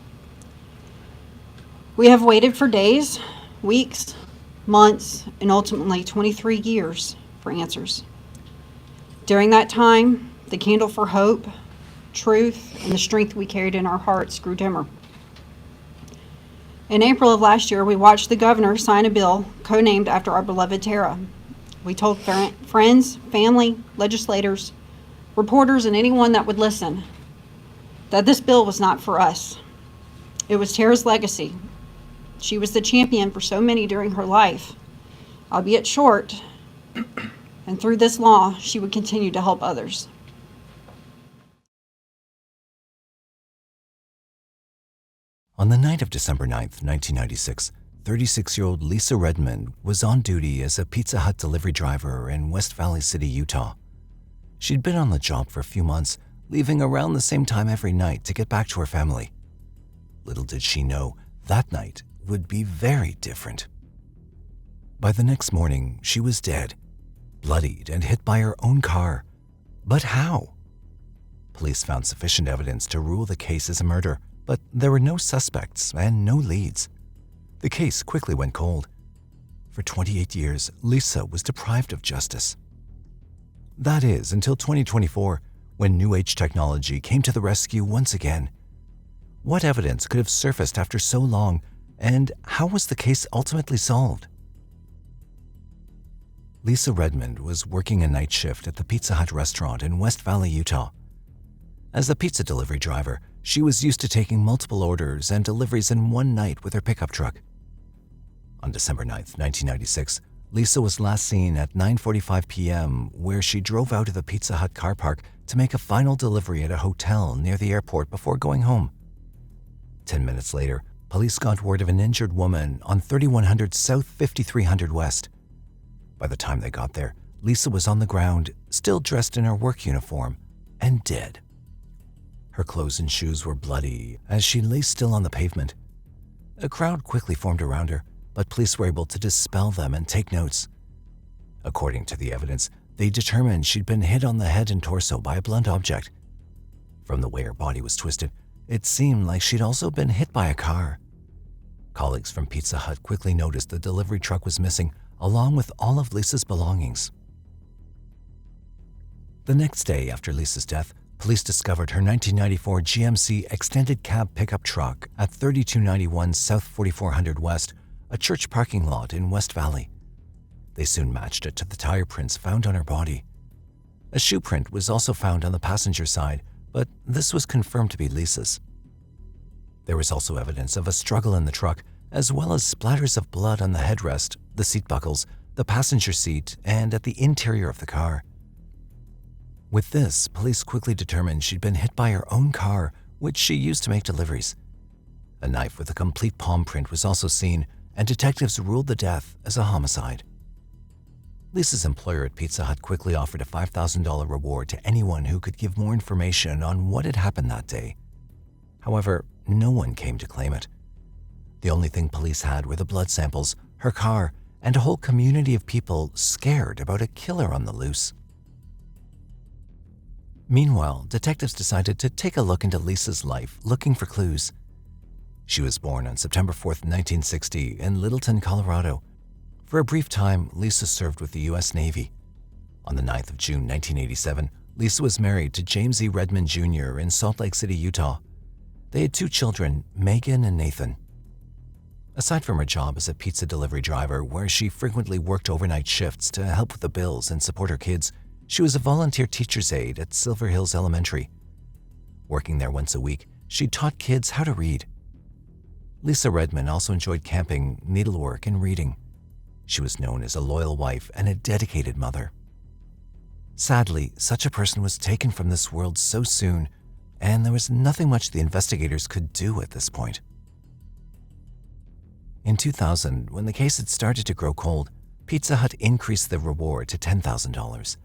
We have waited for days, weeks, months, and ultimately 23 years for answers. During that time, the candle for hope, truth, and the strength we carried in our hearts grew dimmer. In April of last year, we watched the governor sign a bill codenamed after our beloved Tara. We told friends, family, legislators, reporters, and anyone that would listen that this bill was not for us. It was Tara's legacy. She was the champion for so many during her life, albeit short, and through this law, she would continue to help others. On the night of December 9th, 1996, 36-year-old Lisa Redmond was on duty as a Pizza Hut delivery driver in West Valley City, Utah. She'd been on the job for a few months, leaving around the same time every night to get back to her family. Little did she know, that night would be very different. By the next morning, she was dead, bloodied and hit by her own car. But how? Police found sufficient evidence to rule the case as a murder, but there were no suspects and no leads. The case quickly went cold. For 28 years, Lisa was deprived of justice. That is, until 2024, when New Age technology came to the rescue once again. What evidence could have surfaced after so long, and how was the case ultimately solved? Lisa Redmond was working a night shift at the Pizza Hut restaurant in West Valley, Utah. As a pizza delivery driver, she was used to taking multiple orders and deliveries in one night with her pickup truck. On December 9th, 1996, Lisa was last seen at 9:45 p.m., where she drove out of the Pizza Hut car park to make a final delivery at a hotel near the airport before going home. 10 minutes later, police got word of an injured woman on 3100 South 5300 West. By the time they got there, Lisa was on the ground, still dressed in her work uniform, and dead. Her clothes and shoes were bloody as she lay still on the pavement. A crowd quickly formed around her, but police were able to dispel them and take notes. According to the evidence, they determined she'd been hit on the head and torso by a blunt object. From the way her body was twisted, it seemed like she'd also been hit by a car. Colleagues from Pizza Hut quickly noticed the delivery truck was missing, along with all of Lisa's belongings. The next day after Lisa's death, police discovered her 1994 GMC extended cab pickup truck at 3291 South 4400 West, a church parking lot in West Valley. They soon matched it to the tire prints found on her body. A shoe print was also found on the passenger side, but this was confirmed to be Lisa's. There was also evidence of a struggle in the truck, as well as splatters of blood on the headrest, the seat buckles, the passenger seat, and at the interior of the car. With this, police quickly determined she'd been hit by her own car, which she used to make deliveries. A knife with a complete palm print was also seen, and detectives ruled the death as a homicide. Lisa's employer at Pizza Hut quickly offered a $5,000 reward to anyone who could give more information on what had happened that day. However, no one came to claim it. The only thing police had were the blood samples, her car, and a whole community of people scared about a killer on the loose. Meanwhile, detectives decided to take a look into Lisa's life, looking for clues. She was born on September 4th, 1960, in Littleton, Colorado. For a brief time, Lisa served with the U.S. Navy. On the 9th of June, 1987, Lisa was married to James E. Redmond Jr. in Salt Lake City, Utah. They had 2 children, Megan and Nathan. Aside from her job as a pizza delivery driver, where she frequently worked overnight shifts to help with the bills and support her kids, she was a volunteer teacher's aide at Silver Hills Elementary. Working there once a week, she taught kids how to read. Lisa Redmond also enjoyed camping, needlework, and reading. She was known as a loyal wife and a dedicated mother. Sadly, such a person was taken from this world so soon, and there was nothing much the investigators could do at this point. In 2000, when the case had started to grow cold, Pizza Hut increased the reward to $10,000.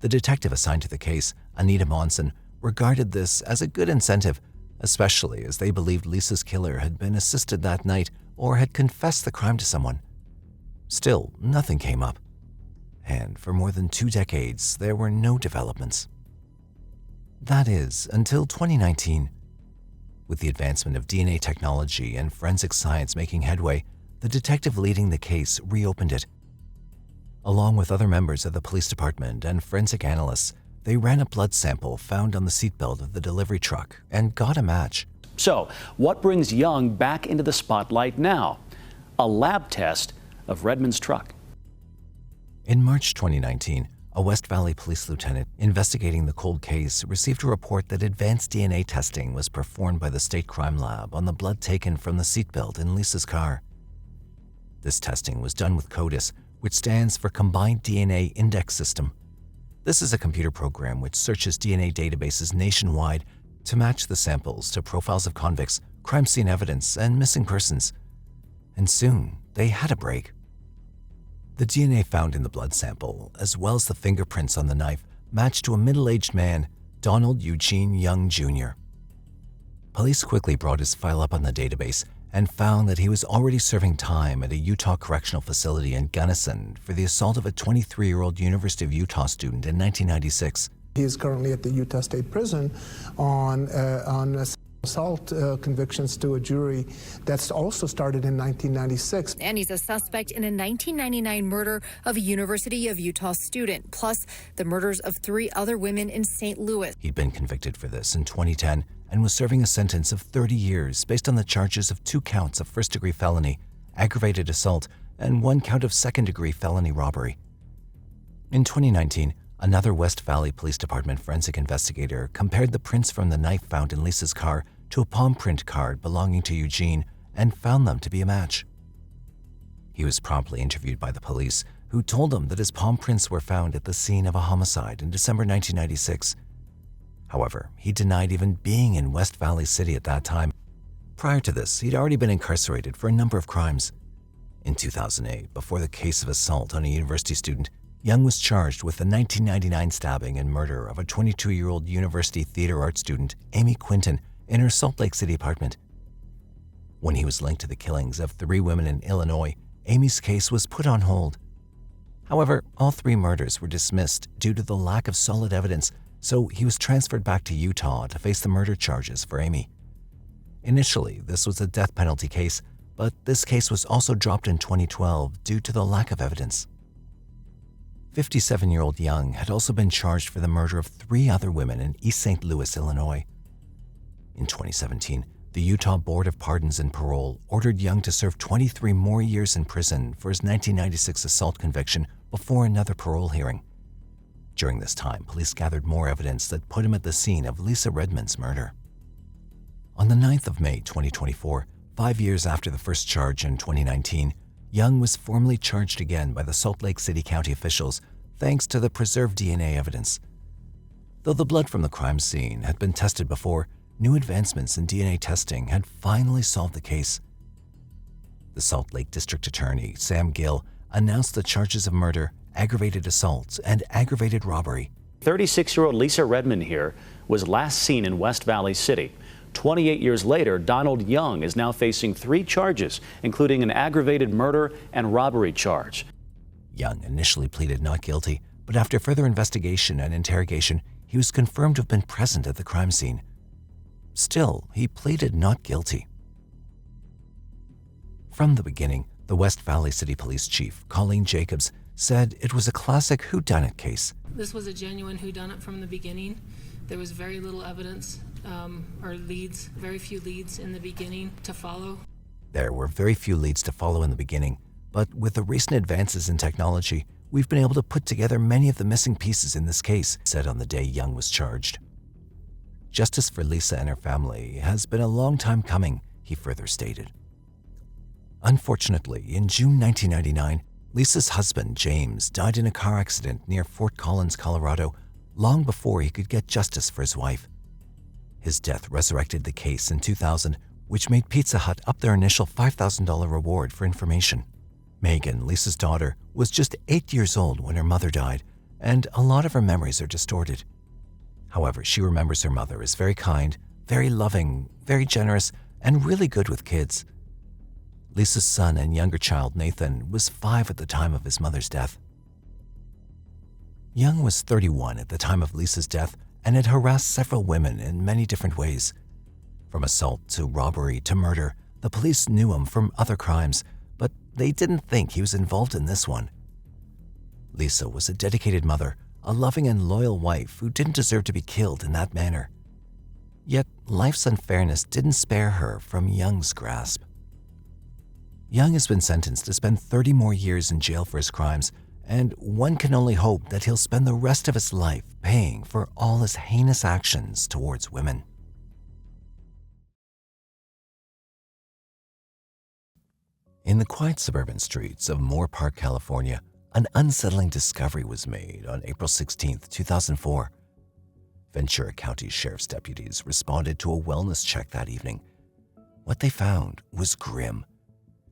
The detective assigned to the case, Anita Monson, regarded this as a good incentive, especially as they believed Lisa's killer had been assisted that night or had confessed the crime to someone. Still, nothing came up. And for more than 2 decades, there were no developments. That is, until 2019. With the advancement of DNA technology and forensic science making headway, the detective leading the case reopened it. Along with other members of the police department and forensic analysts, they ran a blood sample found on the seatbelt of the delivery truck and got a match. So, what brings Young back into the spotlight now? A lab test of Redmond's truck. In March 2019, a West Valley police lieutenant investigating the cold case received a report that advanced DNA testing was performed by the state crime lab on the blood taken from the seatbelt in Lisa's car. This testing was done with CODES, which stands for Combined DNA Index System. This is a computer program which searches DNA databases nationwide to match the samples to profiles of convicts, crime scene evidence, and missing persons. And soon, they had a break. The DNA found in the blood sample, as well as the fingerprints on the knife, matched to a middle-aged man, Donald Eugene Young Jr. Police quickly brought his file up on the database and found that he was already serving time at a Utah correctional facility in Gunnison for the assault of a 23-year-old University of Utah student in 1996. He is currently at the Utah State Prison on assault convictions to a jury that's also started in 1996. And he's a suspect in a 1999 murder of a University of Utah student, plus the murders of 3 other women in St. Louis. He'd been convicted for this in 2010 and was serving a sentence of 30 years based on the charges of 2 counts of first-degree felony, aggravated assault, and 1 count of second-degree felony robbery. In 2019, another West Valley Police Department forensic investigator compared the prints from the knife found in Lisa's car to a palm print card belonging to Eugene and found them to be a match. He was promptly interviewed by the police, who told him that his palm prints were found at the scene of a homicide in December 1996. However, he denied even being in West Valley City at that time. Prior to this, he'd already been incarcerated for a number of crimes. In 2008, before the case of assault on a university student, Young was charged with the 1999 stabbing and murder of a 22-year-old university theater art student, Amy Quinton, in her Salt Lake City apartment. When he was linked to the killings of 3 women in Illinois, Amy's case was put on hold. However, all 3 murders were dismissed due to the lack of solid evidence, so he was transferred back to Utah to face the murder charges for Amy. Initially, this was a death penalty case, but this case was also dropped in 2012 due to the lack of evidence. 57-year-old Young had also been charged for the murder of 3 other women in East St. Louis, Illinois. In 2017, the Utah Board of Pardons and Parole ordered Young to serve 23 more years in prison for his 1996 assault conviction before another parole hearing. During this time, police gathered more evidence that put him at the scene of Lisa Redmond's murder. On the 9th of May 2024, 5 years after the first charge in 2019, Young was formally charged again by the Salt Lake City County officials thanks to the preserved DNA evidence. Though the blood from the crime scene had been tested before, new advancements in DNA testing had finally solved the case. The Salt Lake District Attorney, Sam Gill, announced the charges of murder, aggravated assault, and aggravated robbery. 36-year-old Lisa Redmond here was last seen in West Valley City. 28 years later, Donald Young is now facing 3 charges, including an aggravated murder and robbery charge. Young initially pleaded not guilty, but after further investigation and interrogation, he was confirmed to have been present at the crime scene. Still, he pleaded not guilty. From the beginning, the West Valley City Police Chief, Colleen Jacobs, said it was a classic whodunit case. This was a genuine whodunit from the beginning. There was very little evidence or leads, very few leads in the beginning to follow. There were very few leads to follow in the beginning, but with the recent advances in technology, we've been able to put together many of the missing pieces in this case, said on the day Young was charged. Justice for Lisa and her family has been a long time coming, he further stated. Unfortunately, in June 1999, Lisa's husband, James, died in a car accident near Fort Collins, Colorado, long before he could get justice for his wife. His death resurrected the case in 2000, which made Pizza Hut up their initial $5,000 reward for information. Megan, Lisa's daughter, was just 8 years old when her mother died, and a lot of her memories are distorted. However, she remembers her mother as very kind, very loving, very generous, and really good with kids. Lisa's son and younger child, Nathan, was 5 at the time of his mother's death. Young was 31 at the time of Lisa's death and had harassed several women in many different ways. From assault to robbery to murder, the police knew him from other crimes, but they didn't think he was involved in this one. Lisa was a dedicated mother, a loving and loyal wife who didn't deserve to be killed in that manner. Yet life's unfairness didn't spare her from Young's grasp. Young has been sentenced to spend 30 more years in jail for his crimes, and one can only hope that he'll spend the rest of his life paying for all his heinous actions towards women. In the quiet suburban streets of Moore Park, California, an unsettling discovery was made on April 16, 2004. Ventura County Sheriff's deputies responded to a wellness check that evening. What they found was grim.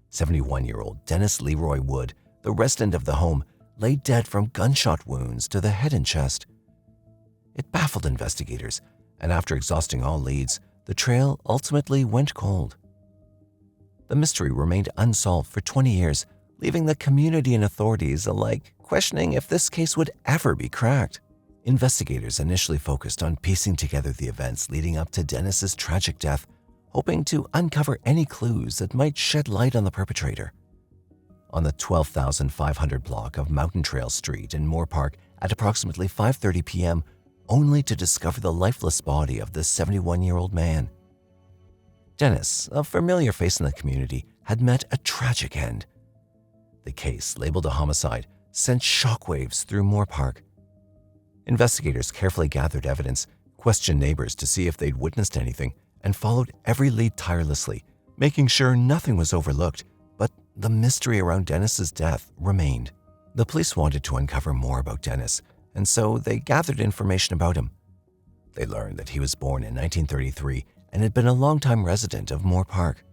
71-year-old Denis Leroy Wood, the resident of the home, lay dead from gunshot wounds to the head and chest. It baffled investigators, and after exhausting all leads, the trail ultimately went cold. The mystery remained unsolved for 20 years, leaving the community and authorities alike questioning if this case would ever be cracked. Investigators initially focused on piecing together the events leading up to Denis's tragic death, hoping to uncover any clues that might shed light on the perpetrator. On the 12,500 block of Mountain Trail Street in Moore Park at approximately 5:30 p.m., only to discover the lifeless body of this 71-year-old man. Denis, a familiar face in the community, had met a tragic end. The case, labeled a homicide, sent shockwaves through Moore Park. Investigators carefully gathered evidence, questioned neighbors to see if they'd witnessed anything, and followed every lead tirelessly, making sure nothing was overlooked, but the mystery around Denis's death remained. The police wanted to uncover more about Denis, and so they gathered information about him. They learned that he was born in 1933 and had been a longtime resident of Moore Park.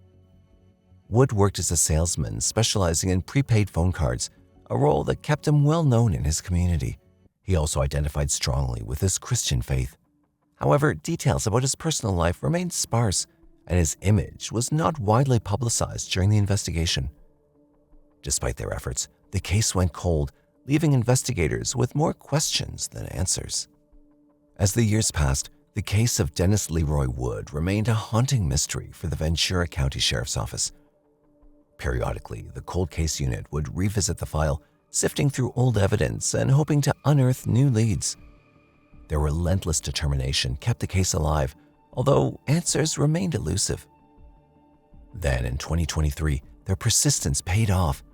Wood worked as a salesman specializing in prepaid phone cards, a role that kept him well known in his community. He also identified strongly with his Christian faith. However, details about his personal life remained sparse, and his image was not widely publicized during the investigation. Despite their efforts, the case went cold, leaving investigators with more questions than answers. As the years passed, the case of Denis Leroy Wood remained a haunting mystery for the Ventura County Sheriff's Office. Periodically, the cold case unit would revisit the file, sifting through old evidence and hoping to unearth new leads. Their relentless determination kept the case alive, although answers remained elusive. Then in 2023, their persistence paid off.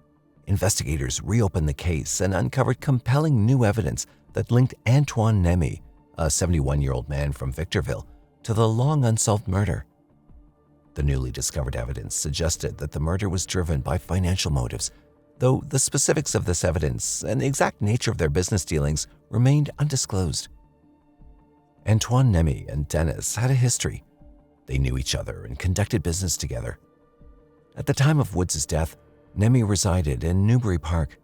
Investigators reopened the case and uncovered compelling new evidence that linked Antoine Nemi, a 71-year-old man from Victorville, to the long unsolved murder. The newly discovered evidence suggested that the murder was driven by financial motives, though the specifics of this evidence and the exact nature of their business dealings remained undisclosed. Antoine Nemi and Denis had a history. They knew each other and conducted business together. At the time of Woods' death, Nemi resided in Newbury Park.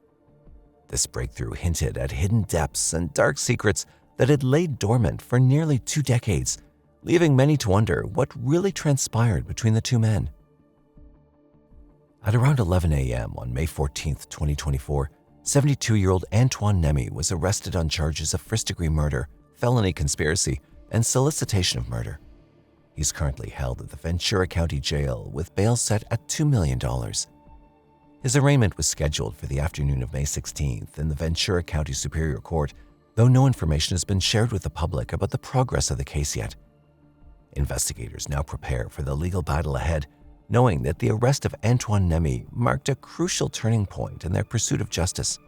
This breakthrough hinted at hidden depths and dark secrets that had laid dormant for nearly 2 decades, leaving many to wonder what really transpired between the two men. At around 11 a.m. on May 14, 2024, 72-year-old Antoine Nemi was arrested on charges of first-degree murder, felony conspiracy, and solicitation of murder. He's currently held at the Ventura County Jail with bail set at $2 million. His arraignment was scheduled for the afternoon of May 16th in the Ventura County Superior Court, though no information has been shared with the public about the progress of the case yet. Investigators now prepare for the legal battle ahead, knowing that the arrest of Antoine Nemi marked a crucial turning point in their pursuit of justice.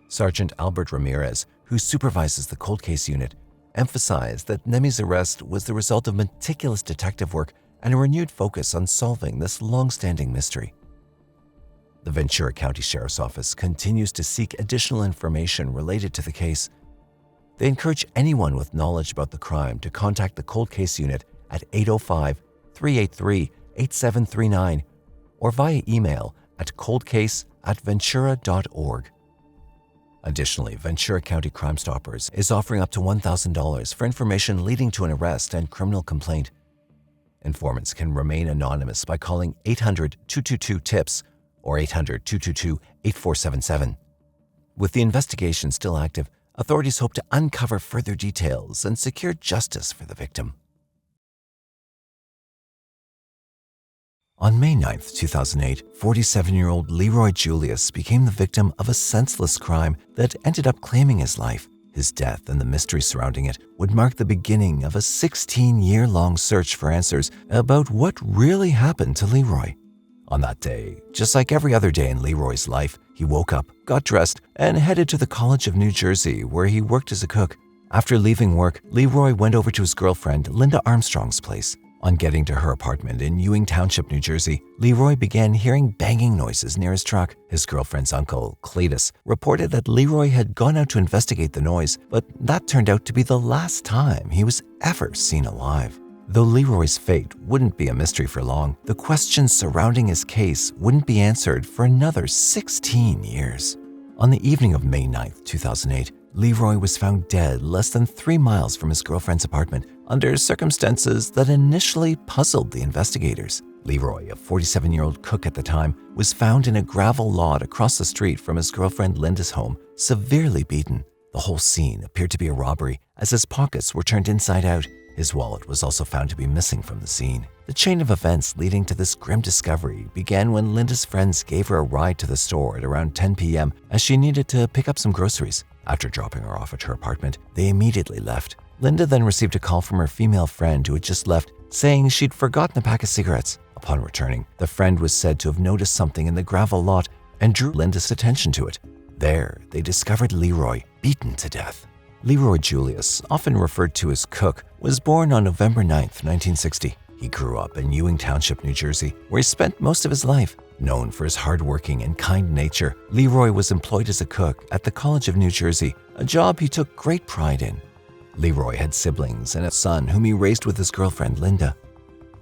Sergeant Albert Ramirez, who supervises the cold case unit, emphasized that Nemi's arrest was the result of meticulous detective work and a renewed focus on solving this long-standing mystery. The Ventura County Sheriff's Office continues to seek additional information related to the case. They encourage anyone with knowledge about the crime to contact the cold case unit at 805-383-8739 or via email at coldcase@ventura.org. Additionally, Ventura County Crime Stoppers is offering up to $1,000 for information leading to an arrest and criminal complaint. Informants can remain anonymous by calling 800-222-TIPS or 800-222-8477. With the investigation still active, authorities hope to uncover further details and secure justice for the victim. On May 9, 2008, 47-year-old Leroy Julious became the victim of a senseless crime that ended up claiming his life. His death and the mystery surrounding it would mark the beginning of a 16-year-long search for answers about what really happened to Leroy. On that day, just like every other day in Leroy's life, he woke up, got dressed, and headed to the College of New Jersey, where he worked as a cook. After leaving work, Leroy went over to his girlfriend, Linda Armstrong's place. On getting to her apartment in Ewing Township, New Jersey, Leroy began hearing banging noises near his truck. His girlfriend's uncle, Cletus, reported that Leroy had gone out to investigate the noise, but that turned out to be the last time he was ever seen alive. Though Leroy's fate wouldn't be a mystery for long, the questions surrounding his case wouldn't be answered for another 16 years. On the evening of May 9, 2008, Leroy was found dead less than 3 miles from his girlfriend's apartment under circumstances that initially puzzled the investigators. Leroy, a 47-year-old cook at the time, was found in a gravel lot across the street from his girlfriend Linda's home, severely beaten. The whole scene appeared to be a robbery, as his pockets were turned inside out. His wallet was also found to be missing from the scene. The chain of events leading to this grim discovery began when Linda's friends gave her a ride to the store at around 10 p.m. as she needed to pick up some groceries. After dropping her off at her apartment, they immediately left. Linda then received a call from her female friend who had just left, saying she'd forgotten a pack of cigarettes. Upon returning, the friend was said to have noticed something in the gravel lot and drew Linda's attention to it. There, they discovered Leroy, beaten to death. Leroy Julious, often referred to as Cook, was born on November 9, 1960. He grew up in Ewing Township, New Jersey, where he spent most of his life. Known for his hardworking and kind nature, Leroy was employed as a cook at the College of New Jersey, a job he took great pride in. Leroy had siblings and a son whom he raised with his girlfriend, Linda.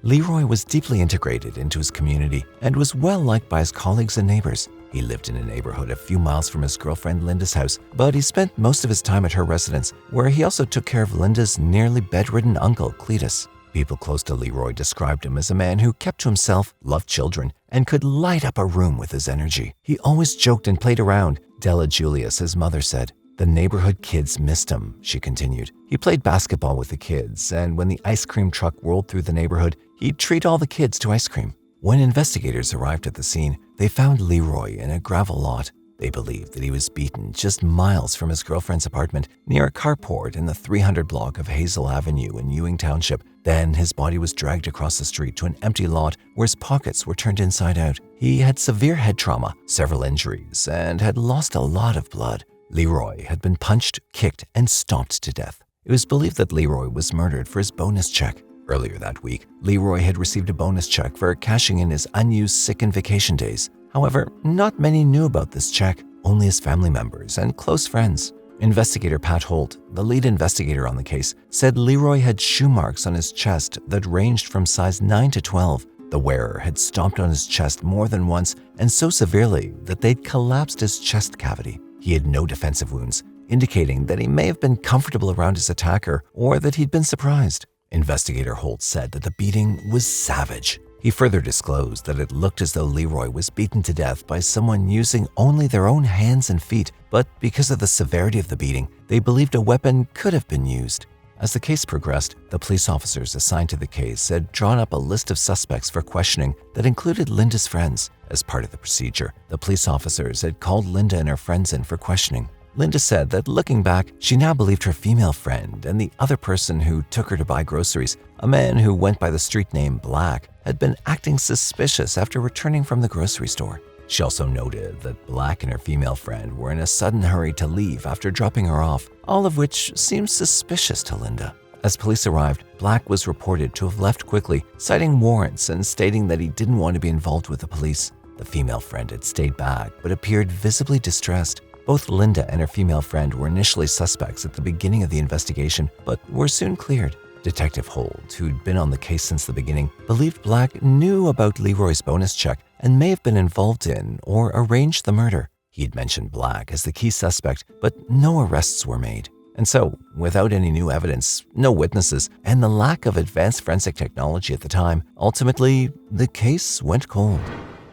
Leroy was deeply integrated into his community and was well liked by his colleagues and neighbors. He lived in a neighborhood a few miles from his girlfriend Linda's house, but he spent most of his time at her residence, where he also took care of Linda's nearly bedridden uncle, Cletus. People close to Leroy described him as a man who kept to himself, loved children, and could light up a room with his energy. He always joked and played around, Della Julius, his mother, said. The neighborhood kids missed him, she continued. He played basketball with the kids, and when the ice cream truck rolled through the neighborhood, he'd treat all the kids to ice cream. When investigators arrived at the scene, they found Leroy in a gravel lot. They believed that he was beaten just miles from his girlfriend's apartment near a carport in the 300 block of Hazel Avenue in Ewing Township. Then his body was dragged across the street to an empty lot where his pockets were turned inside out. He had severe head trauma, several injuries, and had lost a lot of blood. Leroy had been punched, kicked, and stomped to death. It was believed that Leroy was murdered for his bonus check. Earlier that week, Leroy had received a bonus check for cashing in his unused sick and vacation days. However, not many knew about this check, only his family members and close friends. Investigator Pat Holt, the lead investigator on the case, said Leroy had shoe marks on his chest that ranged from size 9 to 12. The wearer had stomped on his chest more than once and so severely that they'd collapsed his chest cavity. He had no defensive wounds, indicating that he may have been comfortable around his attacker or that he'd been surprised. Investigator Holt said that the beating was savage. He further disclosed that it looked as though Leroy was beaten to death by someone using only their own hands and feet, but because of the severity of the beating, they believed a weapon could have been used. As the case progressed, the police officers assigned to the case had drawn up a list of suspects for questioning that included Linda's friends. As part of the procedure, the police officers had called Linda and her friends in for questioning. Linda said that looking back, she now believed her female friend and the other person who took her to buy groceries, a man who went by the street name Black, had been acting suspicious after returning from the grocery store. She also noted that Black and her female friend were in a sudden hurry to leave after dropping her off, all of which seemed suspicious to Linda. As police arrived, Black was reported to have left quickly, citing warrants and stating that he didn't want to be involved with the police. The female friend had stayed back but appeared visibly distressed. Both Linda and her female friend were initially suspects at the beginning of the investigation, but were soon cleared. Detective Holt, who'd been on the case since the beginning, believed Black knew about Leroy's bonus check and may have been involved in or arranged the murder. He had mentioned Black as the key suspect, but no arrests were made. And so, without any new evidence, no witnesses, and the lack of advanced forensic technology at the time, ultimately, the case went cold.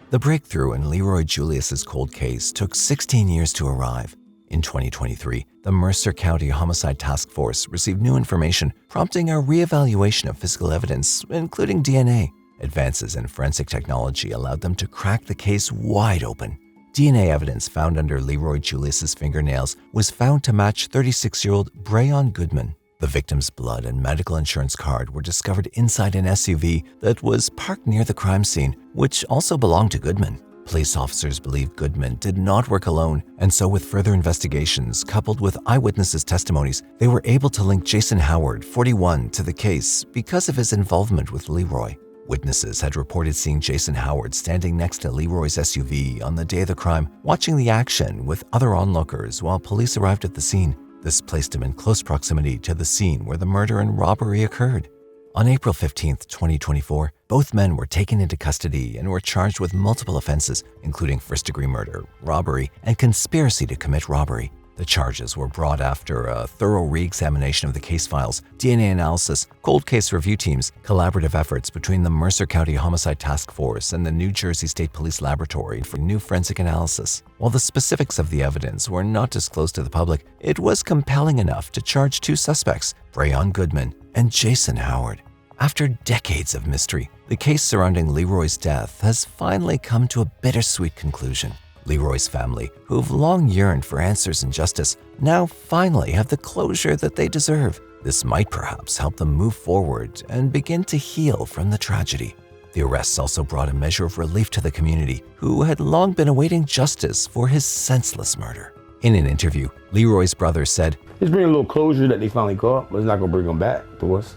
The breakthrough in Leroy Julius's cold case took 16 years to arrive. In 2023, the Mercer County Homicide Task Force received new information prompting a reevaluation of physical evidence, including DNA. Advances in forensic technology allowed them to crack the case wide open. DNA evidence found under Leroy Julius's fingernails was found to match 36-year-old Breon Goodman. The victim's blood and medical insurance card were discovered inside an SUV that was parked near the crime scene, which also belonged to Goodman. Police officers believe Goodman did not work alone, and so with further investigations coupled with eyewitnesses' testimonies, they were able to link Jason Howard, 41, to the case because of his involvement with Leroy. Witnesses had reported seeing Jason Howard standing next to Leroy's SUV on the day of the crime, watching the action with other onlookers while police arrived at the scene. This placed him in close proximity to the scene where the murder and robbery occurred. On April 15, 2024, both men were taken into custody and were charged with multiple offenses, including first-degree murder, robbery, and conspiracy to commit robbery. The charges were brought after a thorough re-examination of the case files, DNA analysis, cold case review teams, collaborative efforts between the Mercer County Homicide Task Force and the New Jersey State Police Laboratory for new forensic analysis. While the specifics of the evidence were not disclosed to the public, it was compelling enough to charge two suspects, Breon Goodman and Jason Howard. After decades of mystery, the case surrounding Leroy's death has finally come to a bittersweet conclusion. Leroy's family, who've long yearned for answers and justice, now finally have the closure that they deserve. This might perhaps help them move forward and begin to heal from the tragedy. The arrests also brought a measure of relief to the community, who had long been awaiting justice for his senseless murder. In an interview, Leroy's brother said, "It's bringing a little closure that they finally caught, but it's not going to bring them back to us.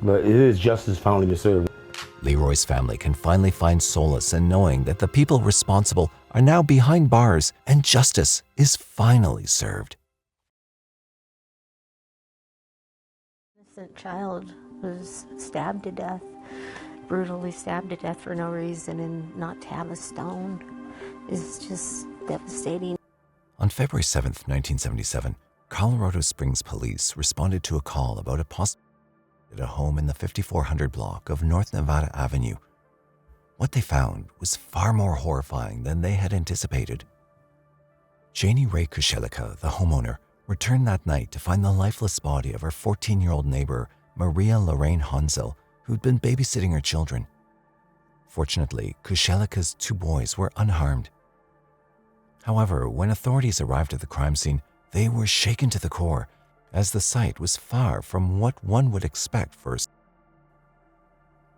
But it is justice finally been served." Leroy's family can finally find solace in knowing that the people responsible are now behind bars and justice is finally served. Innocent child was stabbed to death, brutally stabbed to death for no reason, and not to have a stone is just devastating. On February 7, 1977, Colorado Springs police responded to a call about a possible at a home in the 5400 block of North Nevada Avenue. What they found was far more horrifying than they had anticipated. Janie Ray Kushelika, the homeowner, returned that night to find the lifeless body of her 14-year-old neighbor, Maria Loraine Honzell, who'd been babysitting her children. Fortunately, Kushelika's two boys were unharmed. However, when authorities arrived at the crime scene, they were shaken to the core, as the site was far from what one would expect first.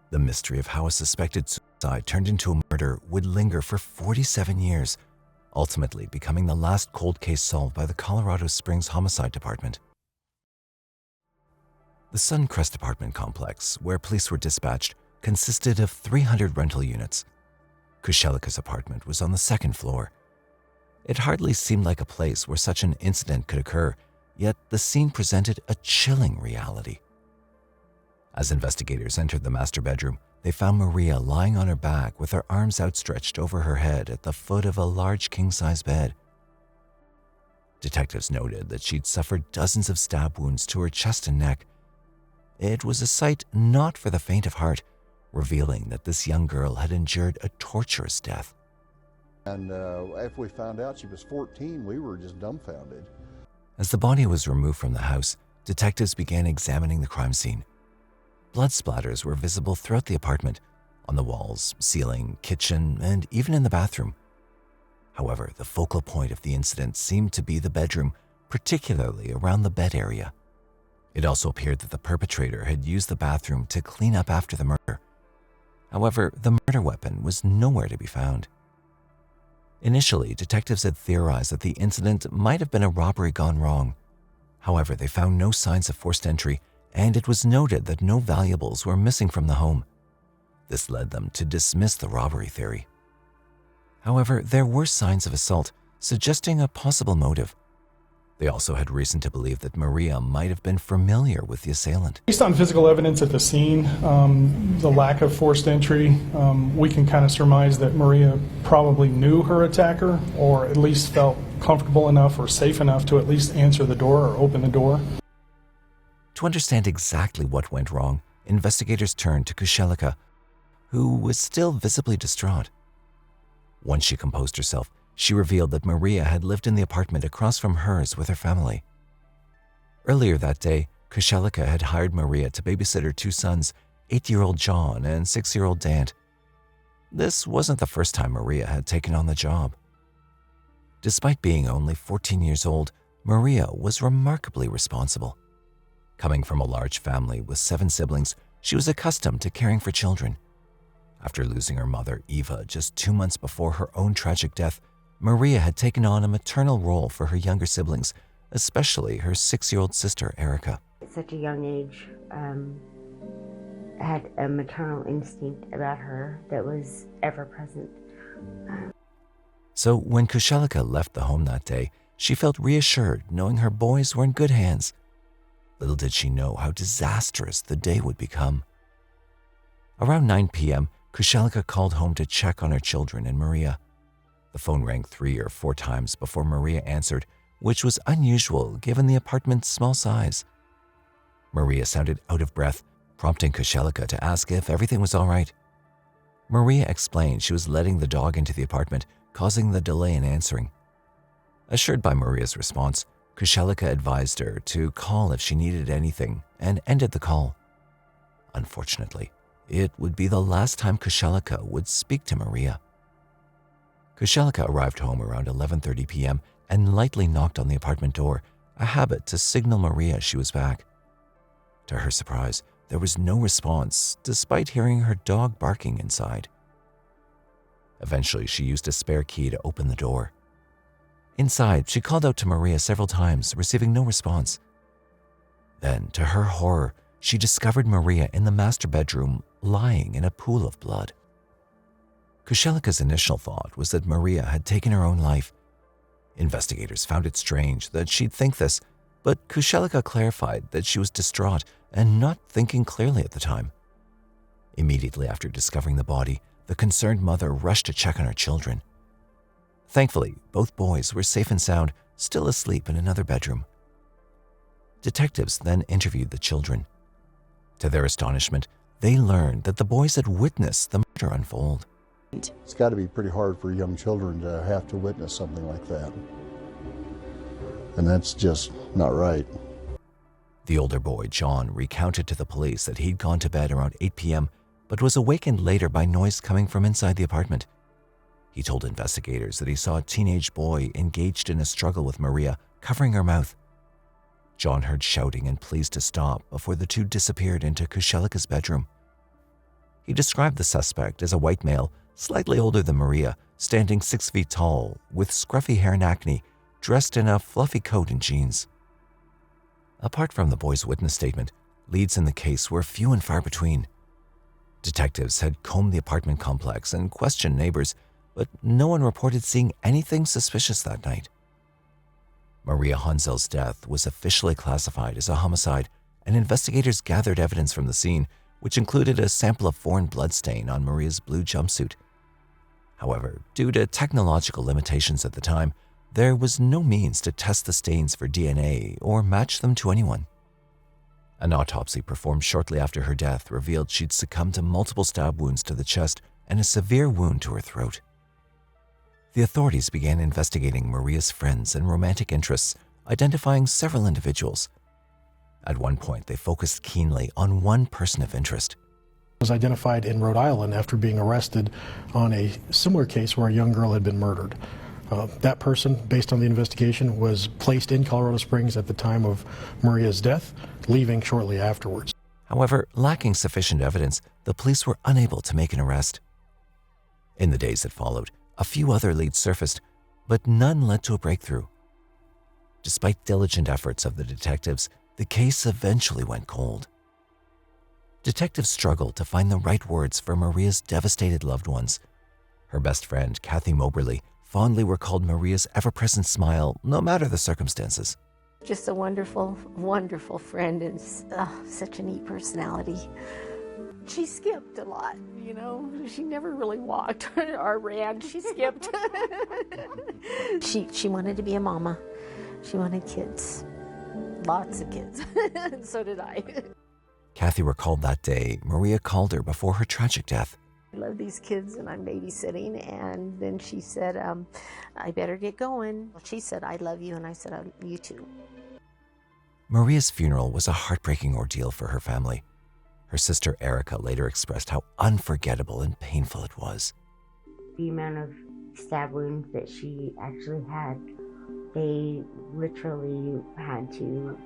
The mystery of how a suspected suicide turned into a murder would linger for 47 years, ultimately becoming the last cold case solved by the Colorado Springs Homicide Department. The Suncrest apartment complex, where police were dispatched, consisted of 300 rental units. Kushelika's apartment was on the second floor. It hardly seemed like a place where such an incident could occur, yet the scene presented a chilling reality. As investigators entered the master bedroom, they found Maria lying on her back with her arms outstretched over her head at the foot of a large king-size bed. Detectives noted that she'd suffered dozens of stab wounds to her chest and neck. It was a sight not for the faint of heart, revealing that this young girl had endured a torturous death. And after we found out she was 14, we were just dumbfounded. As the body was removed from the house, detectives began examining the crime scene. Blood splatters were visible throughout the apartment, on the walls, ceiling, kitchen, and even in the bathroom. However, the focal point of the incident seemed to be the bedroom, particularly around the bed area. It also appeared that the perpetrator had used the bathroom to clean up after the murder. However, the murder weapon was nowhere to be found. Initially, detectives had theorized that the incident might have been a robbery gone wrong. However, they found no signs of forced entry, and it was noted that no valuables were missing from the home. This led them to dismiss the robbery theory. However, there were signs of assault, suggesting a possible motive. They also had reason to believe that Maria might have been familiar with the assailant. Based on physical evidence at the scene, the lack of forced entry, we can kind of surmise that Maria probably knew her attacker, or at least felt comfortable enough or safe enough to at least answer the door or open the door. To understand exactly what went wrong, investigators turned to Kushelika, who was still visibly distraught. Once she composed herself, she revealed that Maria had lived in the apartment across from hers with her family. Earlier that day, Kushelika had hired Maria to babysit her two sons, 8-year-old John and 6-year-old Dant. This wasn't the first time Maria had taken on the job. Despite being only 14 years old, Maria was remarkably responsible. Coming from a large family with 7 siblings, she was accustomed to caring for children. After losing her mother, Eva, just 2 months before her own tragic death, Maria had taken on a maternal role for her younger siblings, especially her 6-year-old sister, Erica. At such a young age, had a maternal instinct about her that was ever present. So when Kushelika left the home that day, she felt reassured knowing her boys were in good hands. Little did she know how disastrous the day would become. Around 9 p.m., Kushelika called home to check on her children and Maria. The phone rang 3 or 4 times before Maria answered, which was unusual given the apartment's small size. Maria sounded out of breath, prompting Kushelika to ask if everything was all right. Maria explained she was letting the dog into the apartment, causing the delay in answering. Assured by Maria's response, Kushelika advised her to call if she needed anything and ended the call. Unfortunately, it would be the last time Kushelika would speak to Maria. Kushelika arrived home around 11:30 p.m. and lightly knocked on the apartment door, a habit to signal Maria she was back. To her surprise, there was no response, despite hearing her dog barking inside. Eventually, she used a spare key to open the door. Inside, she called out to Maria several times, receiving no response. Then, to her horror, she discovered Maria in the master bedroom, lying in a pool of blood. Kushelika's initial thought was that Maria had taken her own life. Investigators found it strange that she'd think this, but Kushelika clarified that she was distraught and not thinking clearly at the time. Immediately after discovering the body, the concerned mother rushed to check on her children. Thankfully, both boys were safe and sound, still asleep in another bedroom. Detectives then interviewed the children. To their astonishment, they learned that the boys had witnessed the murder unfold. It's got to be pretty hard for young children to have to witness something like that. And that's just not right. The older boy, John, recounted to the police that he'd gone to bed around 8 p.m., but was awakened later by noise coming from inside the apartment. He told investigators that he saw a teenage boy engaged in a struggle with Maria, covering her mouth. John heard shouting and pleas to stop before the two disappeared into Kushelika's bedroom. He described the suspect as a white male, slightly older than Maria, standing 6 feet tall, with scruffy hair and acne, dressed in a fluffy coat and jeans. Apart from the boy's witness statement, leads in the case were few and far between. Detectives had combed the apartment complex and questioned neighbors, but no one reported seeing anything suspicious that night. Maria Honzell's death was officially classified as a homicide, and investigators gathered evidence from the scene, which included a sample of foreign blood stain on Maria's blue jumpsuit. However, due to technological limitations at the time, there was no means to test the stains for DNA or match them to anyone. An autopsy performed shortly after her death revealed she'd succumbed to multiple stab wounds to the chest and a severe wound to her throat. The authorities began investigating Maria's friends and romantic interests, identifying several individuals. At one point, they focused keenly on one person of interest. Was identified in Rhode Island after being arrested on a similar case where a young girl had been murdered. That person, based on the investigation, was placed in Colorado Springs at the time of Maria's death, leaving shortly afterwards. However, lacking sufficient evidence, the police were unable to make an arrest. In the days that followed, a few other leads surfaced, but none led to a breakthrough. Despite diligent efforts of the detectives, the case eventually went cold. Detectives struggled to find the right words for Maria's devastated loved ones. Her best friend, Kathy Moberly, fondly recalled Maria's ever-present smile, no matter the circumstances. Just a wonderful, wonderful friend, and such a neat personality. She skipped a lot, you know. She never really walked or ran. She skipped. She wanted to be a mama. She wanted kids. Lots of kids. And so did I. Kathy recalled that day Maria called her before her tragic death. I love these kids and I'm babysitting, and then she said, I better get going. She said, I love you, and I said, I love you too. Maria's funeral was a heartbreaking ordeal for her family. Her sister Erica later expressed how unforgettable and painful it was. The amount of stab wounds that she actually had, they literally had to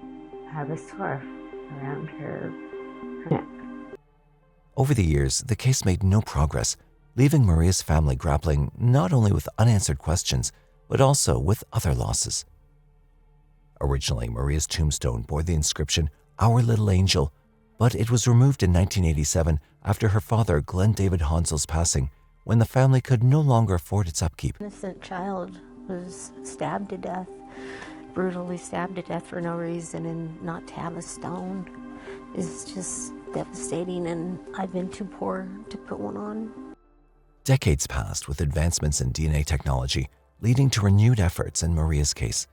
have a scarf around her neck. Over the years, the case made no progress, leaving Maria's family grappling not only with unanswered questions, but also with other losses. Originally, Maria's tombstone bore the inscription, "Our Little Angel," but it was removed in 1987 after her father, Glenn David Honzell's passing, when the family could no longer afford its upkeep. An innocent child was stabbed to death, brutally stabbed to death for no reason, and not to have a stone is just devastating, and I've been too poor to put one on. Decades passed with advancements in DNA technology, leading to renewed efforts in Maria's case.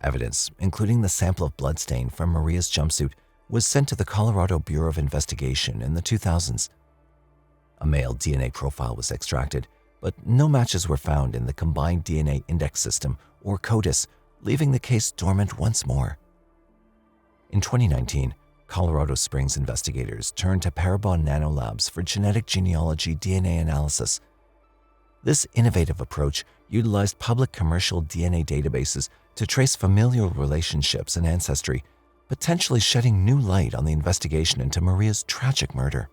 Evidence, including the sample of bloodstain from Maria's jumpsuit, was sent to the Colorado Bureau of Investigation in the 2000s. A male DNA profile was extracted, but no matches were found in the Combined DNA Index System, or CODIS, leaving the case dormant once more. In 2019, Colorado Springs investigators turned to Parabon Nanolabs for genetic genealogy DNA analysis. This innovative approach utilized public commercial DNA databases to trace familial relationships and ancestry, potentially shedding new light on the investigation into Maria's tragic murder.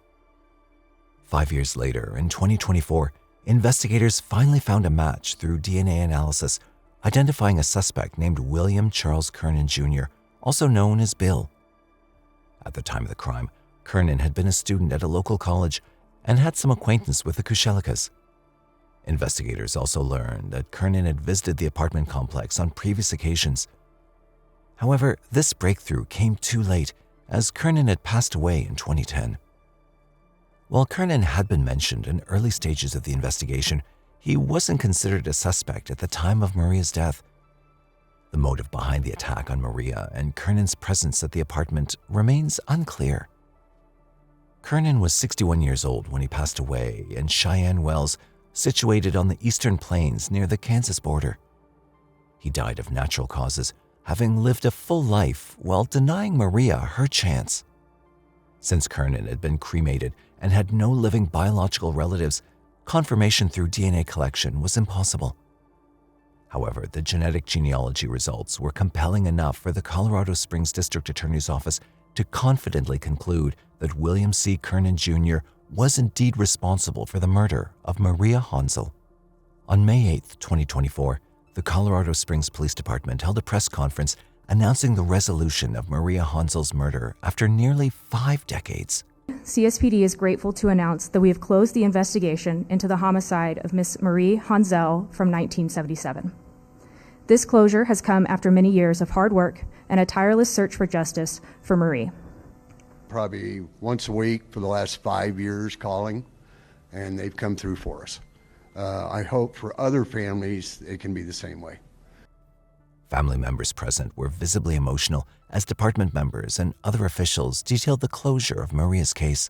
5 years later, in 2024, investigators finally found a match through DNA analysis, identifying a suspect named William Charles Kernan Jr., also known as Bill. At the time of the crime, Kernan had been a student at a local college and had some acquaintance with the Kushelikas. Investigators also learned that Kernan had visited the apartment complex on previous occasions. However, this breakthrough came too late, as Kernan had passed away in 2010. While Kernan had been mentioned in early stages of the investigation, he wasn't considered a suspect at the time of Maria's death. The motive behind the attack on Maria and Kernan's presence at the apartment remains unclear. Kernan was 61 years old when he passed away in Cheyenne Wells, situated on the eastern plains near the Kansas border. He died of natural causes, having lived a full life while denying Maria her chance. Since Kernan had been cremated and had no living biological relatives, confirmation through DNA collection was impossible. However, the genetic genealogy results were compelling enough for the Colorado Springs District Attorney's Office to confidently conclude that William C. Kernan Jr. was indeed responsible for the murder of Maria Honzell. On May 8, 2024, the Colorado Springs Police Department held a press conference announcing the resolution of Maria Honzell's murder after nearly 5 decades. CSPD is grateful to announce that we have closed the investigation into the homicide of Miss Marie Honzell from 1977. This closure has come after many years of hard work and a tireless search for justice for Marie. Probably once a week for the last 5 years calling, and they've come through for us. I hope for other families it can be the same way. Family members present were visibly emotional as department members and other officials detailed the closure of Maria's case.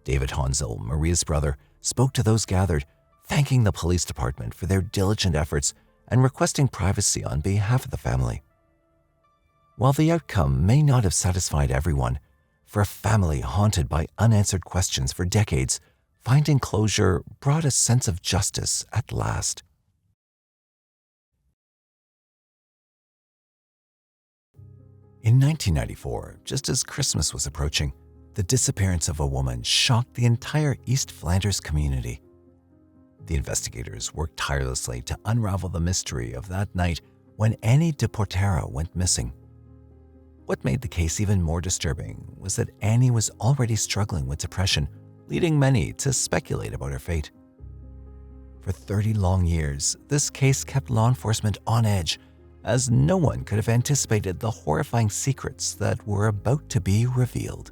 David Honzell, Maria's brother, spoke to those gathered, thanking the police department for their diligent efforts and requesting privacy on behalf of the family. While the outcome may not have satisfied everyone, for a family haunted by unanswered questions for decades, finding closure brought a sense of justice at last. In 1994, just as Christmas was approaching, the disappearance of a woman shocked the entire East Flanders community. The investigators worked tirelessly to unravel the mystery of that night when Annie de Pootere went missing. What made the case even more disturbing was that Annie was already struggling with depression, leading many to speculate about her fate. For 30 long years, this case kept law enforcement on edge, as no one could have anticipated the horrifying secrets that were about to be revealed.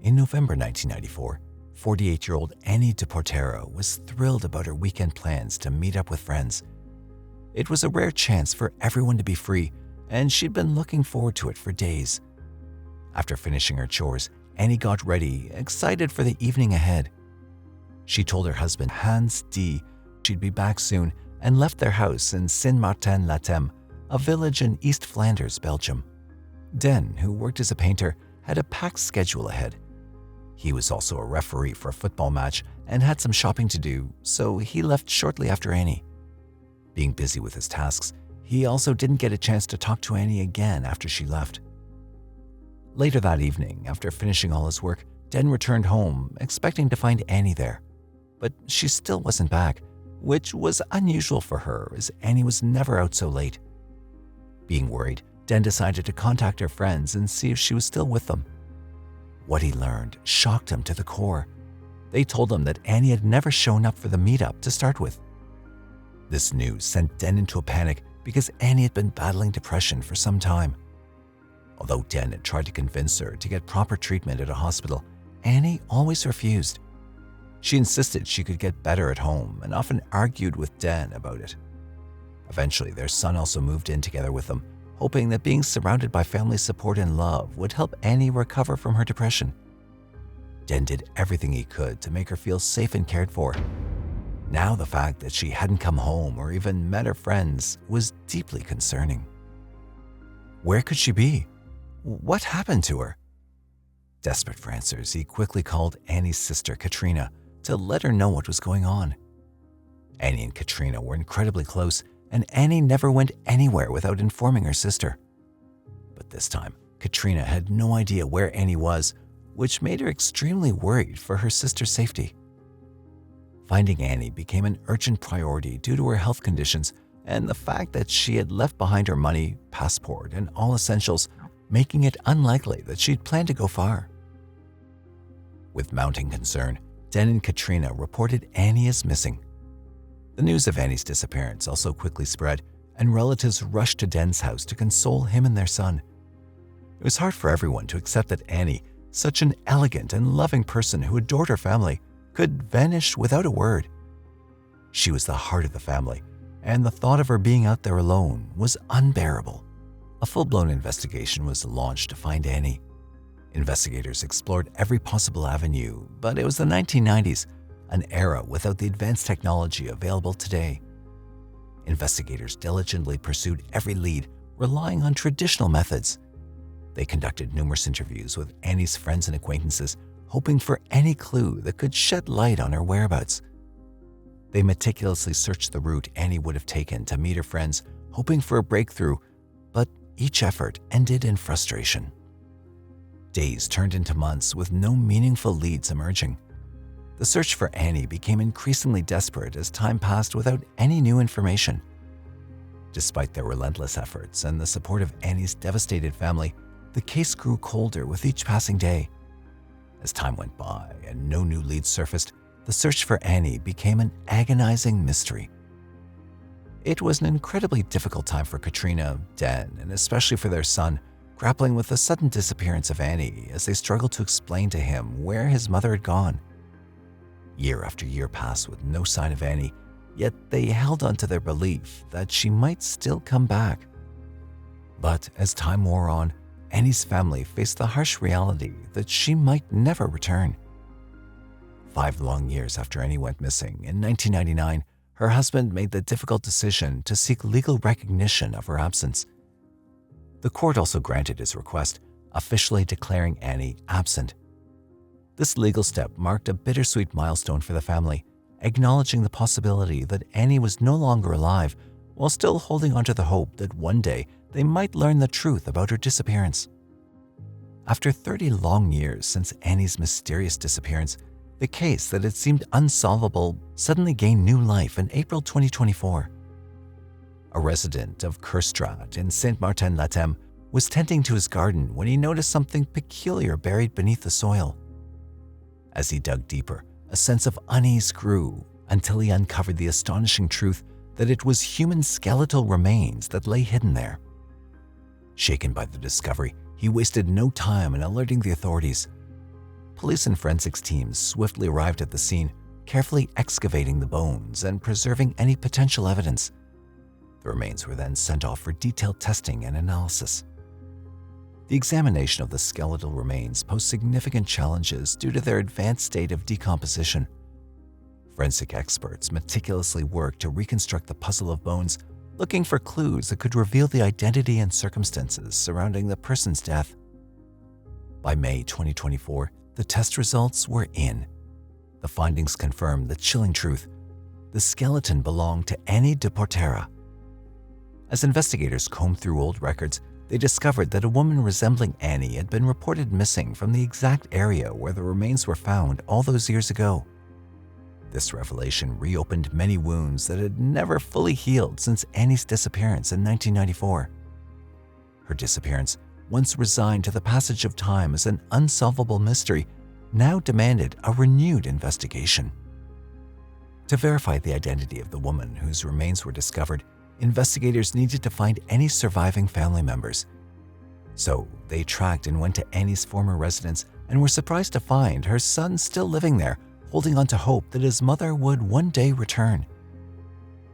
In November 1994, 48-year-old Annie de Pootere was thrilled about her weekend plans to meet up with friends. It was a rare chance for everyone to be free, and she'd been looking forward to it for days. After finishing her chores, Annie got ready, excited for the evening ahead. She told her husband, Hans D., she'd be back soon and left their house in Saint-Martin-la-Thème, a village in East Flanders, Belgium. Den, who worked as a painter, had a packed schedule ahead. He was also a referee for a football match and had some shopping to do, so he left shortly after Annie. Being busy with his tasks, he also didn't get a chance to talk to Annie again after she left. Later that evening, after finishing all his work, Den returned home, expecting to find Annie there. But she still wasn't back, which was unusual for her, as Annie was never out so late. Being worried, Den decided to contact her friends and see if she was still with them. What he learned shocked him to the core. They told him that Annie had never shown up for the meetup to start with. This news sent Den into a panic because Annie had been battling depression for some time. Although Den had tried to convince her to get proper treatment at a hospital, Annie always refused. She insisted she could get better at home and often argued with Den about it. Eventually, their son also moved in together with them, hoping that being surrounded by family support and love would help Annie recover from her depression. Den did everything he could to make her feel safe and cared for. Now the fact that she hadn't come home or even met her friends was deeply concerning. Where could she be? What happened to her? Desperate for answers, he quickly called Annie's sister, Katrina, to let her know what was going on. Annie and Katrina were incredibly close, and Annie never went anywhere without informing her sister. But this time, Katrina had no idea where Annie was, which made her extremely worried for her sister's safety. Finding Annie became an urgent priority due to her health conditions and the fact that she had left behind her money, passport, and all essentials, making it unlikely that she'd planned to go far. With mounting concern, Den and Katrina reported Annie as missing. The news of Annie's disappearance also quickly spread, and relatives rushed to Den's house to console him and their son. It was hard for everyone to accept that Annie, such an elegant and loving person who adored her family, could vanish without a word. She was the heart of the family, and the thought of her being out there alone was unbearable. A full-blown investigation was launched to find Annie. Investigators explored every possible avenue, but it was the 1990s, an era without the advanced technology available today. Investigators diligently pursued every lead, relying on traditional methods. They conducted numerous interviews with Annie's friends and acquaintances, hoping for any clue that could shed light on her whereabouts. They meticulously searched the route Annie would have taken to meet her friends, hoping for a breakthrough, but each effort ended in frustration. Days turned into months with no meaningful leads emerging. The search for Annie became increasingly desperate as time passed without any new information. Despite their relentless efforts and the support of Annie's devastated family, the case grew colder with each passing day. As time went by and no new leads surfaced, the search for Annie became an agonizing mystery. It was an incredibly difficult time for Katrina, Den, and especially for their son, grappling with the sudden disappearance of Annie as they struggled to explain to him where his mother had gone. Year after year passed with no sign of Annie, yet they held on to their belief that she might still come back. But as time wore on, Annie's family faced the harsh reality that she might never return. 5 long years after Annie went missing, in 1999, her husband made the difficult decision to seek legal recognition of her absence. The court also granted his request, officially declaring Annie absent. This legal step marked a bittersweet milestone for the family, acknowledging the possibility that Annie was no longer alive, while still holding onto the hope that one day they might learn the truth about her disappearance. After 30 long years since Annie's mysterious disappearance, the case that had seemed unsolvable suddenly gained new life in April 2024. A resident of Kerstraat in Saint-Martin-Latem was tending to his garden when he noticed something peculiar buried beneath the soil. As he dug deeper, a sense of unease grew until he uncovered the astonishing truth that it was human skeletal remains that lay hidden there. Shaken by the discovery, he wasted no time in alerting the authorities. Police and forensics teams swiftly arrived at the scene, carefully excavating the bones and preserving any potential evidence. The remains were then sent off for detailed testing and analysis. The examination of the skeletal remains posed significant challenges due to their advanced state of decomposition. Forensic experts meticulously worked to reconstruct the puzzle of bones, looking for clues that could reveal the identity and circumstances surrounding the person's death. By May 2024, the test results were in. The findings confirmed the chilling truth. The skeleton belonged to Annie de Pootere. As investigators combed through old records, they discovered that a woman resembling Annie had been reported missing from the exact area where the remains were found all those years ago. This revelation reopened many wounds that had never fully healed since Annie's disappearance in 1994. Her disappearance, once resigned to the passage of time as an unsolvable mystery, now demanded a renewed investigation. To verify the identity of the woman whose remains were discovered, investigators needed to find any surviving family members. So they tracked and went to Annie's former residence and were surprised to find her son still living there, holding on to hope that his mother would one day return.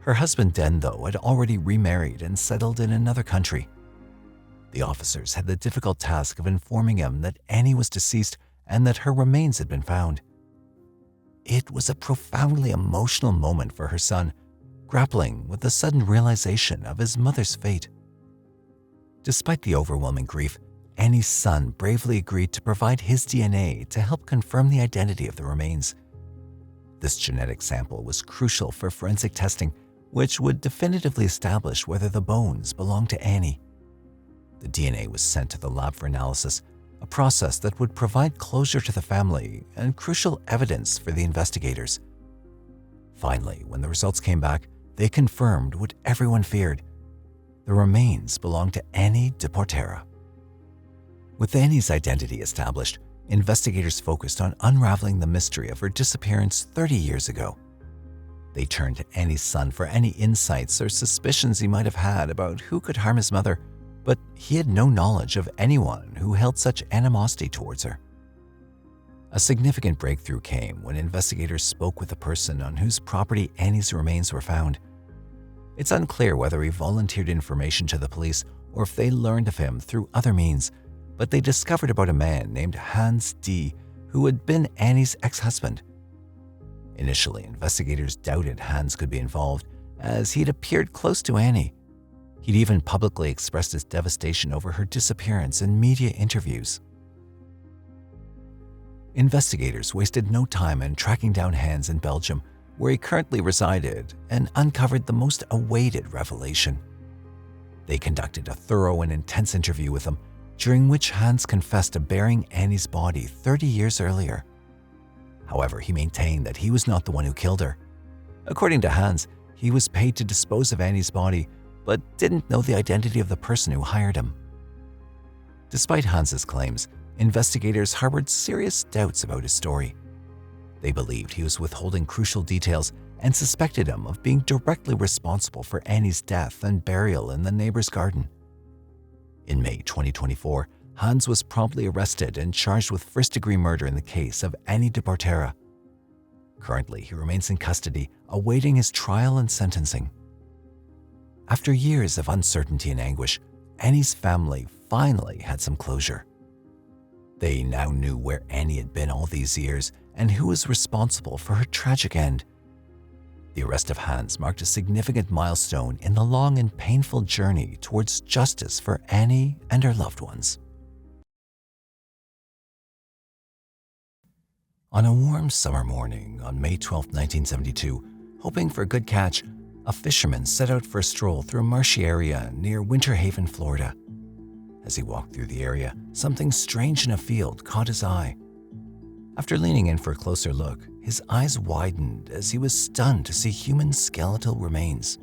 Her husband Den, though, had already remarried and settled in another country. The officers had the difficult task of informing him that Annie was deceased and that her remains had been found. It was a profoundly emotional moment for her son, grappling with the sudden realization of his mother's fate. Despite the overwhelming grief, Annie's son bravely agreed to provide his DNA to help confirm the identity of the remains. This genetic sample was crucial for forensic testing, which would definitively establish whether the bones belonged to Annie. The DNA was sent to the lab for analysis, a process that would provide closure to the family and crucial evidence for the investigators. Finally, when the results came back, they confirmed what everyone feared. The remains belonged to Annie de Pootere. With Annie's identity established, investigators focused on unraveling the mystery of her disappearance 30 years ago. They turned to Annie's son for any insights or suspicions he might have had about who could harm his mother, but he had no knowledge of anyone who held such animosity towards her. A significant breakthrough came when investigators spoke with the person on whose property Annie's remains were found. It's unclear whether he volunteered information to the police or if they learned of him through other means, but they discovered about a man named Hans D., who had been Annie's ex-husband. Initially, investigators doubted Hans could be involved, as he'd appeared close to Annie. He'd even publicly expressed his devastation over her disappearance in media interviews. Investigators wasted no time in tracking down Hans in Belgium, where he currently resided, and uncovered the most awaited revelation. They conducted a thorough and intense interview with him, during which Hans confessed to burying Annie's body 30 years earlier. However, he maintained that he was not the one who killed her. According to Hans, he was paid to dispose of Annie's body, but didn't know the identity of the person who hired him. Despite Hans's claims, investigators harbored serious doubts about his story. They believed he was withholding crucial details and suspected him of being directly responsible for Annie's death and burial in the neighbor's garden. In May 2024, Hans was promptly arrested and charged with first-degree murder in the case of Annie de Pootere. Currently, he remains in custody, awaiting his trial and sentencing. After years of uncertainty and anguish, Annie's family finally had some closure. They now knew where Annie had been all these years and who was responsible for her tragic end. The arrest of Hans marked a significant milestone in the long and painful journey towards justice for Annie and her loved ones. On a warm summer morning on May 12, 1972, hoping for a good catch, a fisherman set out for a stroll through a marshy area near Winter Haven, Florida. As he walked through the area, something strange in a field caught his eye. After leaning in for a closer look, his eyes widened as he was stunned to see human skeletal remains.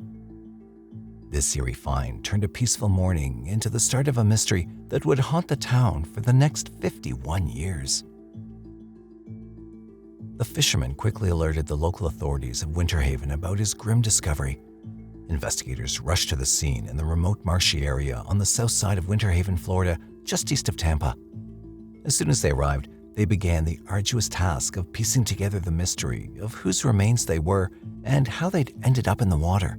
This eerie find turned a peaceful morning into the start of a mystery that would haunt the town for the next 51 years. The fisherman quickly alerted the local authorities of Winter Haven about his grim discovery. Investigators rushed to the scene in the remote marshy area on the south side of Winter Haven, Florida, just east of Tampa. As soon as they arrived, they began the arduous task of piecing together the mystery of whose remains they were and how they'd ended up in the water.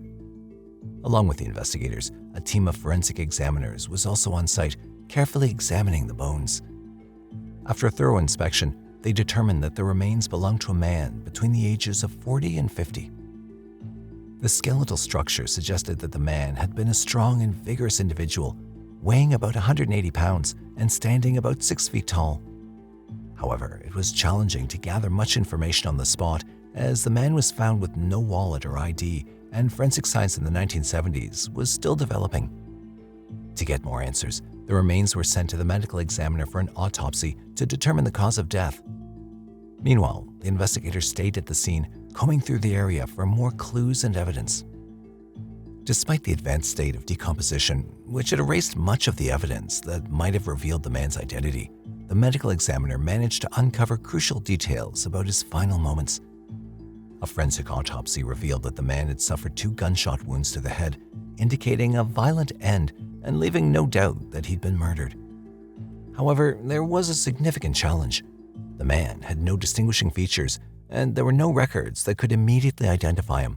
Along with the investigators, a team of forensic examiners was also on site, carefully examining the bones. After a thorough inspection, they determined that the remains belonged to a man between the ages of 40 and 50. The skeletal structure suggested that the man had been a strong and vigorous individual, weighing about 180 pounds and standing about 6 feet tall. However, it was challenging to gather much information on the spot, as the man was found with no wallet or ID, and forensic science in the 1970s was still developing. To get more answers, the remains were sent to the medical examiner for an autopsy to determine the cause of death. Meanwhile, the investigators stayed at the scene, combing through the area for more clues and evidence. Despite the advanced state of decomposition, which had erased much of the evidence that might have revealed the man's identity, the medical examiner managed to uncover crucial details about his final moments. A forensic autopsy revealed that the man had suffered 2 gunshot wounds to the head, indicating a violent end and leaving no doubt that he'd been murdered. However, there was a significant challenge. The man had no distinguishing features, and there were no records that could immediately identify him.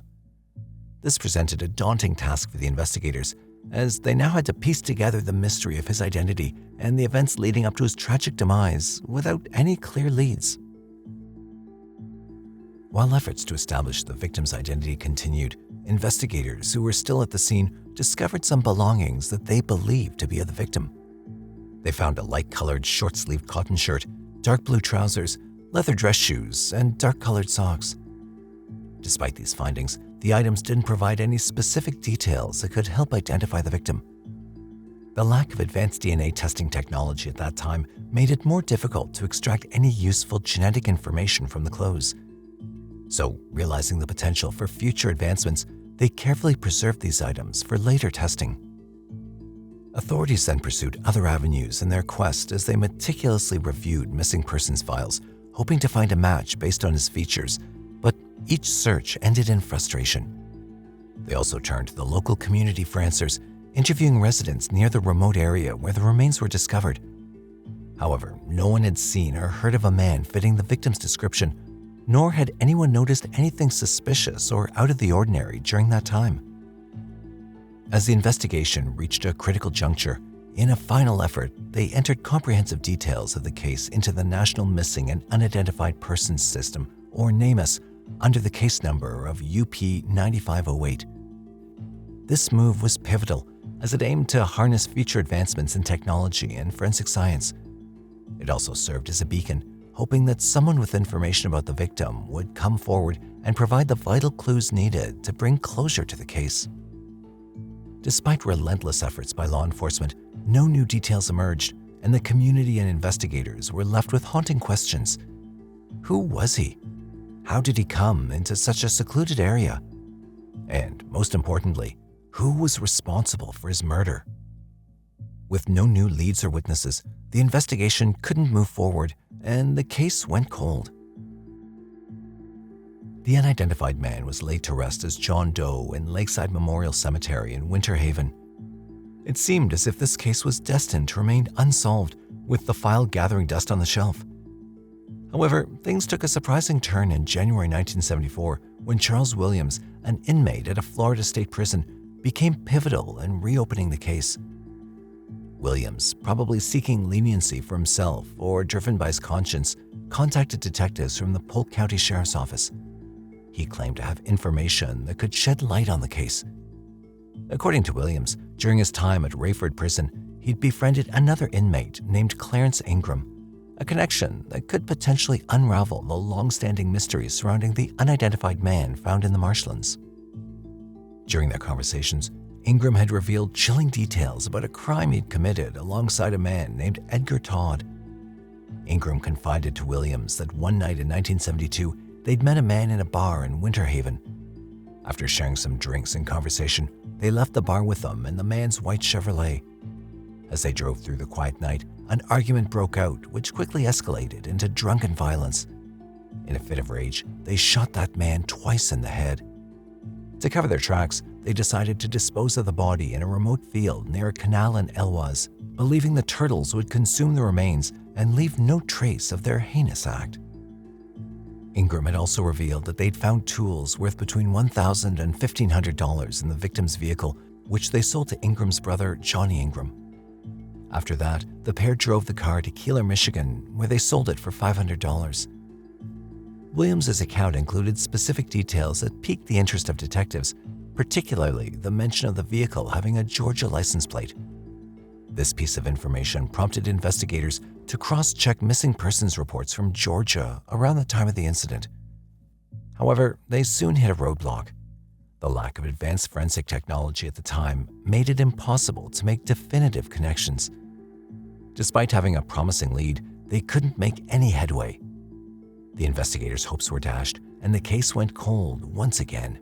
This presented a daunting task for the investigators, as they now had to piece together the mystery of his identity and the events leading up to his tragic demise without any clear leads. While efforts to establish the victim's identity continued, investigators who were still at the scene discovered some belongings that they believed to be of the victim. They found a light-colored short-sleeved cotton shirt, dark blue trousers, leather dress shoes, and dark-colored socks. Despite these findings, the items didn't provide any specific details that could help identify the victim. The lack of advanced DNA testing technology at that time made it more difficult to extract any useful genetic information from the clothes. So, realizing the potential for future advancements, they carefully preserved these items for later testing. Authorities then pursued other avenues in their quest as they meticulously reviewed missing persons files, hoping to find a match based on his features, but each search ended in frustration. They also turned to the local community for answers, interviewing residents near the remote area where the remains were discovered. However, no one had seen or heard of a man fitting the victim's description, nor had anyone noticed anything suspicious or out of the ordinary during that time. As the investigation reached a critical juncture, in a final effort, they entered comprehensive details of the case into the National Missing and Unidentified Persons System, or NamUs, under the case number of UP 9508. This move was pivotal, as it aimed to harness future advancements in technology and forensic science. It also served as a beacon, hoping that someone with information about the victim would come forward and provide the vital clues needed to bring closure to the case. Despite relentless efforts by law enforcement, no new details emerged, and the community and investigators were left with haunting questions. Who was he? How did he come into such a secluded area? And most importantly, who was responsible for his murder? With no new leads or witnesses, the investigation couldn't move forward, and the case went cold. The unidentified man was laid to rest as John Doe in Lakeside Memorial Cemetery in Winter Haven. It seemed as if this case was destined to remain unsolved, with the file gathering dust on the shelf. However, things took a surprising turn in January 1974 when Charles Williams, an inmate at a Florida state prison, became pivotal in reopening the case. Williams, probably seeking leniency for himself or driven by his conscience, contacted detectives from the Polk County Sheriff's Office. He claimed to have information that could shed light on the case. According to Williams, during his time at Rayford Prison, he'd befriended another inmate named Clarence Ingram, a connection that could potentially unravel the long-standing mysteries surrounding the unidentified man found in the marshlands. During their conversations, Ingram had revealed chilling details about a crime he'd committed alongside a man named Edgar Todd. Ingram confided to Williams that one night in 1972, they'd met a man in a bar in Winter Haven. After sharing some drinks and conversation, they left the bar with them in the man's white Chevrolet. As they drove through the quiet night, an argument broke out, which quickly escalated into drunken violence. In a fit of rage, they shot that man twice in the head. To cover their tracks, they decided to dispose of the body in a remote field near a canal in Elwaz, believing the turtles would consume the remains and leave no trace of their heinous act. Ingram had also revealed that they'd found tools worth between $1,000 and $1,500 in the victim's vehicle, which they sold to Ingram's brother, Johnny Ingram. After that, the pair drove the car to Keeler, Michigan, where they sold it for $500. Williams's account included specific details that piqued the interest of detectives, particularly the mention of the vehicle having a Georgia license plate. This piece of information prompted investigators to cross-check missing persons reports from Georgia around the time of the incident. However, they soon hit a roadblock. The lack of advanced forensic technology at the time made it impossible to make definitive connections. Despite having a promising lead, they couldn't make any headway. The investigators' hopes were dashed, and the case went cold once again.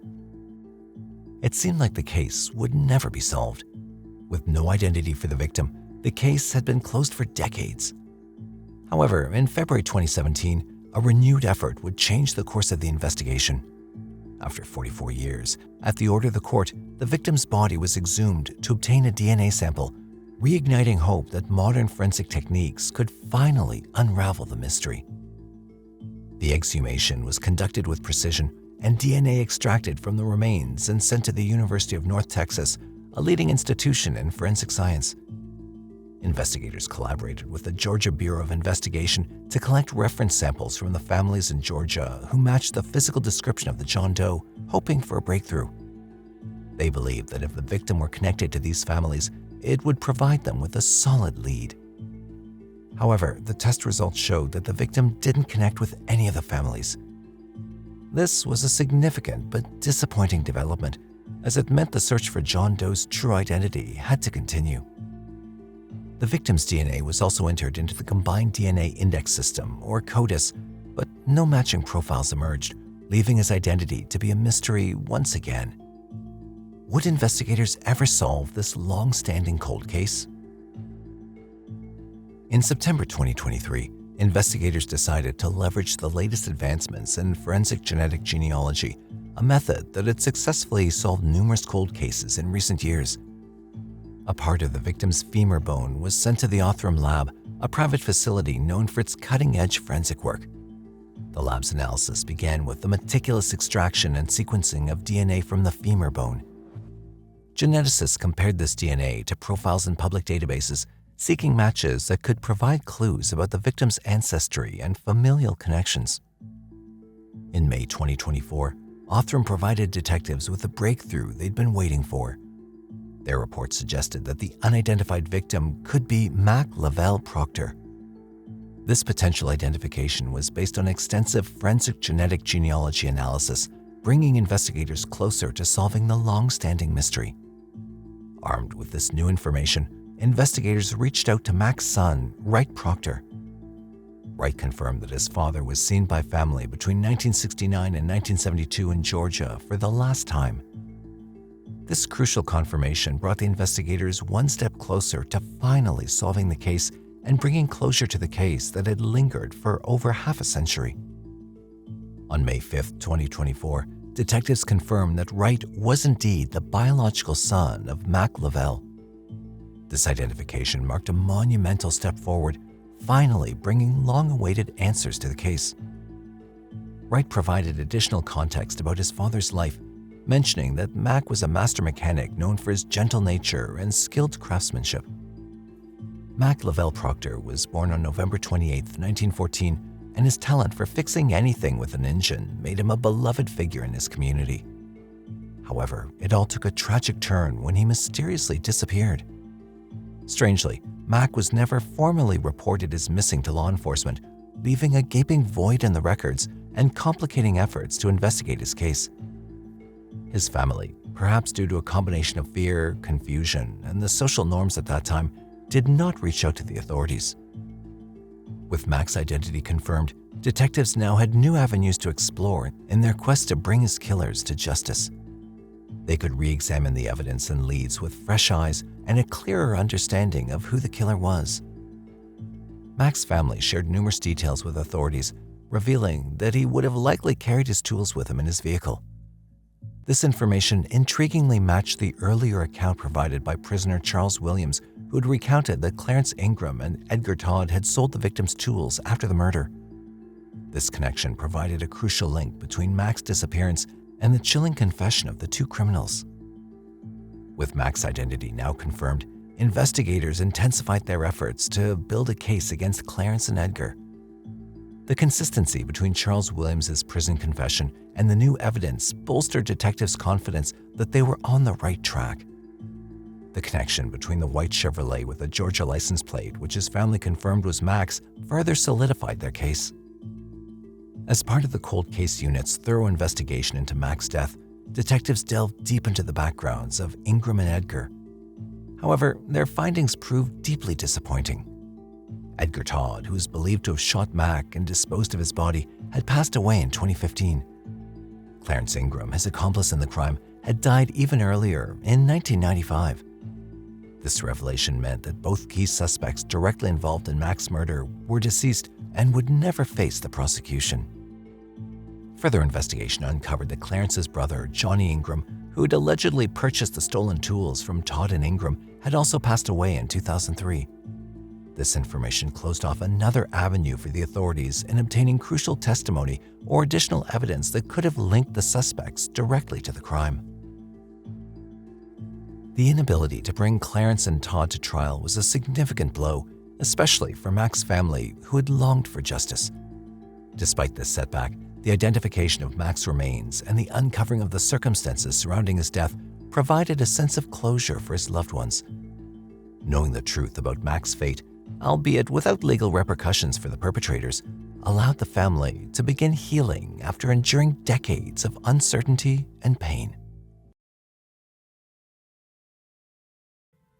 It seemed like the case would never be solved. With no identity for the victim, the case had been closed for decades. However, in February 2017, a renewed effort would change the course of the investigation. After 44 years, at the order of the court, the victim's body was exhumed to obtain a DNA sample, reigniting hope that modern forensic techniques could finally unravel the mystery. The exhumation was conducted with precision, and DNA extracted from the remains and sent to the University of North Texas, a leading institution in forensic science. Investigators collaborated with the Georgia Bureau of Investigation to collect reference samples from the families in Georgia who matched the physical description of the John Doe, hoping for a breakthrough. They believed that if the victim were connected to these families, it would provide them with a solid lead. However, the test results showed that the victim didn't connect with any of the families. This was a significant but disappointing development, as it meant the search for John Doe's true identity had to continue. The victim's DNA was also entered into the Combined DNA Index System, or CODIS, but no matching profiles emerged, leaving his identity to be a mystery once again. Would investigators ever solve this long-standing cold case? In September 2023, investigators decided to leverage the latest advancements in forensic genetic genealogy, a method that had successfully solved numerous cold cases in recent years. A part of the victim's femur bone was sent to the Othram Lab, a private facility known for its cutting-edge forensic work. The lab's analysis began with the meticulous extraction and sequencing of DNA from the femur bone. Geneticists compared this DNA to profiles in public databases, seeking matches that could provide clues about the victim's ancestry and familial connections. In May 2024, Othram provided detectives with a breakthrough they'd been waiting for. Their report suggested that the unidentified victim could be Mack Lavell Proctor. This potential identification was based on extensive forensic genetic genealogy analysis, bringing investigators closer to solving the long-standing mystery. Armed with this new information, investigators reached out to Mack's son, Wright Proctor. Wright confirmed that his father was seen by family between 1969 and 1972 in Georgia for the last time. This crucial confirmation brought the investigators one step closer to finally solving the case and bringing closure to the case that had lingered for over half a century. On May 5, 2024, detectives confirmed that Wright was indeed the biological son of Mack Lavell. This identification marked a monumental step forward, finally bringing long-awaited answers to the case. Wright provided additional context about his father's life, mentioning that Mack was a master mechanic known for his gentle nature and skilled craftsmanship. Mack Lavell Proctor was born on November 28, 1914, and his talent for fixing anything with an engine made him a beloved figure in his community. However, it all took a tragic turn when he mysteriously disappeared. Strangely, Mack was never formally reported as missing to law enforcement, leaving a gaping void in the records and complicating efforts to investigate his case. His family, perhaps due to a combination of fear, confusion, and the social norms at that time, did not reach out to the authorities. With Mack's identity confirmed, detectives now had new avenues to explore in their quest to bring his killers to justice. They could re-examine the evidence and leads with fresh eyes and a clearer understanding of who the killer was. Mack's family shared numerous details with authorities, revealing that he would have likely carried his tools with him in his vehicle. This information intriguingly matched the earlier account provided by prisoner Charles Williams, who had recounted that Clarence Ingram and Edgar Todd had sold the victim's tools after the murder. This connection provided a crucial link between Mack's disappearance and the chilling confession of the two criminals. With Mack's identity now confirmed, investigators intensified their efforts to build a case against Clarence and Edgar. The consistency between Charles Williams' prison confession and the new evidence bolstered detectives' confidence that they were on the right track. The connection between the white Chevrolet with a Georgia license plate, which his family confirmed was Mack's, further solidified their case. As part of the cold case unit's thorough investigation into Mack's death, detectives delved deep into the backgrounds of Ingram and Edgar. However, their findings proved deeply disappointing. Edgar Todd, who is believed to have shot Mack and disposed of his body, had passed away in 2015. Clarence Ingram, his accomplice in the crime, had died even earlier in 1995. This revelation meant that both key suspects directly involved in Mack's murder were deceased and would never face the prosecution. Further investigation uncovered that Clarence's brother, Johnny Ingram, who had allegedly purchased the stolen tools from Todd and Ingram, had also passed away in 2003. This information closed off another avenue for the authorities in obtaining crucial testimony or additional evidence that could have linked the suspects directly to the crime. The inability to bring Clarence and Todd to trial was a significant blow, especially for Mack's family, who had longed for justice. Despite this setback, the identification of Mack's remains and the uncovering of the circumstances surrounding his death provided a sense of closure for his loved ones. Knowing the truth about Mack's fate, albeit without legal repercussions for the perpetrators, allowed the family to begin healing after enduring decades of uncertainty and pain.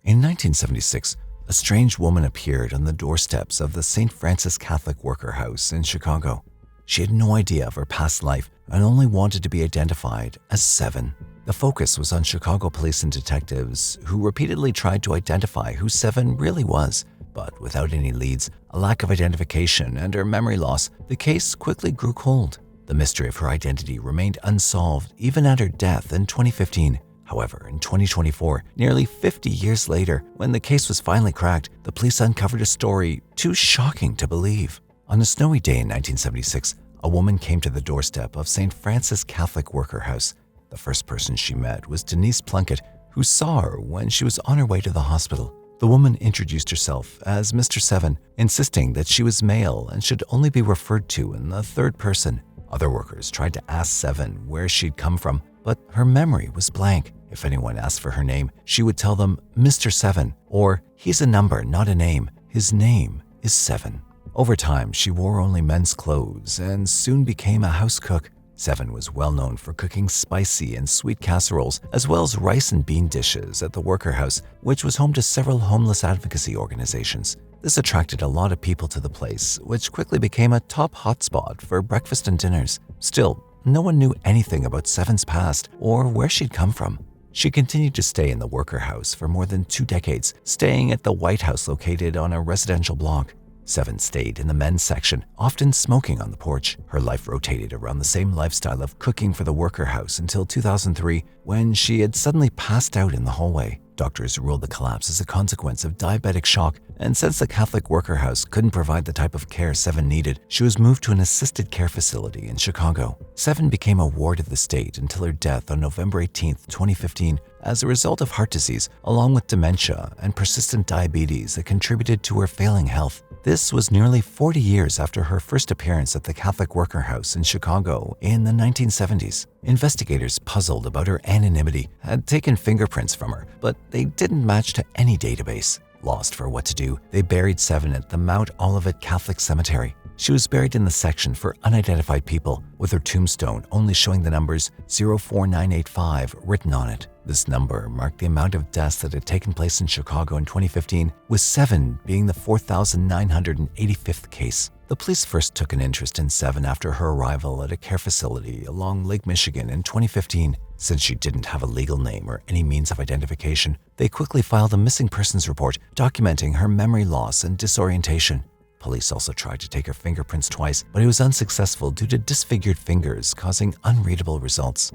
In 1976, a strange woman appeared on the doorsteps of the St. Francis Catholic Worker House in Chicago. She had no idea of her past life and only wanted to be identified as Seven. The focus was on Chicago police and detectives who repeatedly tried to identify who Seven really was, but without any leads, a lack of identification, and her memory loss, the case quickly grew cold. The mystery of her identity remained unsolved even at her death in 2015. However, in 2024, nearly 50 years later, when the case was finally cracked, the police uncovered a story too shocking to believe. On a snowy day in 1976, a woman came to the doorstep of St. Francis Catholic Worker House. The first person she met was Denise Plunkett, who saw her when she was on her way to the hospital. The woman introduced herself as Mr. Seven, insisting that she was male and should only be referred to in the third person. Other workers tried to ask Seven where she'd come from, but her memory was blank. If anyone asked for her name, she would tell them Mr. Seven, or he's a number, not a name. His name is Seven. Over time, she wore only men's clothes and soon became a house cook. Seven was well known for cooking spicy and sweet casseroles, as well as rice and bean dishes at the Worker House, which was home to several homeless advocacy organizations. This attracted a lot of people to the place, which quickly became a top hotspot for breakfast and dinners. Still, no one knew anything about Seven's past or where she'd come from. She continued to stay in the Worker House for more than 2 decades, staying at the White House located on a residential block. Seven stayed in the men's section, often smoking on the porch. Her life rotated around the same lifestyle of cooking for the Worker House until 2003, when she had suddenly passed out in the hallway. Doctors ruled the collapse as a consequence of diabetic shock, and since the Catholic Worker House couldn't provide the type of care Seven needed, she was moved to an assisted care facility in Chicago. Seven became a ward of the state until her death on November 18, 2015, as a result of heart disease, along with dementia and persistent diabetes that contributed to her failing health. This was nearly 40 years after her first appearance at the Catholic Worker House in Chicago in the 1970s. Investigators, puzzled about her anonymity, had taken fingerprints from her, but they didn't match to any database. Lost for what to do, they buried Seven at the Mount Olivet Catholic Cemetery. She was buried in the section for unidentified people, with her tombstone only showing the numbers 04985 written on it. This number marked the amount of deaths that had taken place in Chicago in 2015, with Seven being the 4,985th case. The police first took an interest in Seven after her arrival at a care facility along Lake Michigan in 2015. Since she didn't have a legal name or any means of identification, they quickly filed a missing persons report documenting her memory loss and disorientation. Police also tried to take her fingerprints twice, but it was unsuccessful due to disfigured fingers causing unreadable results.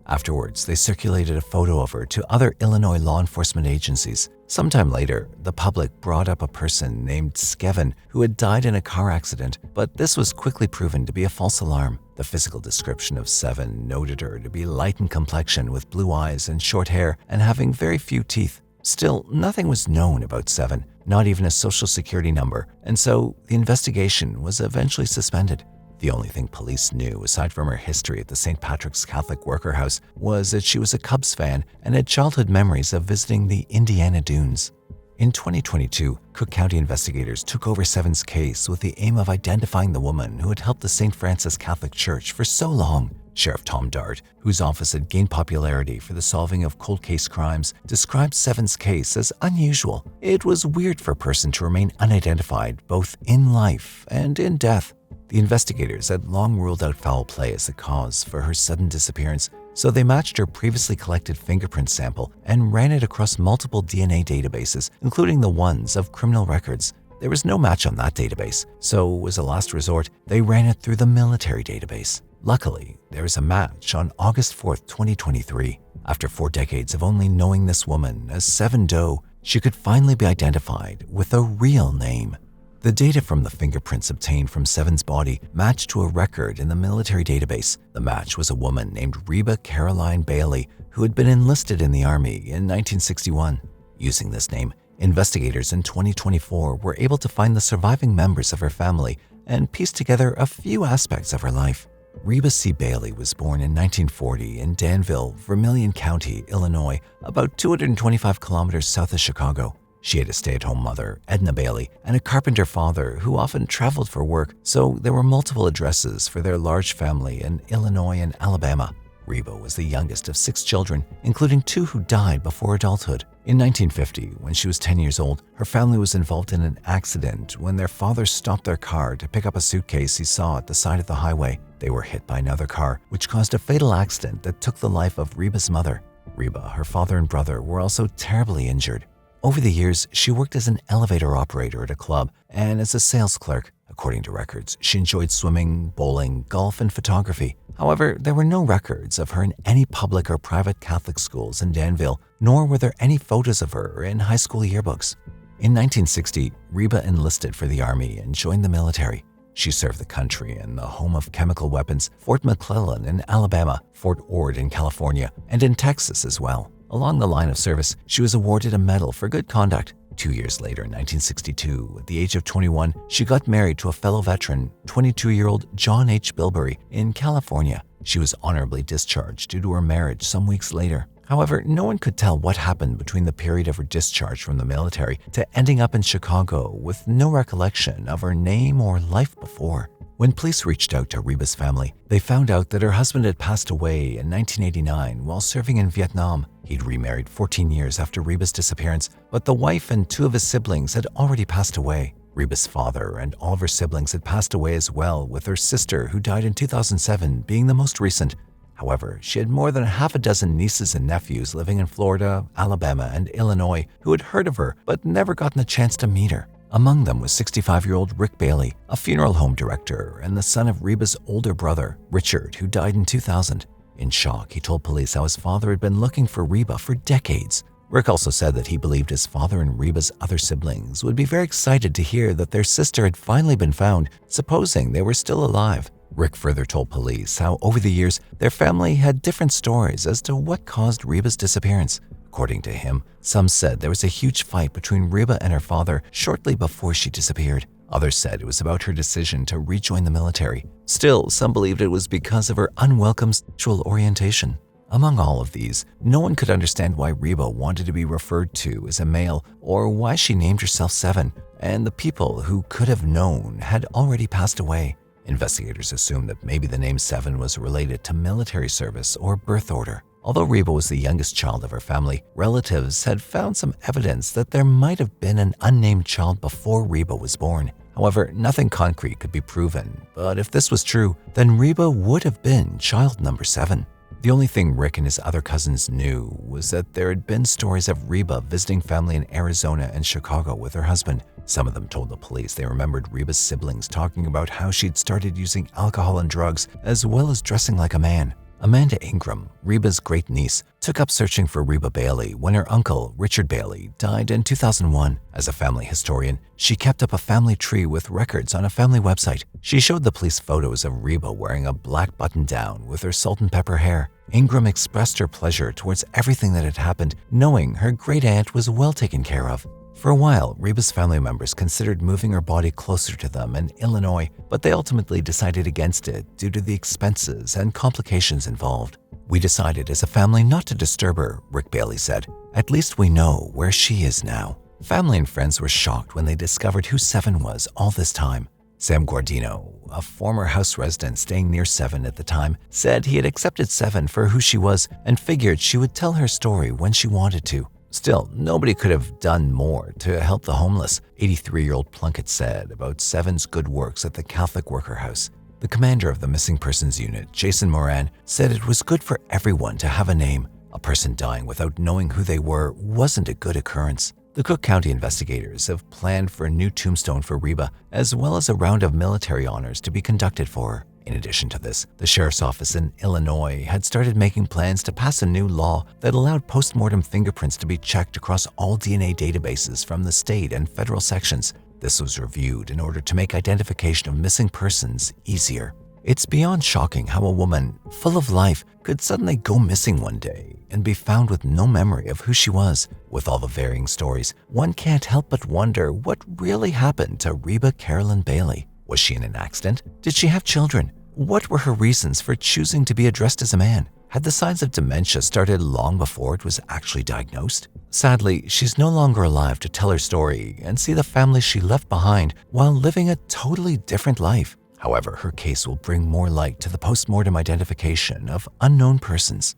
Afterwards, they circulated a photo of her to other Illinois law enforcement agencies. Sometime later, the public brought up a person named Skevin who had died in a car accident, but this was quickly proven to be a false alarm. The physical description of Seven noted her to be light in complexion with blue eyes and short hair and having very few teeth. Still, nothing was known about Seven, not even a social security number, and so the investigation was eventually suspended. The only thing police knew, aside from her history at the St. Patrick's Catholic Worker House, was that she was a Cubs fan and had childhood memories of visiting the Indiana Dunes. In 2022, Cook County investigators took over Seven's case with the aim of identifying the woman who had helped the St. Francis Catholic Church for so long. Sheriff Tom Dart, whose office had gained popularity for the solving of cold case crimes, described Seven's case as unusual. It was weird for a person to remain unidentified both in life and in death. The investigators had long ruled out foul play as the cause for her sudden disappearance, so they matched her previously collected fingerprint sample and ran it across multiple DNA databases, including the ones of criminal records. There was no match on that database, so as a last resort, they ran it through the military database. Luckily, there was a match on August 4, 2023. After 4 decades of only knowing this woman as Baby Doe, she could finally be identified with a real name. The data from the fingerprints obtained from Seven's body matched to a record in the military database. The match was a woman named Reba Caroline Bailey, who had been enlisted in the Army in 1961. Using this name, investigators in 2024 were able to find the surviving members of her family and piece together a few aspects of her life. Reba C Bailey was born in 1940 in Danville, Vermilion County, Illinois, about 225 kilometers south of Chicago. She had a stay-at-home mother, Edna Bailey, and a carpenter father who often traveled for work, so there were multiple addresses for their large family in Illinois and Alabama. Reba was the youngest of 6 children, including 2 who died before adulthood. In 1950, when she was 10 years old, her family was involved in an accident when their father stopped their car to pick up a suitcase he saw at the side of the highway. They were hit by another car, which caused a fatal accident that took the life of Reba's mother. Reba, her father and brother were also terribly injured. Over the years, she worked as an elevator operator at a club and as a sales clerk. According to records, she enjoyed swimming, bowling, golf, and photography. However, there were no records of her in any public or private Catholic schools in Danville, nor were there any photos of her in high school yearbooks. In 1960, Reba enlisted for the Army and joined the military. She served the country in the home of chemical weapons, Fort McClellan in Alabama, Fort Ord in California, and in Texas as well. Along the line of service, she was awarded a medal for good conduct. 2 years later, in 1962, at the age of 21, she got married to a fellow veteran, 22-year-old John H. Bilberry, in California. She was honorably discharged due to her marriage some weeks later. However, no one could tell what happened between the period of her discharge from the military to ending up in Chicago with no recollection of her name or life before. When police reached out to Reba's family, they found out that her husband had passed away in 1989 while serving in Vietnam. He'd remarried 14 years after Reba's disappearance, but the wife and 2 of his siblings had already passed away. Reba's father and all of her siblings had passed away as well, with her sister, who died in 2007, being the most recent. However, she had more than half a dozen nieces and nephews living in Florida, Alabama, and Illinois who had heard of her but never gotten a chance to meet her. Among them was 65-year-old Rick Bailey, a funeral home director and the son of Reba's older brother, Richard, who died in 2000. In shock, he told police how his father had been looking for Reba for decades. Rick also said that he believed his father and Reba's other siblings would be very excited to hear that their sister had finally been found, supposing they were still alive. Rick further told police how over the years their family had different stories as to what caused Reba's disappearance. According to him, some said there was a huge fight between Reba and her father shortly before she disappeared. Others said it was about her decision to rejoin the military. Still, some believed it was because of her unwelcome sexual orientation. Among all of these, no one could understand why Reba wanted to be referred to as a male or why she named herself Seven, and the people who could have known had already passed away. Investigators assumed that maybe the name Seven was related to military service or birth order. Although Reba was the youngest child of her family, relatives had found some evidence that there might have been an unnamed child before Reba was born. However, nothing concrete could be proven, but if this was true, then Reba would have been child number 7. The only thing Rick and his other cousins knew was that there had been stories of Reba visiting family in Arizona and Chicago with her husband. Some of them told the police they remembered Reba's siblings talking about how she'd started using alcohol and drugs as well as dressing like a man. Amanda Ingram, Reba's great-niece, took up searching for Reba Bailey when her uncle, Richard Bailey, died in 2001. As a family historian, she kept up a family tree with records on a family website. She showed the police photos of Reba wearing a black button-down with her salt and pepper hair. Ingram expressed her pleasure towards everything that had happened, knowing her great-aunt was well taken care of. For a while, Reba's family members considered moving her body closer to them in Illinois, but they ultimately decided against it due to the expenses and complications involved. "We decided as a family not to disturb her," Rick Bailey said. "At least we know where she is now." Family and friends were shocked when they discovered who Seven was all this time. Sam Guardino, a former house resident staying near Seven at the time, said he had accepted Seven for who she was and figured she would tell her story when she wanted to. Still, nobody could have done more to help the homeless, 83-year-old Plunkett said about Seven's good works at the Catholic Worker House. The commander of the Missing Persons Unit, Jason Moran, said it was good for everyone to have a name. A person dying without knowing who they were wasn't a good occurrence. The Cook County investigators have planned for a new tombstone for Reba, as well as a round of military honors to be conducted for her. In addition to this, the sheriff's office in Illinois had started making plans to pass a new law that allowed post-mortem fingerprints to be checked across all DNA databases from the state and federal sections. This was reviewed in order to make identification of missing persons easier. It's beyond shocking how a woman, full of life, could suddenly go missing one day and be found with no memory of who she was. With all the varying stories, one can't help but wonder what really happened to Reba Carolyn Bailey. Was she in an accident? Did she have children? What were her reasons for choosing to be addressed as a man? Had the signs of dementia started long before it was actually diagnosed? Sadly, she's no longer alive to tell her story and see the family she left behind while living a totally different life. However, her case will bring more light to the post-mortem identification of unknown persons.